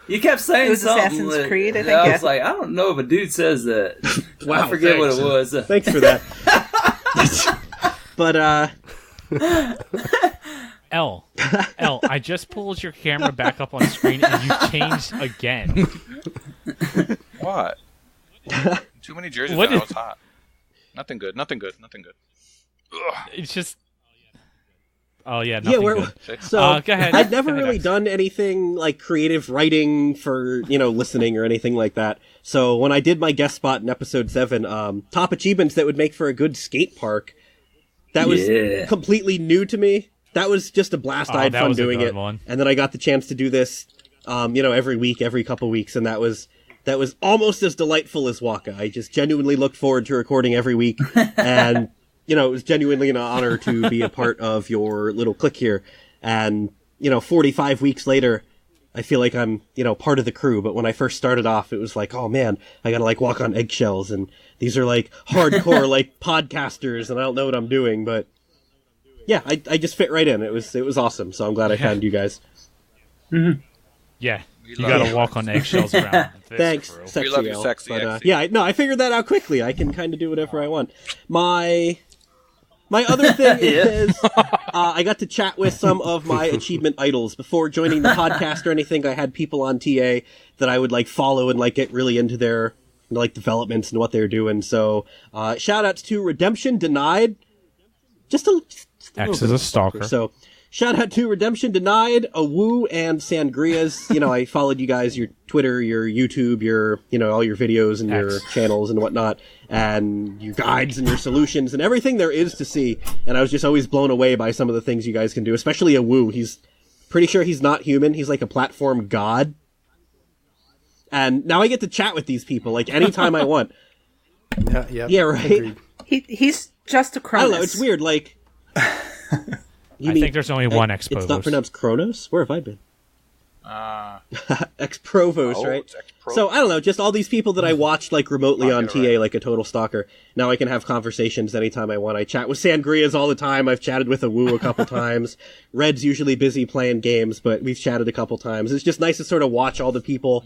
You kept saying
It was
something.
Assassin's Creed, I think.
I was like, I don't know if a dude says that.
Wow,
I forget what it was.
Thanks for that. But,
L, I just pulled your camera back up on screen and you changed again.
What? Too many jerseys
What
now.
is-
It's hot. Nothing good. Ugh.
It's just... Oh, yeah, nothing good.
So,
go ahead.
I'd never
Go ahead,
really
X.
done anything like creative writing for, listening or anything like that. So when I did my guest spot in episode 7, top achievements that would make for a good skate park, that was completely new to me. That was just a blast. I had
that
fun
was a
doing
good
it.
one.
And then I got the chance to do this, every week, every couple weeks, and that was almost as delightful as Waka. I just genuinely looked forward to recording every week, and it was genuinely an honor to be a part of your little clique here. And 45 weeks later, I feel like I'm part of the crew. But when I first started off, it was like, oh man, I gotta walk on eggshells, and these are hardcore podcasters, and I don't know what I'm doing, but yeah, I just fit right in. It was awesome. So I'm glad I found you guys.
Mm-hmm. Yeah, you gotta walk on eggshells around.
Thanks,
crew.
sexy
We love you,
Al.
sexy
But,
XC.
I figured that out quickly. I can kind of do whatever I want. My other thing is, I got to chat with some of my achievement idols before joining the podcast or anything. I had people on TA that I would follow and get really into their developments and what they're doing. So, shout outs to Redemption Denied. Just a
X is a stalker.
So, shout out to Redemption Denied, Awoo, and Sangrias. I followed you guys, your Twitter, your YouTube, your, all your videos and your channels and whatnot, and your guides and your solutions and everything there is to see. And I was just always blown away by some of the things you guys can do, especially Awoo. He's pretty sure he's not human. He's like a platform god. And now I get to chat with these people, anytime I want. Yeah, right?
Agreed. He's just a
I
Cronus.
don't know, it's weird,
I think there's only one Expo
It's not
host.
pronounced Kronos? Where have I been? Ex-provost, right? So I don't know, just all these people that I watched like remotely on TA, like a total stalker. Now I can have conversations anytime I want. I chat with Sangrias all the time. I've chatted with Awoo a couple times. Red's usually busy playing games, but we've chatted a couple times. It's just nice to sort of watch all the people,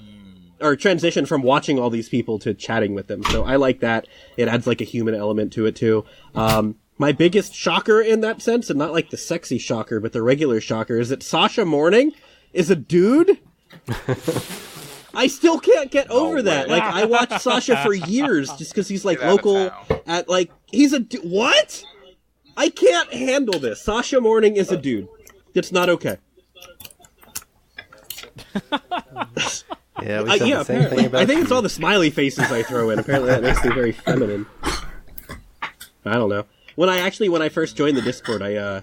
or transition from watching all these people to chatting with them. So I like that. It adds like a human element to it too. My biggest shocker in that sense, and not like the sexy shocker, but the regular shocker, is that Sasha Morning is a dude. I still can't get over that. Like, I watched Sasha for years just because he's like local at like, he's a what? I can't handle this. Sasha Morning is a dude. It's not okay.
Yeah, we said the same thing about
I think it's all the smiley faces I throw in. Apparently that makes me very feminine. I don't know. When I first joined the Discord, I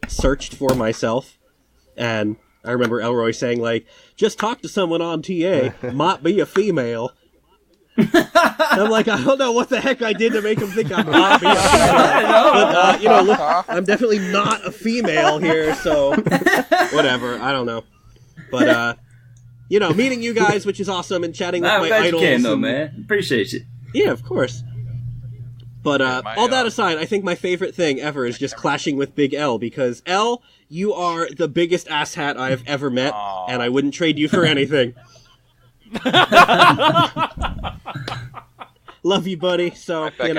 searched for myself, and I remember Elroy saying, like, just talk to someone on TA, might be a female. And I'm like, I don't know what the heck I did to make him think I might be a female. But, look, I'm definitely not a female here, so whatever, I don't know. But, meeting you guys, which is awesome, and chatting with my idols.
You came, though, man. Appreciate you.
Yeah, of course. But all that aside, I think my favorite thing ever is just clashing with Big L, because L, you are the biggest asshat I've ever met, and I wouldn't trade you for anything. Love you, buddy. So, buddy.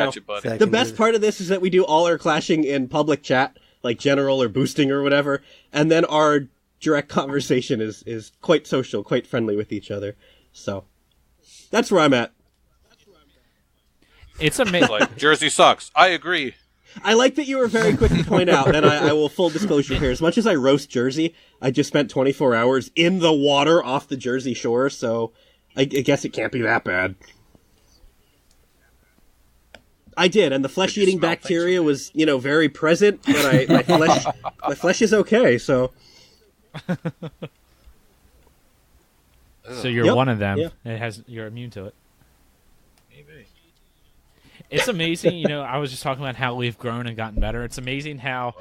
The best part of this is that we do all our clashing in public chat, like general or boosting or whatever, and then our direct conversation is quite social, quite friendly with each other. So, that's where I'm at.
It's amazing.
Like, Jersey sucks. I agree.
I like that you were very quick to point out, and I will full disclosure here, as much as I roast Jersey, I just spent 24 hours in the water off the Jersey shore, so I guess it can't be that bad. I did, and the flesh-eating bacteria was, very present, but my flesh is okay, so...
So you're one of them. Yeah. You're immune to it.
Maybe.
It's amazing, I was just talking about how we've grown and gotten better. It's amazing how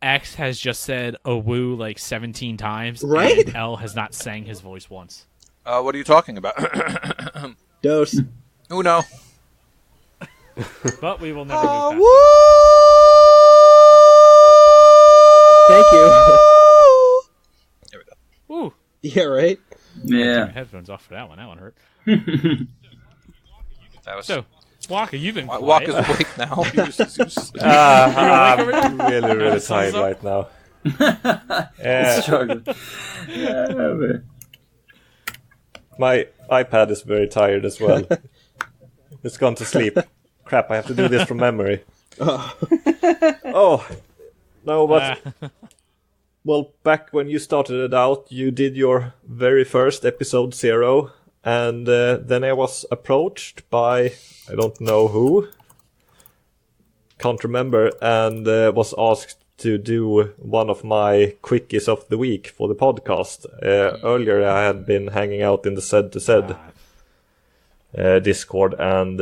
X has just said "Awoo" like 17 times,
right?
And L has not sang his voice once.
What are you talking about?
Dose.
Uno.
But we will never move past
Thank you.
There we go.
Woo.
Yeah, right?
Yeah.
Take my headphones off for that one. That one hurt.
That was...
So, Walker, you've been quiet.
Walker's awake now.
I'm really tired right now. My iPad is very tired as well. It's gone to sleep. Crap, I have to do this from memory. Oh. No, but... Well, back when you started it out, you did your very first episode 0, and then I was approached by, I don't know who, can't remember, and was asked to do one of my quickies of the week for the podcast. Earlier I had been hanging out in the Said to Said Discord, and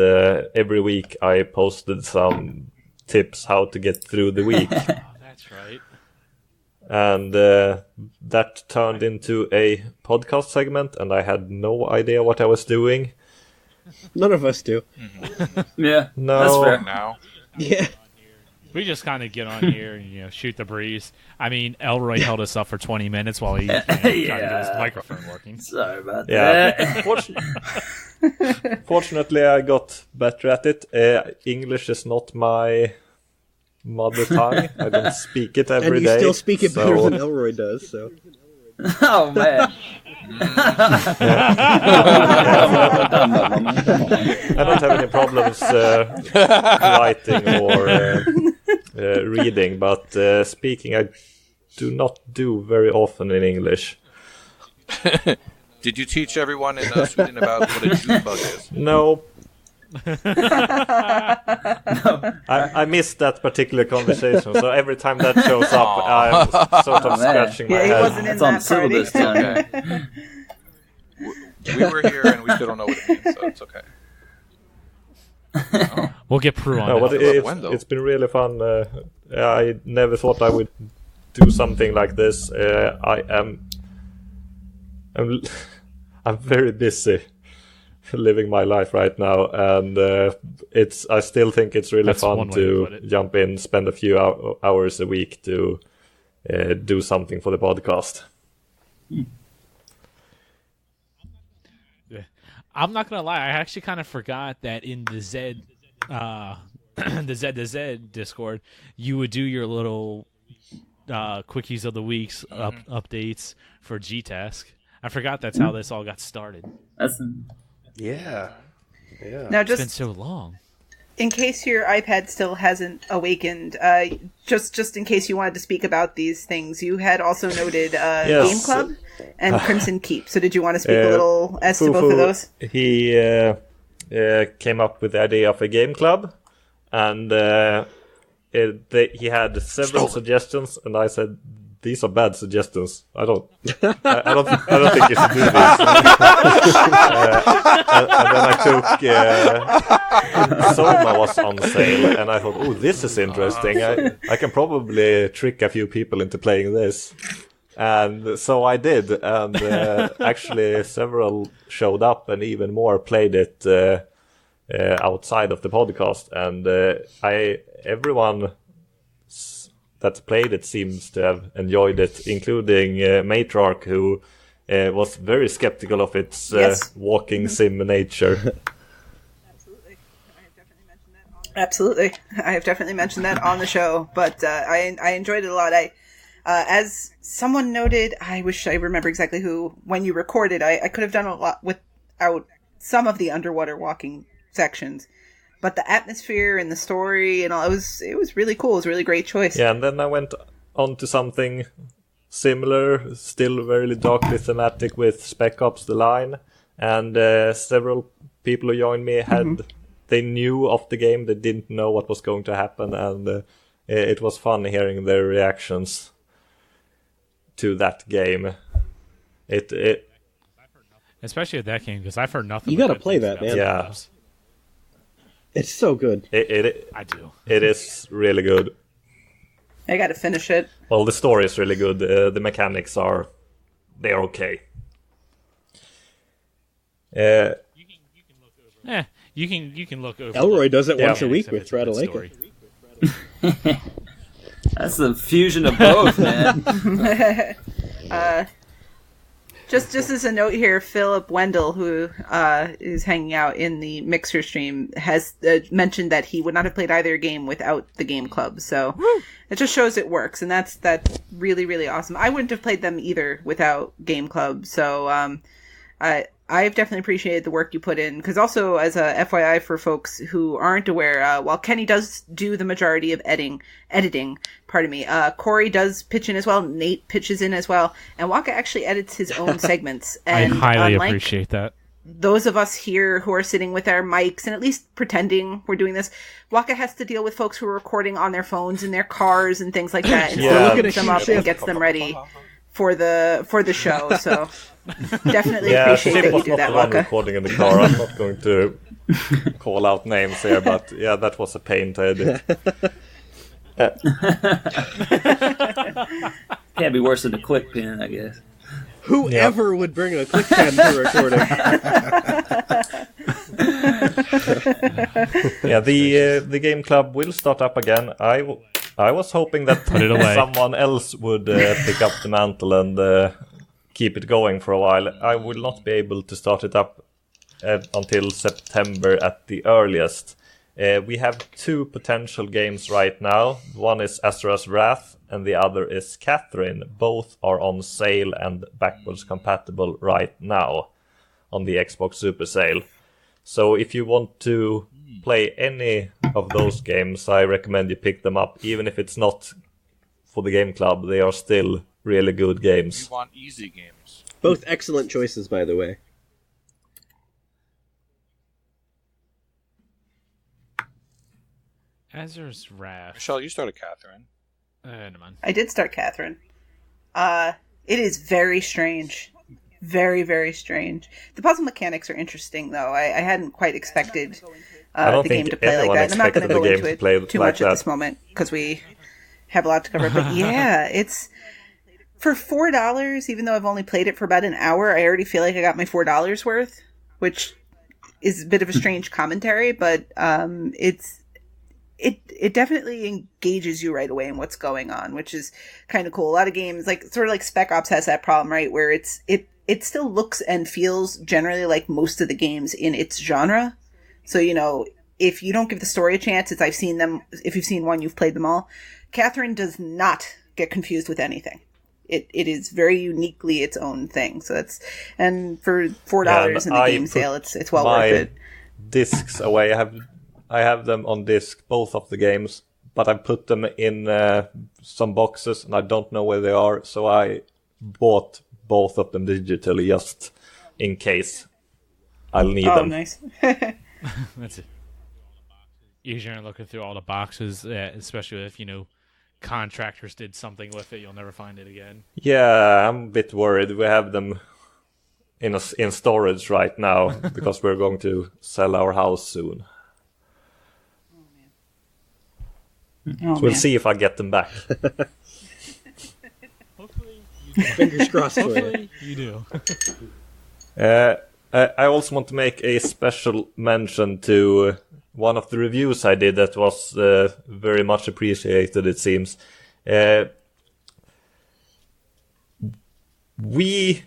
every week I posted some tips how to get through the week.
That's right.
And that turned into a podcast segment, and I had no idea what I was doing.
None of us do.
Mm-hmm.
Yeah,
no.
that's fair.
Now.
Yeah.
We just kind of get on here and shoot the breeze. I mean, Elroy held us up for 20 minutes while he tried to get his microphone working.
Sorry about that.
Fortunately, I got better at it. English is not my mother tongue. I don't speak it every day.
And you still speak it better than Elroy does, so...
Oh, man.
I don't have any problems writing or reading, but speaking I do not do very often in English.
Did you teach everyone in Sweden about what a June bug is?
No. I missed that particular conversation, so every time that shows up, I'm sort of scratching my head.
He wasn't in that party.
Okay. We were here and we still don't know what it means, so it's okay.
We'll get Prue on
but
that.
It's been really fun. I never thought I would do something like this. I am I'm very busy living my life right now, and I still think it's really fun to jump in, spend a few hours a week to do something for the podcast.
I'm not gonna lie, I actually kind of forgot that in the Z the Z Discord, you would do your little quickies of the weeks updates for G-Task. I forgot that's how this all got started.
Yeah.
Now,
It's been so long.
In case your iPad still hasn't awakened, just in case you wanted to speak about these things, you had also noted
Yes.
Game Club and Crimson Keep. So did you want to speak a little as to both of those?
He came up with the idea of a game club, and he had several suggestions, and I said, "These are bad suggestions. I don't think you should do this." And then I took Soma was on sale, and I thought, "Oh, this is interesting. I can probably trick a few people into playing this." And so I did, and actually several showed up, and even more played it outside of the podcast. And everyone that played it seems to have enjoyed it, including Matriarch, who was very skeptical of its walking sim nature.
Absolutely. I have definitely mentioned that on the show, but I enjoyed it a lot. As someone noted, I wish I remember exactly who, when you recorded, I could have done a lot without some of the underwater walking sections. But the atmosphere and the story and all, it was really cool. It was a really great choice.
Yeah, and then I went on to something similar, still very darkly thematic, with Spec Ops: The Line. And several people who joined me they knew of the game, they didn't know what was going to happen, and it was fun hearing their reactions to that game. It
Especially at that game, because I've heard nothing.
You got to play that, man.
Yeah.
It's so good.
I do.
It is really good.
I got to finish it.
Well, the story is really good. The mechanics they're okay.
You can look over.
Elroy does it once a week with Throttle Lake.
That's the fusion of both, man.
Just as a note here, Philip Wendell, who is hanging out in the Mixer stream, has mentioned that he would not have played either game without the Game Club. So it just shows it works, and that's really, really awesome. I wouldn't have played them either without Game Club. So I've definitely appreciated the work you put in, because also, as a FYI for folks who aren't aware, while Kenny does do the majority of editing, Corey does pitch in as well, Nate pitches in as well, and Waka actually edits his own segments. And
I highly appreciate that.
Those of us here who are sitting with our mics and at least pretending we're doing this, Waka has to deal with folks who are recording on their phones in their cars and things like that, and so he picks them up and gets them ready for the show. So definitely appreciate that you do that, Waka.
Recording in the car. I'm not going to call out names here, but yeah, that was a pain to edit.
Can't be worse than a click pen, I guess.
Whoever would bring a click pen to recording?
Yeah, the Game Club will start up again. I was hoping that someone else would pick up the mantle and keep it going for a while. I will not be able to start it up until September at the earliest. We have two potential games right now. One is Azura's Wrath and the other is Catherine. Both are on sale and backwards compatible right now on the Xbox Super Sale. So if you want to play any of those games, I recommend you pick them up. Even if it's not for the Game Club, they are still really good games.
You want easy games.
Both excellent choices, by the way.
Azura's Wrath.
Michelle, you started Catherine.
Never mind.
I did start Catherine. It is very strange. Very, very strange. The puzzle mechanics are interesting, though. I hadn't quite expected the game to play like that. I'm not going to go into it too much at this moment, because we have a lot to cover. But yeah, For $4, even though I've only played it for about an hour, I already feel like I got my $4 worth, which is a bit of a strange commentary, but it definitely engages you right away in what's going on, which is kind of cool. A lot of games, like sort of like Spec Ops has that problem, right, where it still looks and feels generally like most of the games in its genre. So, you know, if you don't give the story a chance, if you've seen one, you've played them all. Catherine does not get confused with anything. It is very uniquely its own thing. So and for $4 in the game sale, it's well worth it.
Discs away. I have them on disc, both of the games, but I put them in some boxes and I don't know where they are. So I bought both of them digitally just in case I'll need them.
Oh, nice.
That's it. Usually looking through all the boxes, especially if, you know, contractors did something with it, you'll never find it again.
Yeah, I'm a bit worried. We have them in storage right now because we're going to sell our house soon. So we'll see if I get them back.
Hopefully
Fingers crossed for
Hopefully
you.
you
do. I also want to make a special mention to one of the reviews I did that was very much appreciated, it seems. We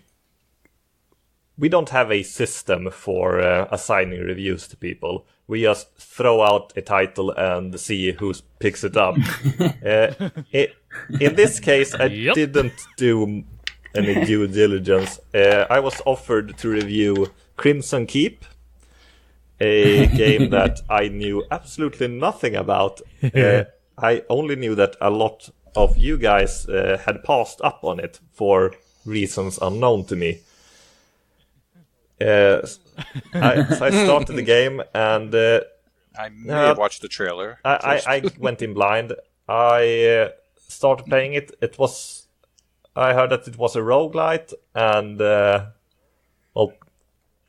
don't have a system for assigning reviews to people. We just throw out a title and see who picks it up. In this case, I didn't do any due diligence. I was offered to review Crimson Keep, a game that I knew absolutely nothing about. I only knew that a lot of you guys had passed up on it for reasons unknown to me. So I started the game and
I may have watched the trailer.
I went in blind. I started playing it. I heard that it was a roguelite, and well,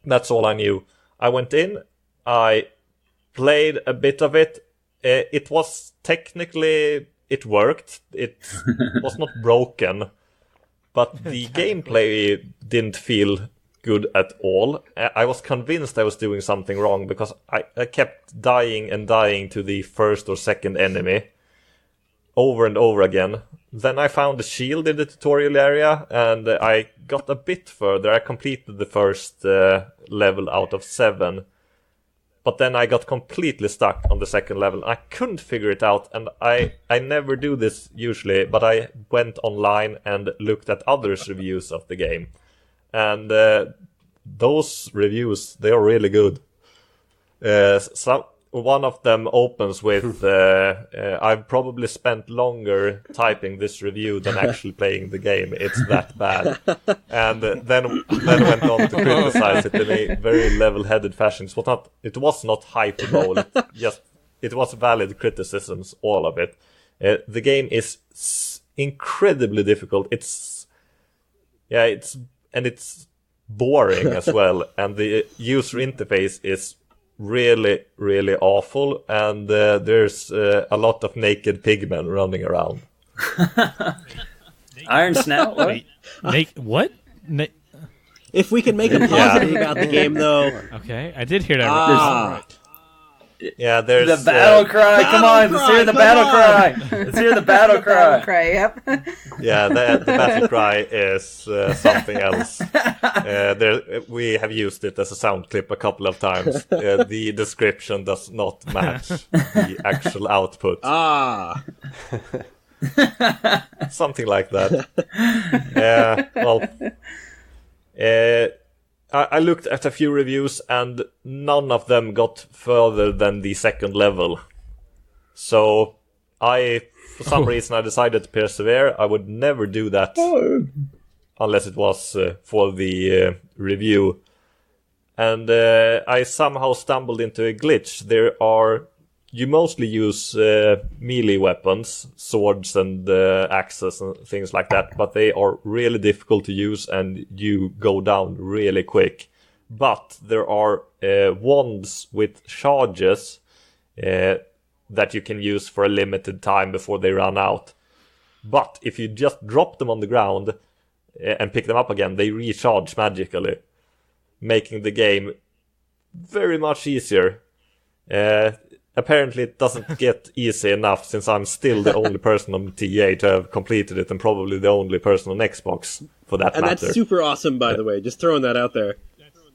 that's all I knew. I went in. I played a bit of it. It was technically, it worked. It was not broken, but the gameplay didn't feel good at all. I was convinced I was doing something wrong because I kept dying and dying to the first or second enemy over and over again. Then I found a shield in the tutorial area and I got a bit further. I completed the first level out of 7. But then I got completely stuck on the second level. I couldn't figure it out, and I never do this usually, but I went online and looked at others' reviews of the game. And those reviews, they are really good. One of them opens with, I've probably spent longer typing this review than actually playing the game. It's that bad. And then went on to criticize it in a very level-headed fashion. It was not hyperbole. It was valid criticisms, all of it. The game is incredibly difficult. It's boring as well, and the user interface is really, really awful, and there's a lot of naked pigmen running around.
Iron Snout? What?
What?
If we can make a positive about the game, though.
Okay, I did hear that.
Yeah, there's
the battle cry. Come on, let's hear the battle cry. Let's hear the battle cry.
Battle cry. Yep.
Yeah, the battle cry is something else. We have used it as a sound clip a couple of times. The description does not match the actual output. Something like that. I looked at a few reviews and none of them got further than the second level. So for some reason, I decided to persevere. I would never do that unless it was for the review. And I somehow stumbled into a glitch. You mostly use melee weapons, swords and axes and things like that, but they are really difficult to use and you go down really quick. But there are wands with charges that you can use for a limited time before they run out. But if you just drop them on the ground and pick them up again, they recharge magically, making the game very much easier. Apparently it doesn't get easy enough, since I'm still the only person on TA to have completed it, and probably the only person on Xbox for that matter.
And that's super awesome, by the way. Just throwing that out there.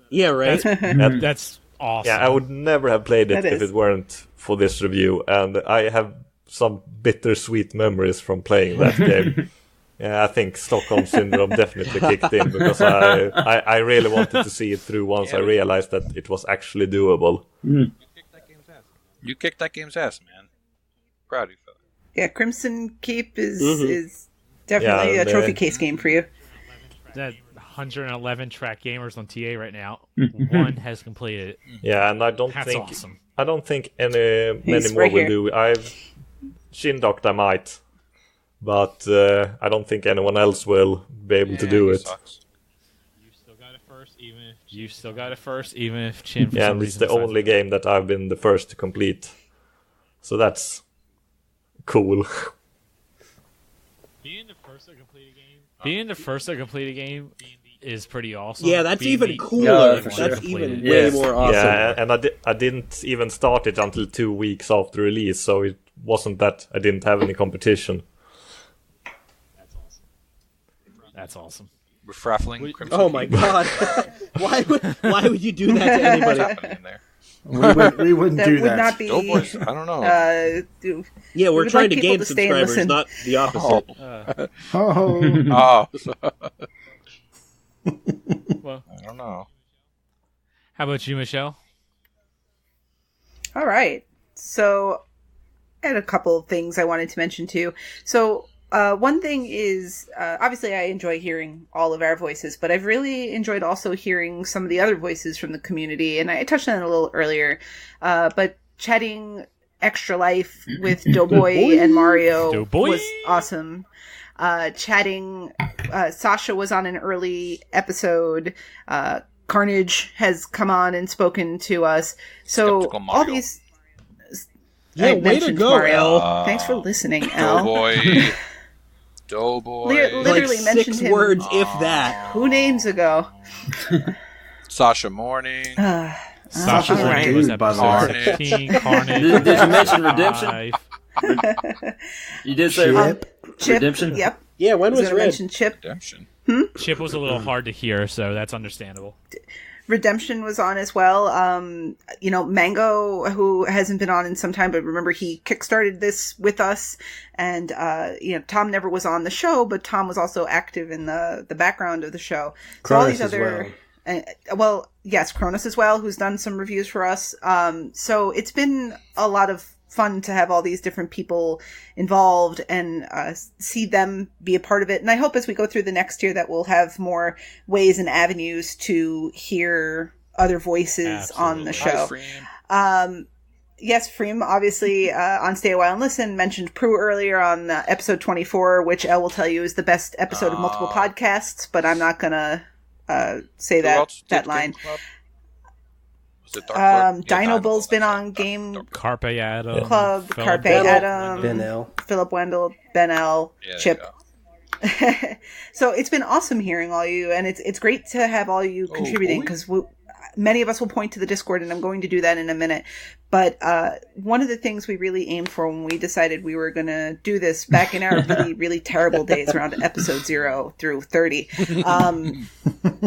Yeah, right?
That's awesome.
Yeah, I would never have played it if it weren't for this review, and I have some bittersweet memories from playing that game. Yeah, I think Stockholm Syndrome definitely kicked in, because I really wanted to see it through once I realized that it was actually doable.
You kicked that game's ass, man. Proud of you, fella.
Yeah, Crimson Keep is definitely a trophy case game for you.
That 111 track gamers on TA right now. One has completed it.
Yeah, and I don't
That's
think
awesome.
I don't think many more will do. I've Shindocked I might, but I don't think anyone else will be able to do it.
You still got it first, even if Chin for
Yeah,
some
and it's
reason
the
decides-
only game that I've been the first to complete. So that's cool.
Being the first to complete a game is pretty awesome.
Yeah, that's
Being
even
the-
cooler.
for
That's
sure.
even way more awesome.
Yeah, and I didn't even start it until 2 weeks after release, so it wasn't that I didn't have any competition.
That's awesome.
With Raffling Crimson
Oh my
Keep.
god! why would you do that to anybody?
What's happening in there?
We wouldn't
That
do
would
that.
not be.
Doughboys, I don't know.
Yeah,
we
we're
would
trying
like
to
people
gain
to stay and
subscribers,
listen.
not the opposite.
Oh.
Well,
I don't know.
how about you, Michelle?
All right. So I had a couple of things I wanted to mention too. So one thing is, obviously I enjoy hearing all of our voices, but I've really enjoyed also hearing some of the other voices from the community. And I touched on it a little earlier, but chatting Extra Life with Doughboy and Mario was awesome. Chatting, Sasha was on an early episode. Carnage has come on and spoken to us. So
Skeptical
all
Mario.
these.
Yeah,
I
way to
mentioned
go,
Mario.
El.
Thanks for listening, El.
Doughboy. Doughboy.
Literally
Like
mentioned
6
him
words, if that.
2 names ago.
Sasha Morning.
Sasha
all right.
was
Dude, by the way.
episode 16. Carnage.
Did you mention Redemption?
5.
You did say
Chip.
Redemption?
Yep.
Yeah, when
I was
was
going to
Red?
mention Chip.
Redemption.
Chip was a little hard to hear, so that's understandable.
Redemption was on as well. Mango, who hasn't been on in some time, but remember he kickstarted this with us. And, Tom never was on the show, but Tom was also active in the background of the show. So all these
Cronus as
other, yes, Cronus as well, who's done some reviews for us. So it's been a lot of fun to have all these different people involved and see them be a part of it. And I hope as we go through the next year that we'll have more ways and avenues to hear other voices on the show. Yes, Freem, obviously, on Stay a While and Listen, mentioned Prue earlier on episode 24, which Elle will tell you is the best episode of multiple podcasts, but I'm not going to say that line. Dino Bull's been on Game
Carpe Adam.
Club,
Philip
Carpe
Wendell.
Adam,
Ben L.
Philip Wendell, Ben L,
Yeah,
Chip. So it's been awesome hearing all you, and it's great to have all you contributing, because many of us will point to the Discord, and I'm going to do that in a minute. But one of the things we really aimed for when we decided we were going to do this back in our really, really terrible days around episode 0 through 30,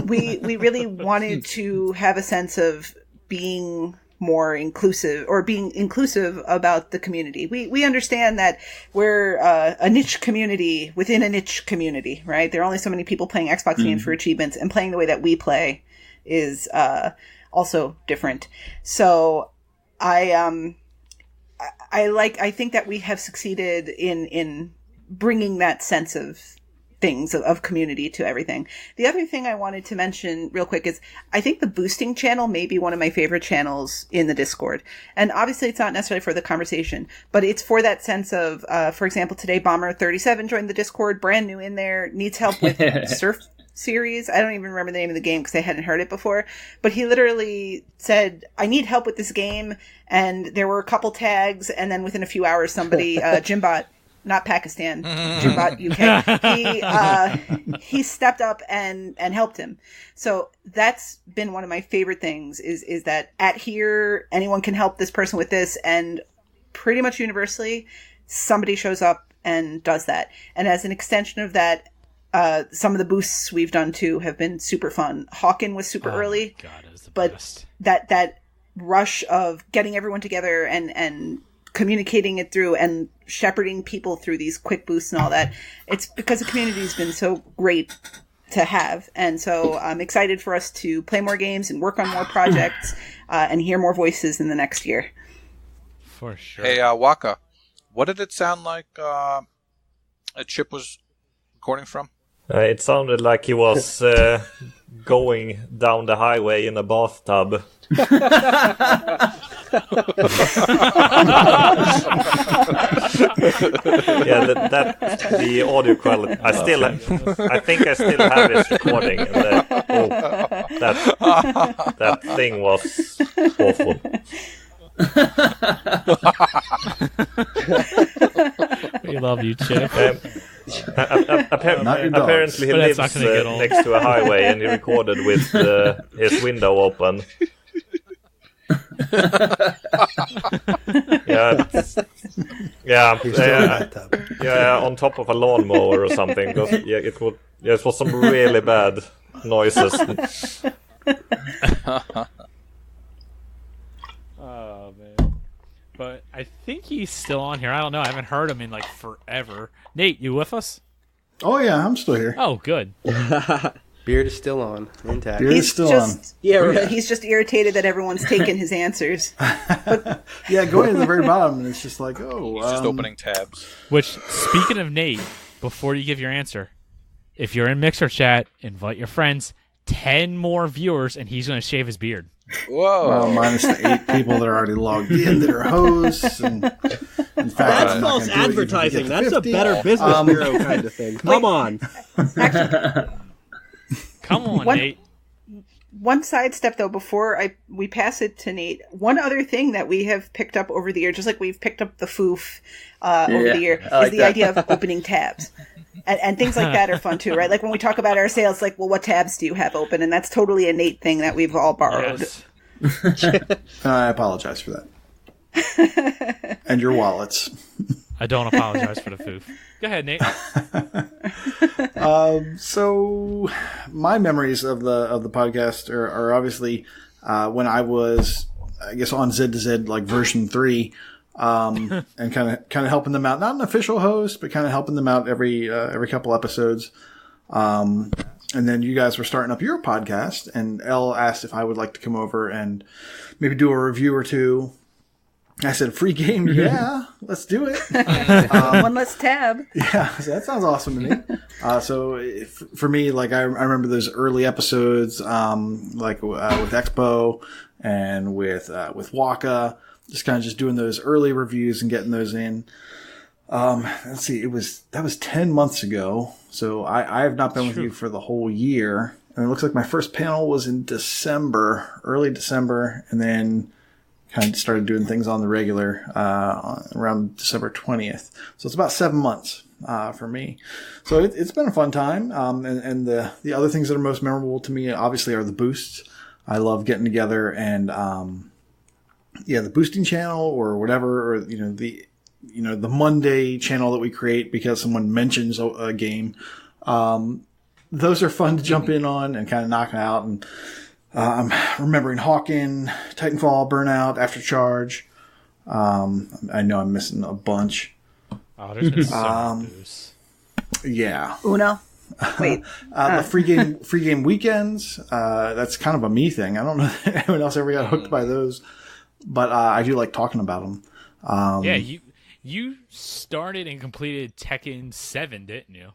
we really wanted to have a sense of being more inclusive, or being inclusive about the community. We understand that we're a niche community within a niche community, right? There are only so many people playing Xbox games for achievements, and playing the way that we play is also different. So I think that we have succeeded in bringing that sense of things of community to everything. The other thing I wanted to mention real quick is I think the boosting channel may be one of my favorite channels in the Discord. And obviously it's not necessarily for the conversation, but it's for that sense of, for example, today Bomber37 joined the Discord, brand new in there, needs help with Surf series. I don't even remember the name of the game because I hadn't heard it before, but he literally said, I need help with this game. And there were a couple tags, and then within a few hours, somebody, Jimbot, not Pakistan, Jirbot UK. He stepped up and helped him. So that's been one of my favorite things is that at here, anyone can help this person with this, and pretty much universally, somebody shows up and does that. And as an extension of that, some of the boosts we've done too have been super fun. Hawken was super early, but that rush of getting everyone together and communicating it through and shepherding people through these quick boosts and all that, it's because the community has been so great to have. And so I'm excited for us to play more games and work on more projects and hear more voices in the next year.
For sure.
Hey, Waka, what did it sound like a Chip was recording from?
It sounded like he was going down the highway in a bathtub. Yeah, the audio quality. I think I still have his recording. And that thing was awful.
We love you, Chip.
Apparently he lives next to a highway, and he recorded with his window open. On top of a lawnmower or something. Because it was some really bad noises.
Oh man! But I think he's still on here. I don't know. I haven't heard him in like forever. Nate, you with us?
Oh yeah, I'm still here.
Oh, good.
Beard is still on, intact.
Beard is still on.
Yeah, right. He's just irritated that everyone's taken his answers.
Yeah, going to the very bottom, and it's just like,
He's just opening tabs.
Which, speaking of Nate, before you give your answer, if you're in Mixer chat, invite your friends. 10 more viewers, and he's going to shave his beard.
Whoa!
Well, minus the 8 people that are already logged in that are hosts. And in fact,
that's false advertising. That's a Better Business Bureau kind of thing. Come on.
Come on, Nate.
One sidestep, though, before we pass it to Nate, one other thing that we have picked up over the year, just like we've picked up the foof over the year, is the idea of opening tabs. And things like that are fun, too, right? Like when we talk about our sales, like, well, what tabs do you have open? And that's totally a Nate thing that we've all borrowed.
Yes. I apologize for that. And your wallets.
I don't apologize for the foof. Go ahead, Nate.
So my memories of the podcast are obviously when I was, I guess, on Z2Z like version 3, and kind of helping them out. Not an official host, but kind of helping them out every couple episodes. And then you guys were starting up your podcast, and Elle asked if I would like to come over and maybe do a review or two. I said, free game, yeah, let's do it.
One less tab.
Yeah, so that sounds awesome to me. So for me, like I remember those early episodes, like with Expo and with Waka, just kind of just doing those early reviews and getting those in. Let's see, that was 10 months ago. So I have not been with you for the whole year. And it looks like my first panel was in December, early December, and then kind of started doing things on the regular around December 20th. So it's about 7 months for me. So it's been a fun time. And the other things that are most memorable to me, obviously, are the boosts. I love getting together and the boosting channel or whatever, or the Monday channel that we create because someone mentions a game. Those are fun to jump in on and kind of knock out. And I'm remembering Hawken, Titanfall, Burnout, Aftercharge. I know I'm missing a bunch.
Oh, there's been so many boosts.
Yeah.
Uno. Wait.
The free game weekends. That's kind of a me thing. I don't know if anyone else ever got hooked by those, but I do like talking about them.
Yeah, you started and completed Tekken 7, didn't you?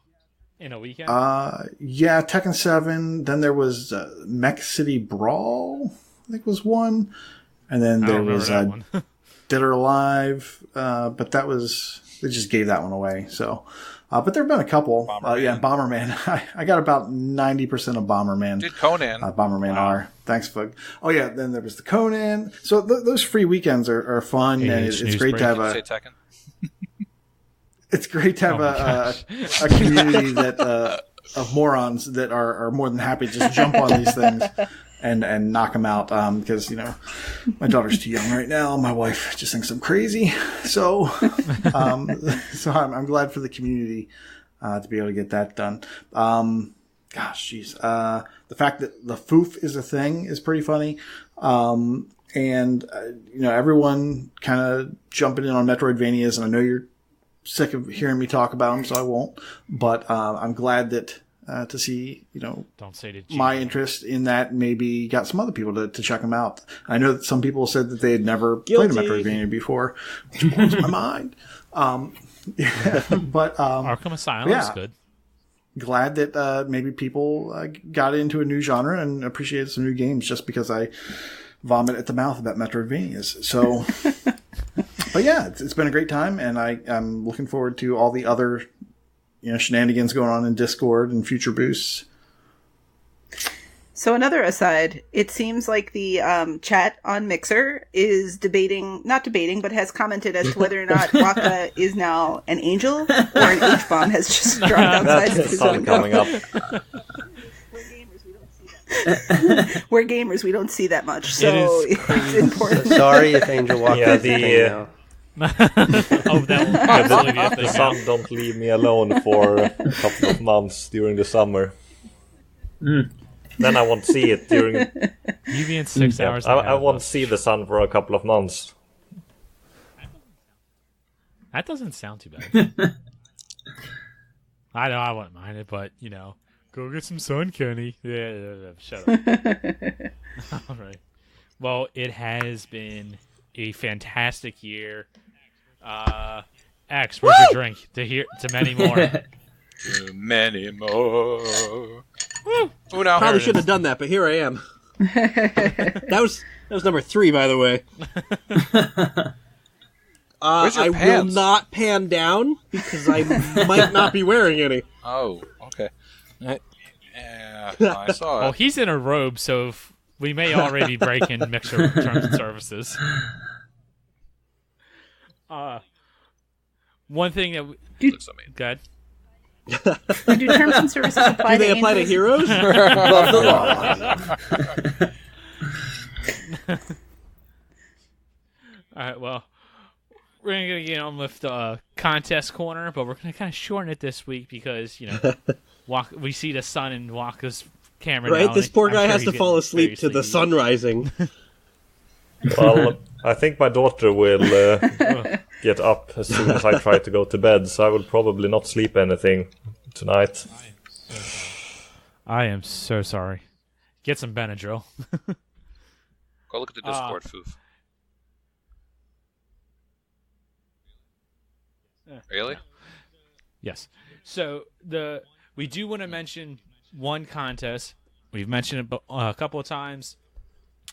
In a weekend?
Yeah, Tekken 7. Then there was Mech City Brawl, I think was one. And then there was Dead or Alive. But they just gave that one away. So, but there have been a couple. Bomberman. I got about 90% of Bomberman.
Did Conan.
Bomberman R. Thanks, Fug. Oh, yeah, then there was the Conan. So those free weekends are fun, and it's great to have
Say Tekken?
it's great to have a community that of morons that are more than happy to just jump on these things and knock them out. Because my daughter's too young right now. My wife just thinks I'm crazy. So I'm glad for the community to be able to get that done. The fact that the foof is a thing is pretty funny. And everyone kind of jumping in on Metroidvanias, and I know you're sick of hearing me talk about them, so I won't. But I'm glad that to see
Don't say to
my interest in that maybe got some other people to check them out. I know that some people said that they had never played a Metroidvania before, which blows my mind. But
Arkham Asylum is good.
Glad that maybe people got into a new genre and appreciated some new games just because I vomit at the mouth about Metroidvanias. So, but yeah, it's been a great time, and I'm looking forward to all the other shenanigans going on in Discord and future boosts.
So another aside, it seems like the chat on Mixer is not debating, but has commented as to whether or not Waka is now an angel or an H-bomb has just dropped outside.
That's the sun coming up.
We're gamers, we don't see that much, so it's important.
Sorry if Angel Waka is a thing now.
The sun don't leave me alone for a couple of months during the summer. Then I won't see it during.
You mean 6 hours?
I won't see the sun for a couple of months.
That doesn't sound too bad. I know I wouldn't mind it, but go get some sun, Kenny. Yeah, shut up. All right. Well, it has been a fantastic year. X, where's your drink? To many more.
To many more. Woo!
Probably should have done that, but here I am. That was number 3, by the way.
Where's your
I
pants?
will not pan down because I might not be wearing any.
Oh, okay. Yeah, I saw it.
Well, he's in a robe, so we may already be breaking Mixer terms and services. One thing that
looks amazing.
Go ahead.
Do terms and services apply?
Do they apply to heroes?
Above the law.
All right. Well, we're gonna get on with the contest corner, but we're gonna kind of shorten it this week because we see the sun in Waka's camera.
Right,
now,
this poor guy has to fall asleep to the sun rising.
Well, I think my daughter will get up as soon as I try to go to bed, so I will probably not sleep anything tonight.
I am so sorry. Get some Benadryl.
Go look at the Discord, Foof. Really?
Yes. So we do want to mention one contest. We've mentioned it a couple of times.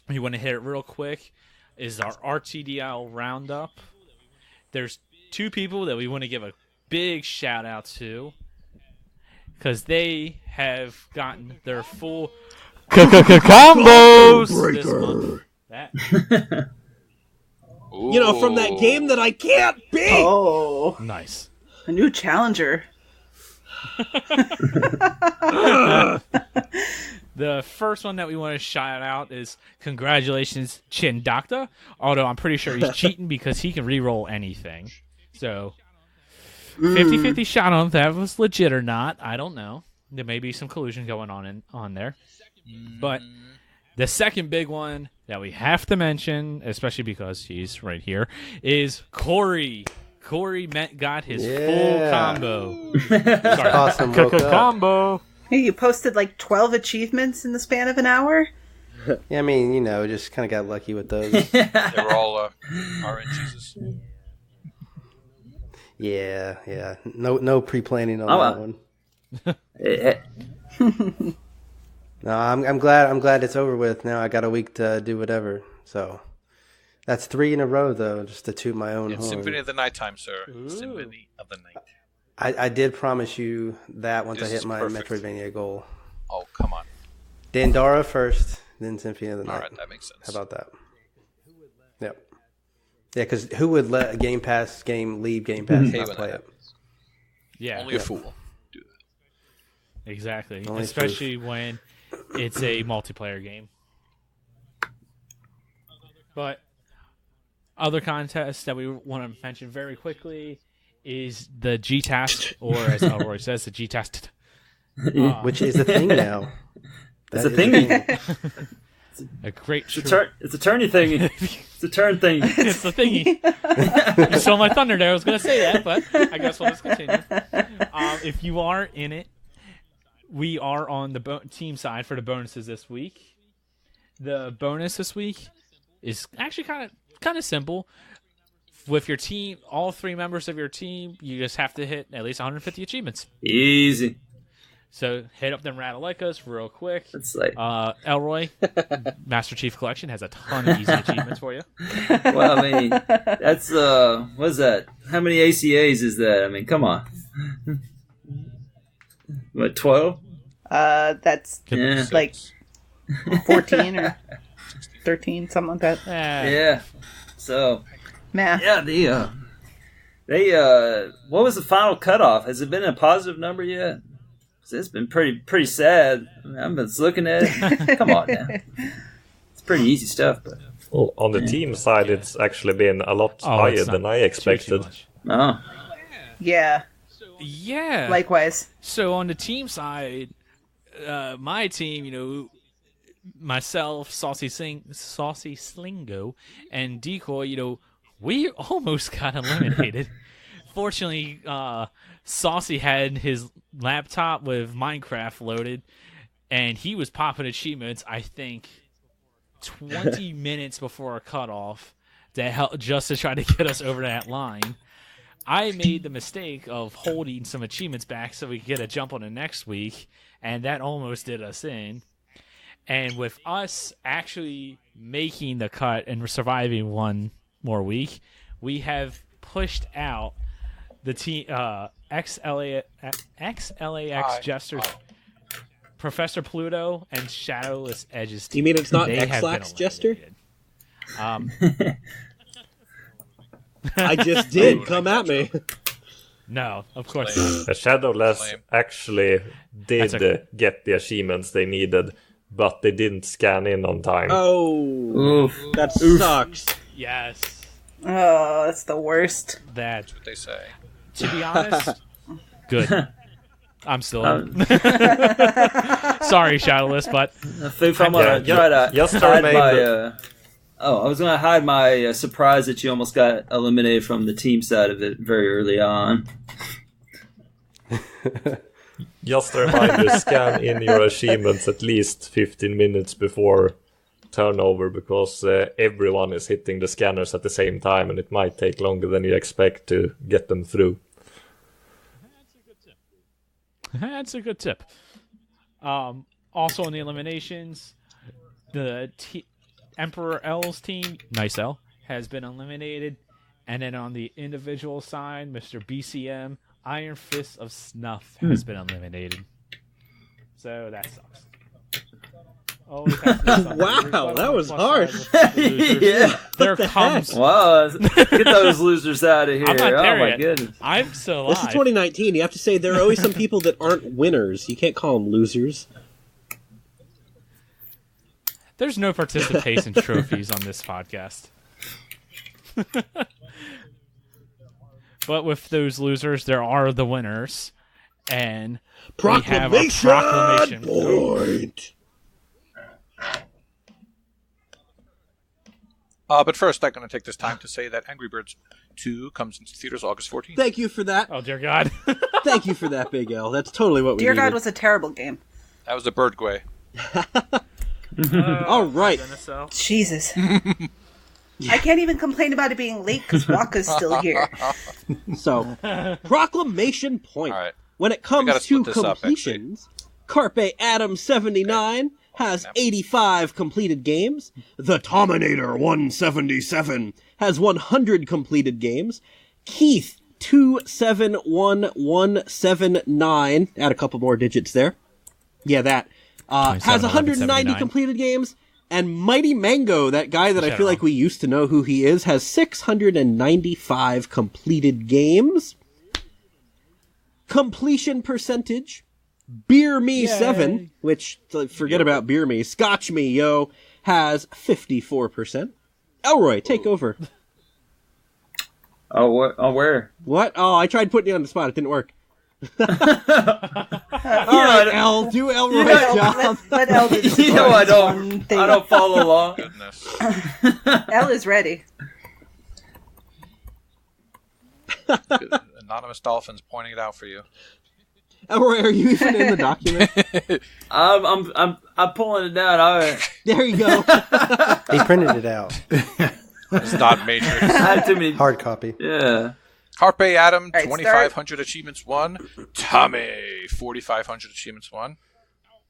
We want to hit it real quick. Is our RTDL roundup. There's 2 people that we want to give a big shout out to because they have gotten their full combos this month.
From that game that I can't beat.
Oh,
nice.
A new challenger.
The first one that we want to shout out is congratulations, Chin Doctor. Although I'm pretty sure he's cheating because he can re-roll anything. So 50-50 shot on if that was legit or not. I don't know. There may be some collusion going on there. But the second big one that we have to mention, especially because he's right here, is Corey. Corey got his full combo. Sorry.
Awesome.
Combo.
Hey, you posted like 12 achievements in the span of an hour?
Yeah, I mean, just kind of got lucky with those.
They were all RNGs.
Yeah. No pre-planning on that one. No, I'm glad it's over with. Now I got a week to do whatever. So that's 3 in a row, though, just to toot my own
It's
horn.
Symphony of the Nighttime, sir. Symphony of the Night.
I did promise you that once
This
I hit
is
my
perfect.
Metroidvania goal.
Oh, come on.
Dandara first, then Symphony of the Night.
All right, that makes sense.
How about that? Yep. Yeah, because who would let a Game Pass game leave Game Pass and not play it?
Yeah.
Only a fool.
Exactly.
Only
Especially when it's a multiplayer game. But other contests that we want to mention very quickly is the GTAST, or as Elroy says, the GTAST.
Which is a thing now.
It's a thingy.
A great.
It's a turny thingy. It's a turn thingy.
It's the thingy. You stole my thunder there. I was going to say that, but I guess we'll just continue. If you are in it, we are on the team side for the bonuses this week. The bonus this week is actually kind of simple. With your team, all 3 members of your team, you just have to hit at least 150 achievements.
Easy.
So hit up them Radalicas real quick.
It's like
Elroy, Master Chief Collection has a ton of easy achievements for you.
Well, I mean, that's what is that? How many ACAs is that? I mean, come on. What, 12?
That's
Yeah.
like 14 or 13, something like that.
Yeah. So,
Math.
yeah, they what was the final cutoff? Has it been a positive number yet? 'Cause it's been pretty sad. I mean, I've been looking at it. Come on now. It's pretty easy stuff, but
Well, on the team side, it's actually been a lot higher than I expected.
Oh.
Yeah.
Yeah.
Likewise.
So on the team side, my team, myself, Saucy Slingo, and Decoy, we almost got eliminated. Fortunately, Saucy had his laptop with Minecraft loaded, and he was popping achievements, I think, 20 minutes before our cutoff just to try to get us over that line. I made the mistake of holding some achievements back so we could get a jump on the next week, and that almost did us in. And with us actually making the cut and surviving one more week, we have pushed out the team XLAX Jesters, Professor Pluto, and Shadowless Edges team.
You mean it's not
They have been
Xlax Jester?
I
just did. Come at me.
No, of course not.
The Shadowless actually did get the achievements they needed, but they didn't scan in on time.
Oh, that sucks.
Yes.
Oh, that's the worst.
That's
what they say.
To be honest, good. I'm still in. Sorry, Shadowless, but
I think I'm gonna try to hide my. I was gonna hide my surprise that you almost got eliminated from the team side of it very early on.
Just a reminder, scan in your achievements at least 15 minutes before turnover, because everyone is hitting the scanners at the same time, and it might take longer than you expect to get them through.
That's a good tip. Also in the eliminations, the Emperor L's team, Nice L, has been eliminated. And then on the individual side, Mr. BCM, Iron Fist of Snuff, has been eliminated. So that sucks.
Wow, that was harsh.
Yeah.
There comes.
Wow, get those losers out of here.
I'm not there
oh my
yet.
goodness.
I'm still alive.
This is 2019. You have to say there are always some people that aren't winners. You can't call them losers.
There's no participation trophies on this podcast. But with those losers, there are the winners. And we have a proclamation
point.
But first, I'm going to take this time to say that Angry Birds 2 comes into theaters August 14th.
Thank you for that.
Oh, dear God.
Thank you for that, Big L. That's totally what we
Dear
needed.
God was a terrible game.
That was the Birdway.
All right.
Jesus. I can't even complain about it being late because Waka's still here.
So, proclamation point.
All right.
When it comes
gotta
to
split this up,
completions, Carpe Adam 79 has 85 completed games. The Tominator 177 has 100 completed games. Keith 271179, add a couple more digits there. Yeah, that has 190 completed games. And Mighty Mango, that guy that I feel like we used to know who he is, has 695 completed games. completion percentage, Beer Me 7, which, forget about Beer Me, Scotch Me, yo, has 54%. Elroy, take over.
Oh, what? Oh, where?
What? Oh, I tried putting you on the spot. It didn't work. All right, El, do Elroy's job.
Let El do this.
You know I don't follow along.
El is ready.
Anonymous Dolphins pointing it out for you.
Elroy, are you even in the document?
I'm pulling it down.
There you go.
He printed it out.
It's not Matrix.
I had too many.
Hard copy.
Yeah.
Carpe Adam,
right,
2,500 achievements won. Tommy, 4,500 achievements won.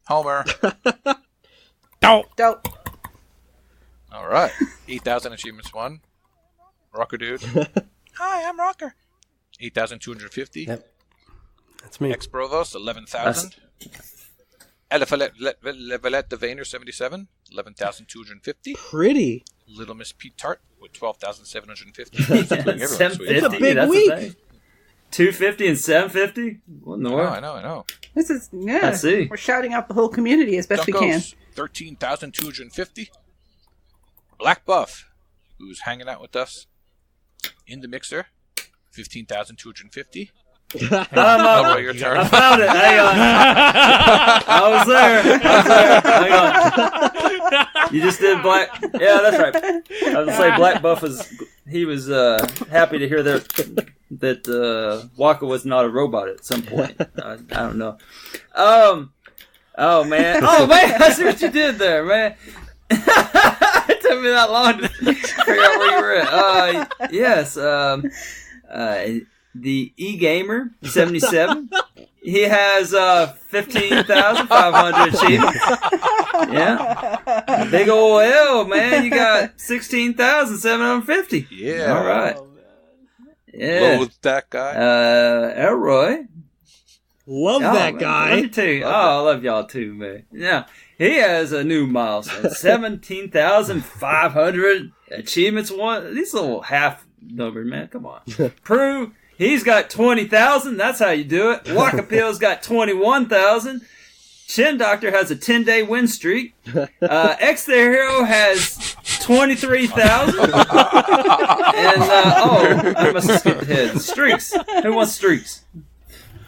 Homer.
Dope.
All right. 8,000 achievements won. Rocker Dude. Hi, I'm Rocker. 8,250.
Yep. That's me.
Ex-Brothos, 11,000. Elevalet the Vainer, 77. 11,250.
Pretty.
Little Miss Pete Tart with 12,750.
750.
It's a big
That's
week.
the thing. 250 and 750. What in the world?
I know.
This is
I see.
We're shouting out the whole community as best we can.
13,250. Black Buff, who's hanging out with us in the mixer, 15,250. Your turn.
I found it. Hang on. I was there. Hang on. You just did Black. Yeah, that's right. I was gonna say Black Buff was. He was happy to hear that Waka was not a robot at some point. I don't know. Oh man. I see what you did there, man. It took me that long to figure out where you were at. Yes. The E-Gamer 77. He has 15,500 achievements. Yeah. Big ol' L, man. You got 16,750.
Yeah.
All right. Yeah.
Loathe that guy.
Elroy.
Love that guy.
Let me tell you. I love y'all too, man. Yeah. He has a new milestone. 17,500 achievements. These little half numbered, man. Come on. Prue. He's got 20,000. That's how you do it. Wakapil's got 21,000. Shin Doctor has a 10-day win streak. X the Hero has 23,000. And I must have skipped ahead. Streaks. Who wants streaks?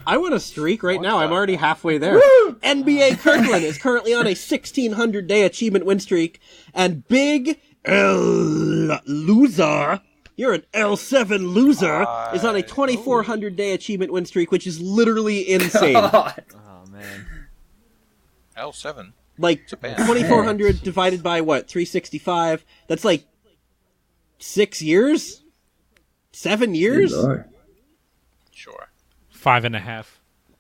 I want a streak right now. I'm already halfway there. Woo! NBA Kirkland is currently on a 1,600-day achievement win streak, and Big L Loser. You're an L7 loser. Is on a 2,400-day achievement win streak, which is literally insane.
God.
Oh, man.
L7.
Like, 2,400 divided by, what, 365? That's like 6 years? 7 years?
Sure.
5.5.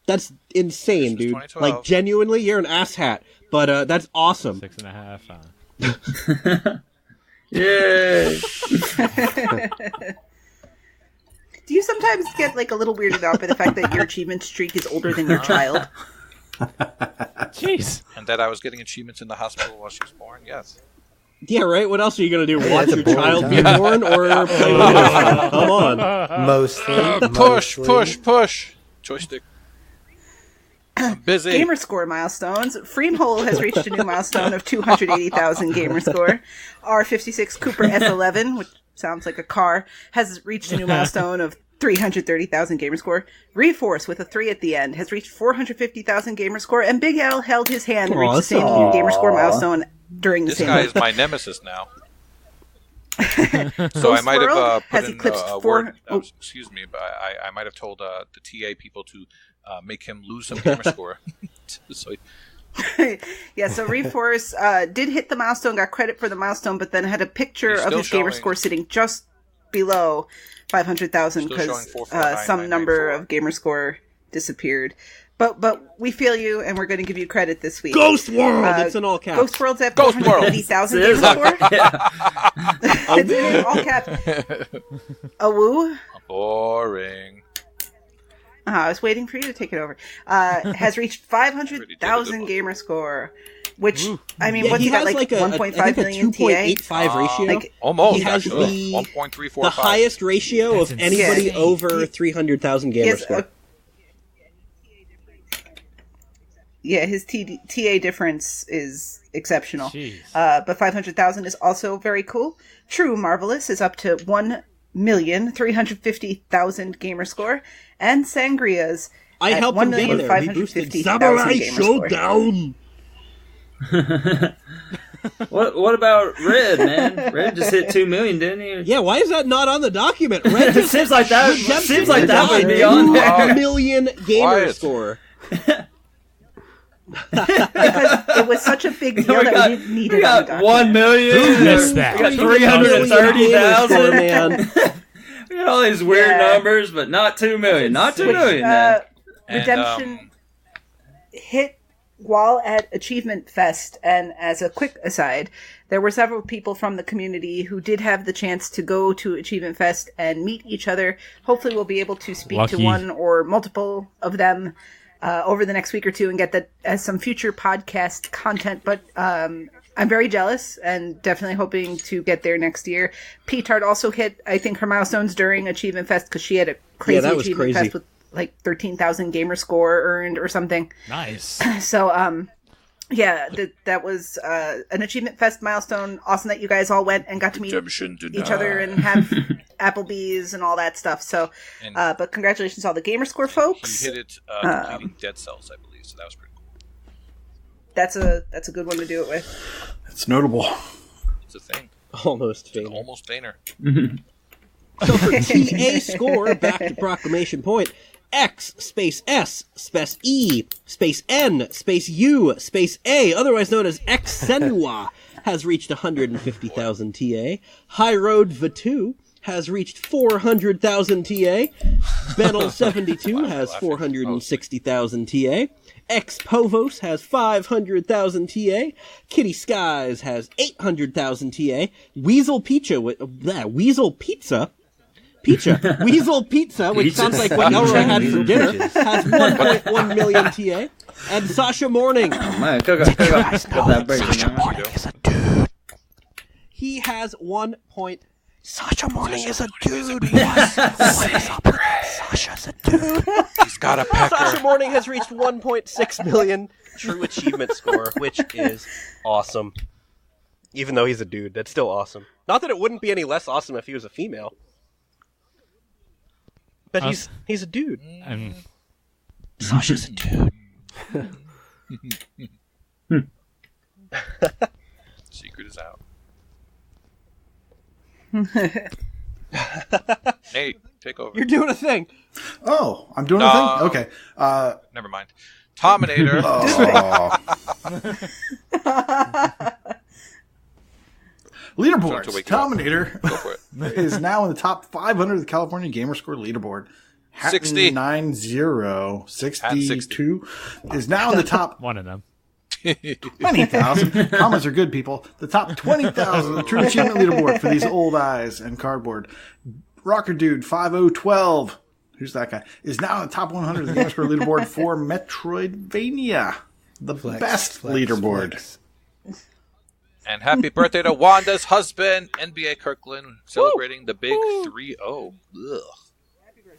That's insane, dude. Like, genuinely, you're an asshat. But that's awesome.
6.5.
Yay!
Do you sometimes get like a little weirded out by the fact that your achievement streak is older than your child?
Jeez.
And that I was getting achievements in the hospital while she was born? Yes.
Yeah, right? What else are you going to do?
Hey,
Watch
that's a
your
boring
child be
time.
born or play with it? Come on.
Mostly.
Push. Joystick. I'm busy.
Gamer score milestones. Freemhole has reached a new milestone of 280,000 gamer score. R56 Cooper S11, which sounds like a car, has reached a new milestone of 330,000 gamer score. Reforce with a 3 at the end has reached 450,000 gamer score, and Big L held his hand and reached the same gamer score milestone during the
This
same
guy
week.
is my nemesis now. So I might have put
has
in
eclipsed
a word. Excuse me, but I might have told the TA people to make him lose some gamer score. So
Yeah, so Reforce did hit the milestone, got credit for the milestone, but then had a picture
He's
of
still
his gamer
showing-
score sitting just below 500,000
Still showing
because
449,994.
some number of gamer score disappeared. But we feel you, and we're going to give you credit this week.
Ghost World! It's in all caps.
Ghost World's at
Ghost World.
480,000 gamer score. It's in all caps. A woo.
boring.
I was waiting for you to take it over. Has reached 500,000 gamer score, which I mean,
Yeah,
what's
he
he got
has
like
I
1.5
think
million
a 2.85
TA?
ratio.
Like,
Almost,
He has
actually.
the
1.345.
highest ratio
That's
of anybody
insane.
over 300,000 gamer
Yes,
score.
his TA difference is exceptional. But 500,000 is also very cool. True Marvelous is up to 1,350,000 gamer score, and Sangria's
I helped him get there. He boosted Samurai Showdown.
What about Red, man? Red just hit 2 million, didn't he?
Yeah, why is that not on the document? Red
It seems like that would be on there.
2 million gamer score.
Because it was such a big deal that we didn't need it on the document.
1 million.
Who missed that?
We got 330,000.
Man.
We got all these weird numbers, but not 2 million. Not 2 million, man.
Redemption hit while at Achievement Fest, and as a quick aside, there were several people from the community who did have the chance to go to Achievement Fest and meet each other. Hopefully we'll be able to speak to one or multiple of them over the next week or two and get that as some future podcast content, but I'm very jealous and definitely hoping to get there next year. P-Tart also hit, I think, her milestones during Achievement Fest because she had a crazy Achievement Fest with like 13,000 gamer score earned or something.
Nice.
So, that was an Achievement Fest milestone. Awesome that you guys all went and got to meet each other and have Applebee's and all that stuff. So, but congratulations to all the gamer score folks.
You hit it completing Dead Cells, I believe, so that was pretty cool.
That's a good one to do it with.
It's notable.
It's a thing.
Almost Fainer.
Almost Fainer.
So for TA score, back to Proclamation Point, X space S space E space N space U space A, otherwise known as X Senua, has reached 150,000 TA. High Road Vatu has reached 400,000 TA. Benel 72 has 460,000 TA. X Povos has 500,000 TA. Kitty Skies has 800,000 TA. Weasel Pizza, Weasel Pizza, which sounds like what Elroy had for dinner, has 1.1 million TA. And Sasha Morning.
Oh man, Sasha
Morning is a dude. He has 1. Sasha Morning is a dude. What is up with Sasha's a dude?
He's got a pecker.
Sasha Morning has reached 1.6 million true achievement score, which is awesome. Even though he's a dude, that's still awesome. Not that it wouldn't be any less awesome if he was a female. But he's a dude. Sasha's a dude.
Secret is out. Nate, take over.
You're doing a thing.
Oh, I'm doing a thing? Okay.
Never mind. Tominator.
Leaderboards. Tominator is now in the top 500 of the California Gamerscore leaderboard.
60.
62 is now in the top.
One of them.
20,000. Comments are good, people. The top 20,000 True Achievement leaderboard for these old eyes and cardboard. Rocker Dude 5012. Who's that guy? Is now in the top 100 of the Gamerscore leaderboard for Metroidvania. The best leaderboard.
And happy birthday to Wanda's husband, NBA Kirkland, celebrating the big 3-0. Ugh.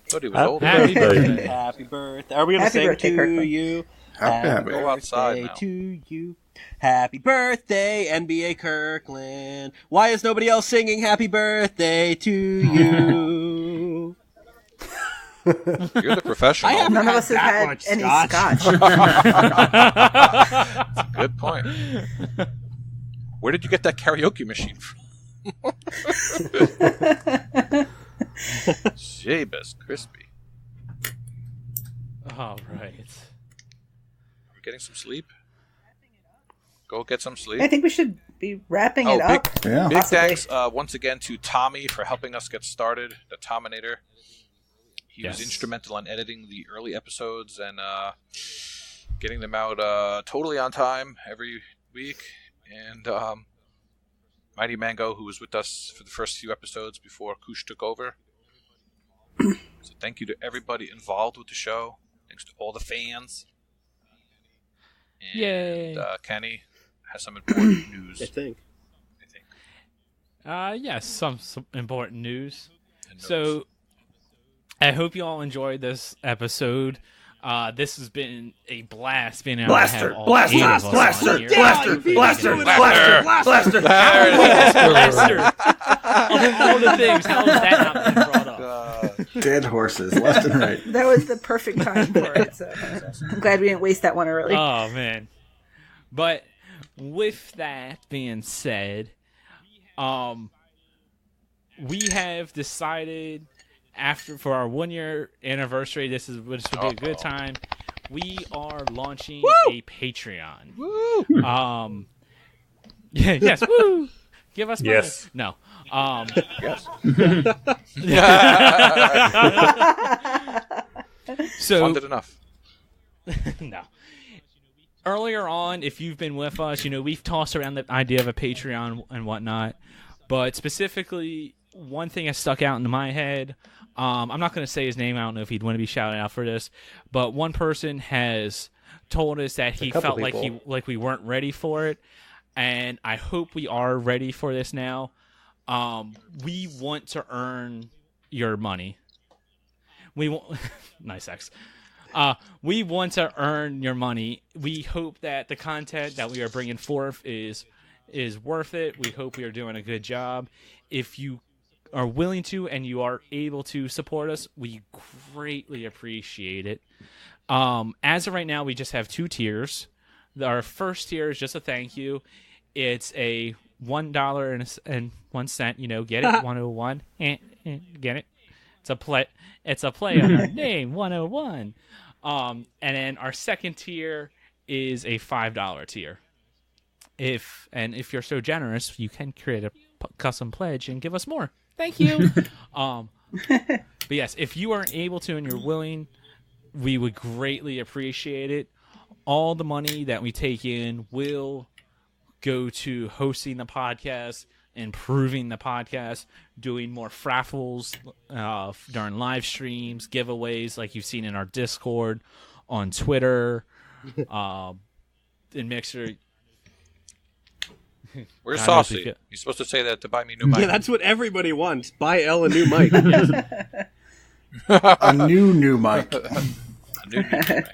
Thought he was old.
Happy birthday. Happy birthday. Are we going to sing
birthday,
to
Kirkland.
you?
Happy
Go outside now.
To you. Happy birthday, NBA Kirkland. Why is nobody else singing happy birthday to you?
You're the professional.
I haven't
None of
had
us have
that
had
much
any
scotch.
Good point. Where did you get that karaoke machine from? Jeebus crispy.
All right.
Are we getting some sleep? Go get some sleep.
I think we should be wrapping it up.
Big thanks once again to Tommy for helping us get started, the Tominator. He was instrumental in editing the early episodes and getting them out totally on time every week. And Mighty Mango, who was with us for the first few episodes before Koosh took over. So thank you to everybody involved with the show. Thanks to all the fans. And
Yay.
Kenny has some important news.
I think.
Yes, some important news. So, I hope you all enjoyed this episode. This has been a blast being able
Blaster,
to have all
blaster,
8 of us
blaster,
on here.
blaster, blaster, blaster,
Blaster. Of all the things, how has that not been brought up?
Dead horses, left and right.
That was the perfect time for it. So I'm glad we didn't waste that one early.
Oh, man. But with that being said, we have decided for our 1-year anniversary, this would be a good time. We are launching a Patreon. Woo! Yes, woo! Give us money.
Yes.
No.
Yes.
So
funded enough.
No. Earlier on, if you've been with us, we've tossed around the idea of a Patreon and whatnot. But specifically, one thing that stuck out into my head, I'm not going to say his name. I don't know if he'd want to be shouted out for this. But one person has told us that he felt like we weren't ready for it. And I hope we are ready for this now. We want to earn your money. We want nice X. We want to earn your money. We hope that the content that we are bringing forth is worth it. We hope we are doing a good job. If you are willing to and you are able to support us, we greatly appreciate it. As of right now, we just have 2 tiers. Our first tier is just a thank you. It's a $1.01. Get it? 101. Get it? It's a play on our name, 101. And then our second tier is a $5 tier. If you're so generous, you can create a custom pledge and give us more. Thank you. But yes, if you are able to and you're willing, we would greatly appreciate it. All the money that we take in will go to hosting the podcast, improving the podcast, doing more raffles during live streams, giveaways like you've seen in our Discord, on Twitter, in Mixer.
Where's Saucy? You're supposed to say that to buy me a new mic.
Yeah, that's what everybody wants. Buy Elle a new mic.
A new mic.
A new mic.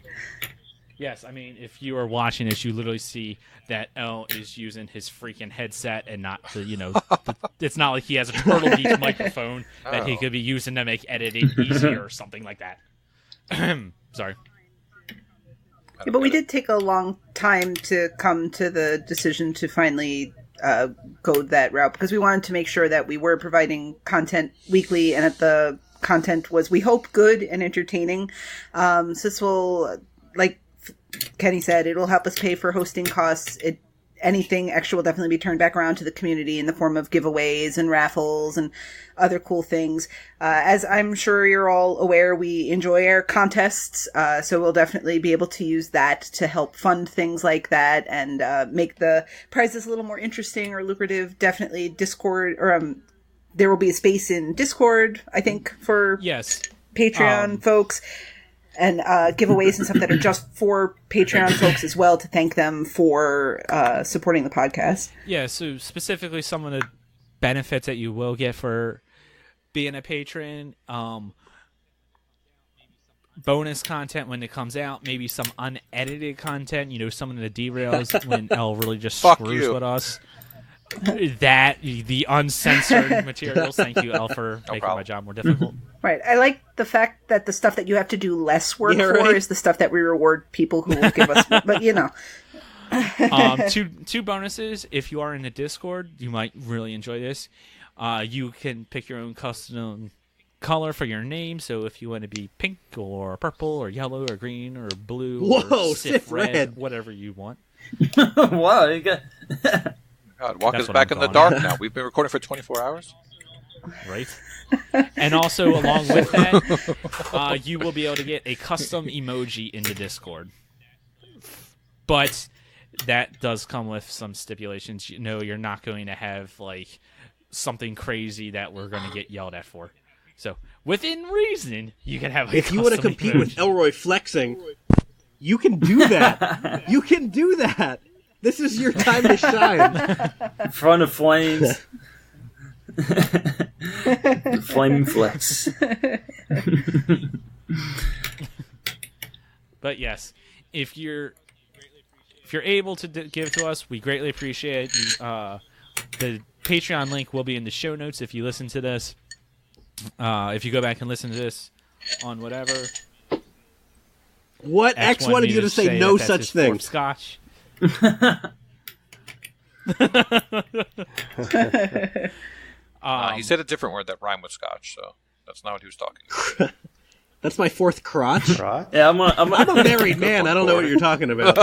Yes, I mean, if you are watching this, you literally see that L is using his freaking headset and not it's not like he has a Turtle Beach microphone that he could be using to make editing easier or something like that. Sorry.
Yeah, but we did take a long time to come to the decision to finally go that route because we wanted to make sure that we were providing content weekly and that the content was, we hope, good and entertaining. So this will, like Kenny said, it will help us pay for hosting costs. Anything extra will definitely be turned back around to the community in the form of giveaways and raffles and other cool things. As I'm sure you're all aware, we enjoy our contests, so we'll definitely be able to use that to help fund things like that and make the prizes a little more interesting or lucrative. Definitely Discord, or there will be a space in Discord, I think, for Patreon folks. And giveaways and stuff that are just for Patreon folks as well to thank them for supporting the podcast.
Yeah, so specifically some of the benefits that you will get for being a patron, bonus content when it comes out, maybe some unedited content, some of the derails when Elle really just screws with us. The uncensored materials. Thank you, Elle, for making my job more difficult.
Right. I like the fact that the stuff that you have to do less work for is the stuff that we reward people who will give us. But
two bonuses. If you are in the Discord, you might really enjoy this. You can pick your own custom color for your name. So if you want to be pink or purple or yellow or green or blue or Sif red, whatever you want.
Wow, you got.
God, Walker's back in the dark now. We've been recording for 24 hours.
Right. And also, along with that, you will be able to get a custom emoji in the Discord. But that does come with some stipulations. You're not going to have something crazy that we're going to get yelled at for. So, within reason, you can have a
If you want to compete with Elroy flexing, you can do that. You can do that. This is your time to shine.
In front of flames. Flaming flex.
But yes, if you're able to give to us, we greatly appreciate it. The Patreon link will be in the show notes if you listen to this. If you go back and listen to this on whatever.
What X wanted you to say no such thing?
Scotch.
He said a different word that rhymed with Scotch, so that's not what he was talking about.
That's my fourth crotch.
Yeah, I'm
a married man. I don't know what you're talking about.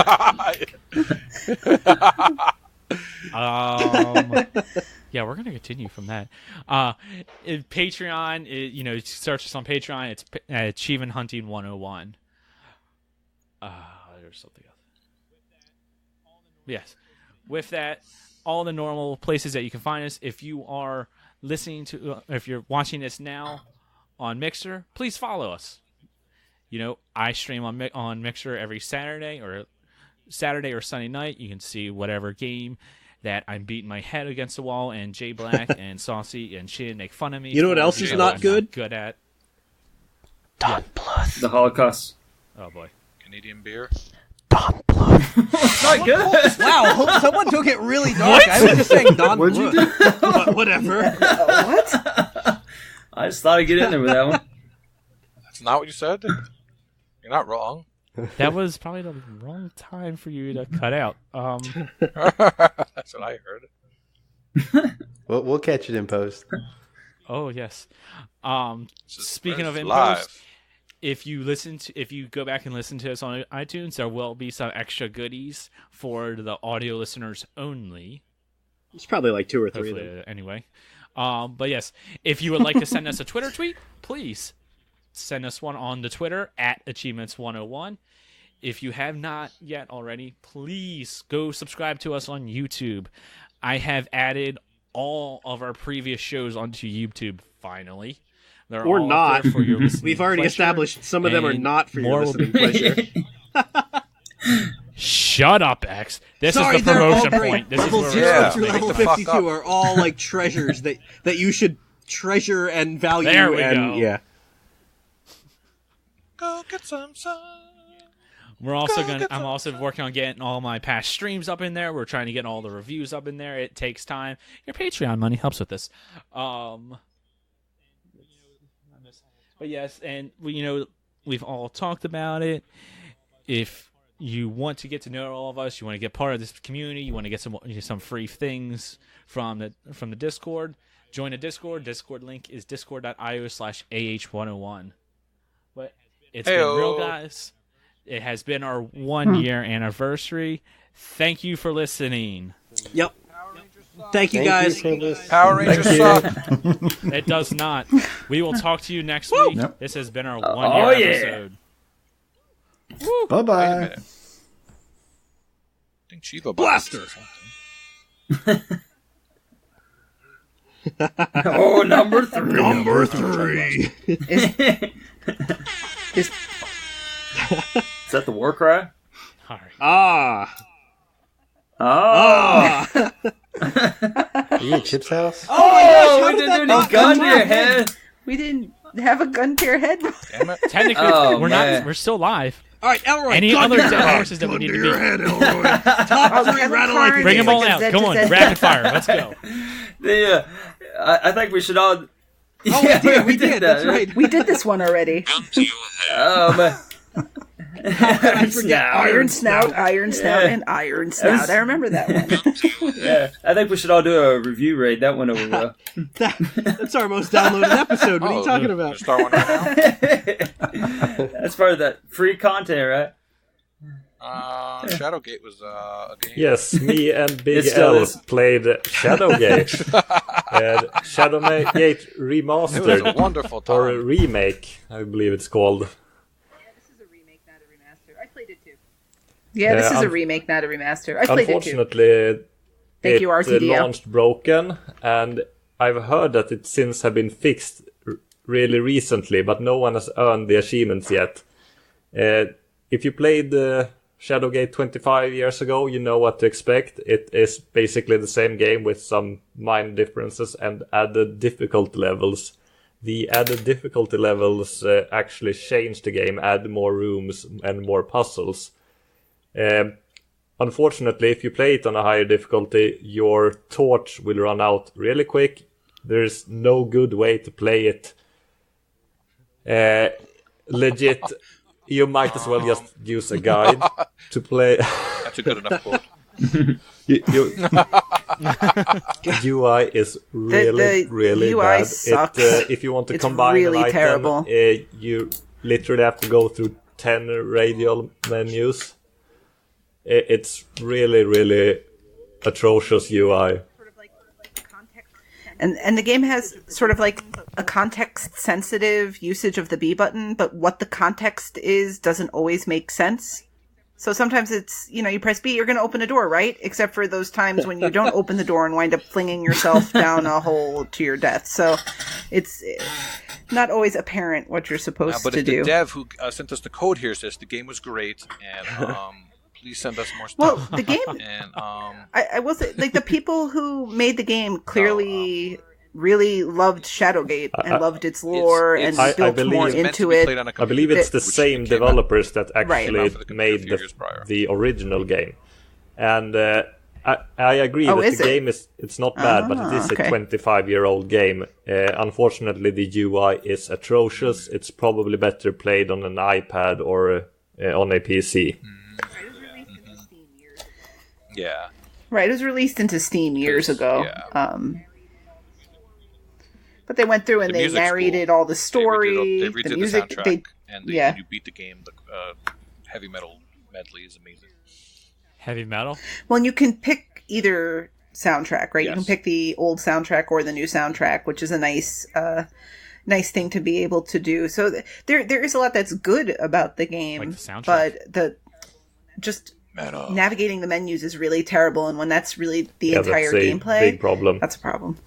Yeah, we're gonna continue from that. Patreon, search us on Patreon. It's Achievement Hunting 101. There's something else. Yes, with that, all the normal places that you can find us. If you are if you're watching this now on Mixer, please follow us. I stream on Mixer every Saturday or Sunday night. You can see whatever game that I'm beating my head against the wall, and Jay Black and Saucy and Shin make fun of me.
You know what else is not good?
Good at
Don Bluth. The Holocaust.
Oh boy.
Canadian beer.
It's not good.
Wow, someone took it really dark. What? I was just saying Don
What'd you do?
But whatever.
What? I just thought I'd get in there with that one.
That's not what you said. You're not wrong.
That was probably the wrong time for you to cut out.
That's what I heard.
We'll catch it in post.
Oh yes. Speaking of in
live.
post, if you go back and listen to us on iTunes, there will be some extra goodies for the audio listeners only.
It's probably like 2 or 3 of
Hopefully,
them.
anyway. But yes, if you would like to send us a Twitter tweet, please send us one on the Twitter at Achievements101. If you have not yet already, please go subscribe to us on YouTube. I have added all of our previous shows onto YouTube finally. They're
Or
all
not.
up there for your listening
We've already
pleasure,
established some of them are
and
not for your
more will
listening
be-
pleasure.
Shut up, X. This
Sorry,
is the
they're all
promotion
great.
point. This
Level
is
0 through
make
level
the fuck
52
up.
are all like treasures that you should treasure and value.
There we
and
go.
Yeah.
Go get some sun.
We're also I'm also working on getting all my past streams up in there. We're trying to get all the reviews up in there. It takes time. Your Patreon money helps with this. But yes, and we've all talked about it. If you want to get to know all of us, you want to get part of this community, you want to get some free things from the Discord, join the Discord. Discord link is discord.io/AH101. But it's been real, guys. It has been our 1 year anniversary. Thank you for listening.
Yep. Thank you, guys.
Power Rangers suck.
It does not. We will talk to you next week.
Yep.
This has been our 1 year episode.
Bye
Wait a
bye.
minute. I think Chivo
Blaster.
Oh, number 3.
Number 3.
Is that the war cry?
All right.
Ah.
Are you at Chip's house?
Oh, we didn't do any gun to your head.
We didn't have a gun to your head.
Damn it.
Technically,
Oh,
we're
man.
not. We're still live.
All right, Elroy.
Any
gun
other
to your
dead
head.
horses that we
Gun
need
to
to
your
beat?
head, Elroy. Top 3 rattle like a
Bring them all
Like a
out.
Zed
Come
to
on,
Zed.
rapid fire. Let's go.
I think we should all.
Oh, we did. That's right.
We did this one already.
Iron Snout.
Iron Snout, Iron Snout,
Yeah.
and Iron Snout. I remember that one.
Yeah, I think we should all do a review raid. That went over well.
That's our most downloaded episode. What are you talking about?
Start one right
That's part of that free content, right?
now. Shadowgate was a game.
Yes, me and Big
It still
L
is.
played Shadowgate. Shadowgate Remastered.
It was a wonderful time.
Or a remake, I believe it's called.
Yeah, this is a
un-
remake, not a remaster. I played it too.
Unfortunately,
Thank you, RTDL.
launched broken, and I've heard that it since have been fixed really recently, but no one has earned the achievements yet. If you played Shadowgate 25 years ago, you know what to expect. It is basically the same game with some minor differences and added difficult levels. the added difficulty levels actually change the game, add more rooms and more puzzles. Unfortunately, if you play it on a higher difficulty, your torch will run out really quick. There's no good way to play it. Legit, you might as well just use a guide to play.
That's a good enough quote.
UI is really
UI
bad.
sucks.
If you want to
It's
combine
really
an item,
terrible.
You literally have to go through 10 radial menus. It's really atrocious UI.
And the game has sort of like a context-sensitive usage of the B button, but what the context is doesn't always make sense. So sometimes it's, you press B, you're going to open a door, right? Except for those times when you don't open the door and wind up flinging yourself down a hole to your death. So it's not always apparent what you're supposed
But
to
if
do.
the dev who sent us the code here says the game was great, and please send us more stuff.
Well, the game...
And,
I will say, like, the people who made the game clearly really loved Shadowgate and loved its lore and built more into it.
I believe it's the same developers that actually
Right.
made the original game. And I agree that
is
the
it?
game it's not bad, but it is
okay.
a 25-year-old game. Unfortunately, the UI is atrocious. It's probably better played on an iPad or on a PC.
Yeah.
Right, it was released into Steam years ago. But they went through and
The
they
music's
narrated all the story,
They redid
the
the
music.
soundtrack, and
yeah.
when you beat the game, the heavy metal medley is amazing.
Heavy metal?
Well, and you can pick either soundtrack, right? You can
Yes.
pick the old soundtrack or the new soundtrack, which is a nice thing to be able to do. So there is a lot that's good about the game,
Like the soundtrack.
but the just navigating the menus is really terrible, and when that's really the entire
that's a
gameplay,
big problem.
that's a problem.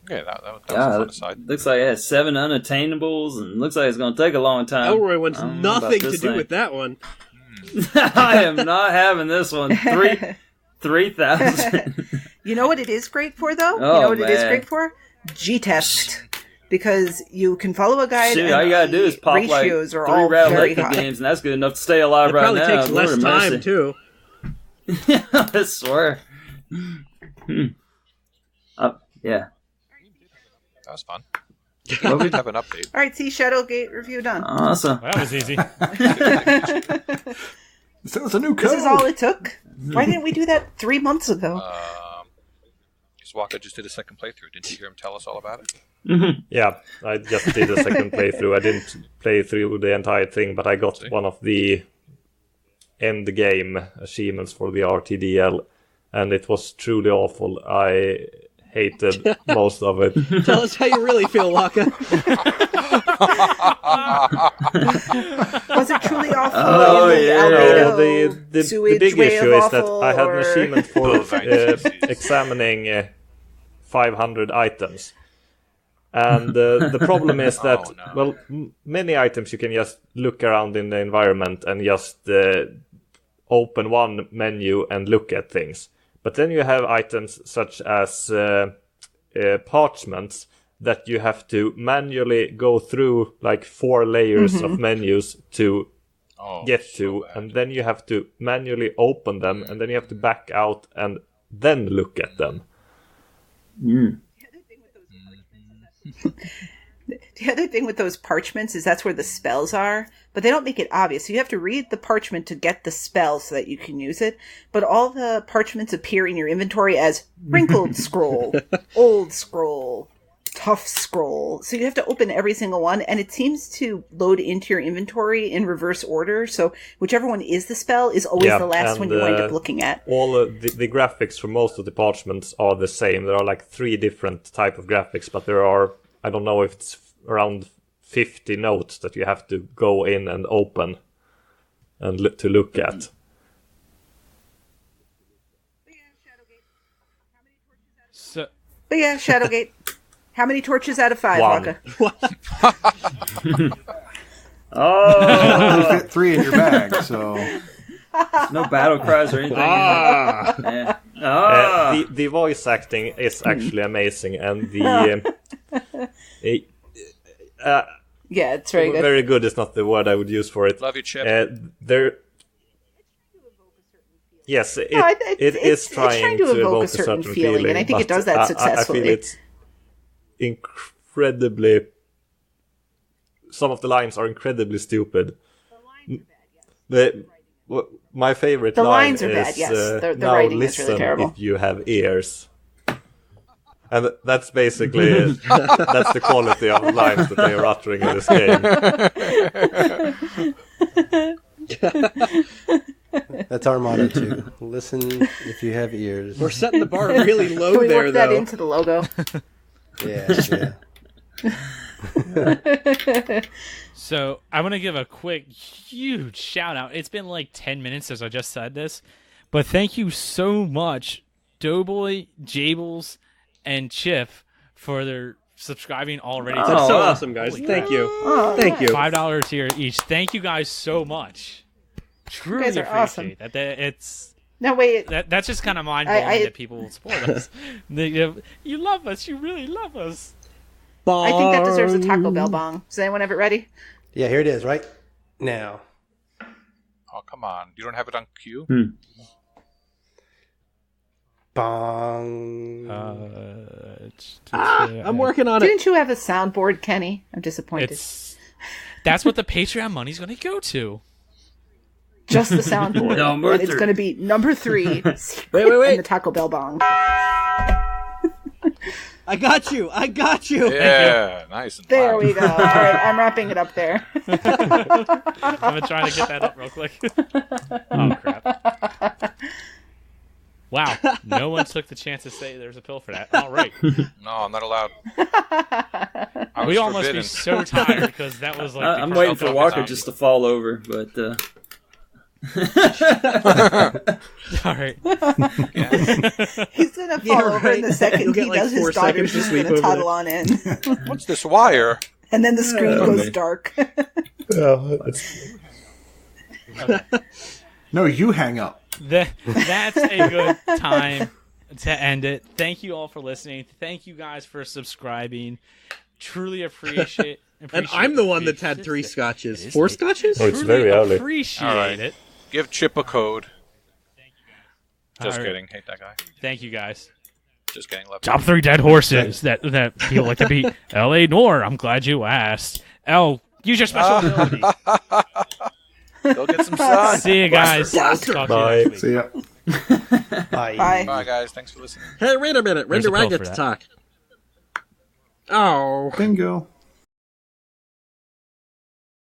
Yeah, that was a
Yeah,
fun aside.
looks like it has 7 unattainables, and looks like it's going to take a long time.
Elroy wants
I don't know about
nothing to
this
do
thing.
with that one.
I am not having this one. 3,000.
You know what it is great for, though?
Oh,
you know what it is
man.
great for? G-Test. Because you can follow a guide
Shit,
and
all you gotta do is pop like
ratios
3
are all
Rattle
very
Legend
high.
games, and that's good enough to stay alive
It
right
probably
now.
takes less
Lord
time,
mercy.
too.
I swear. Yeah.
That was fun.
Well,
We have an update.
All right, see, Shadowgate review done.
Awesome.
Well, that was easy.
So it's a new code.
This is all it took? Why didn't we do that 3 months ago?
Swaka just did a second playthrough. Didn't you hear him tell us all about it?
Yeah, I just did a second playthrough. I didn't play through the entire thing, but I got one of the end game achievements for the RTDL, and it was truly awful. I hated most of it.
Tell us how you really feel, Waka.
Was it truly awful?
Oh,
in the
yeah.
Albedo
The
sewage
big
way
issue
of
is that
awful,
I had an
or-
achievement for
Bovine
examining 500 items. And the problem is that, well, many items you can just look around in the environment and just open one menu and look at things. But then you have items such as parchments that you have to manually go through like 4 layers of menus to get to, and then you have to manually open them, and then you have to back out and then look at them.
The other thing with those parchments is that's where the spells are, but they don't make it obvious. So you have to read the parchment to get the spell so that you can use it. But all the parchments appear in your inventory as wrinkled scroll, old scroll, tough scroll. So you have to open every single one, and it seems to load into your inventory in reverse order. So whichever one is the spell is always the last one you wind up looking at.
All the graphics for most of the parchments are the same. There are like 3 different type of graphics, but there are, I don't know if it's around 50 notes that you have to go in and open and to look at.
So,
But yeah, Shadowgate. How many torches out of 5,
1.
Waka?
Oh,
only fit 3 in your bag, so
no battle cries or anything. Yeah.
The voice acting is actually amazing, and the
Yeah, it's very good.
Very good is not the word I would use for it.
Love you, Chip.
Yes, it
it's
is trying
to
to evoke a certain feeling,
and I think it does that successfully.
I feel it's incredibly. Some of the lines are incredibly stupid. My favorite
The
line
lines are
is
bad, yes. The
now
writing is
listen
really terrible.
if you have ears. And that's basically that's the quality of lines that they are uttering in this game.
That's our motto too. Listen if you have ears.
We're setting the bar really low
Can we
there,
work that
though.
into the logo?
Yeah.
So I want to give a quick, huge shout out. It's been like 10 minutes since I just said this, but thank you so much, Doughboy, Jables, and Chip for their subscribing already.
That's so awesome, guys. Thank you. Thank you.
$5 here each. Thank you guys so much. Truly
guys are
appreciate
awesome.
that. It's
No, wait.
that's just kind of mind blowing that people will support us. You love us. You really love us.
I think that deserves a Taco Bell bong. Does anyone have it ready?
Yeah, here it is, right now.
Oh, come on. You don't have it on cue?
Bong.
I'm working on it.
Didn't you have a soundboard, Kenny? I'm disappointed.
That's what the Patreon money's going to go to.
Just the soundboard.
Number
and it's
three.
going to be number 3.
Wait.
And the Taco Bell bong.
I got you.
Yeah, nice. And
There
loud.
we go. All right, I'm wrapping it up there.
I'm going to try to get that up real quick. Oh, crap. Wow, no one took the chance to say there's a pill for that. All right.
No, I'm not allowed.
We all must be so tired because that was like...
I'm waiting for Walker just to fall over, but...
All right.
He's going to fall over in the second he does his daughter. She's going to toddle on in.
What's this wire?
And then the screen goes dark.
No, you hang up.
That's a good time to end it. Thank you all for listening. Thank you guys for subscribing. Truly appreciate
And I'm the one that's had 3 scotches. 4 scotches?
Oh, it's very early.
Appreciate
All right.
it.
Give Chip a code. Just
All right.
kidding. Hate that guy.
Thank you guys.
Just kidding. Love
Top
you.
3 dead horses that people like to beat. L.A. Noir, I'm glad you asked. L, use your special ability.
Go get some sun.
See you guys. Talk to you
Bye.
next week.
See ya.
Bye.
Bye, guys. Thanks for listening.
Hey, wait a minute. When
There's
do
a
I
pill
get
for
to
that.
talk? Oh.
Bingo.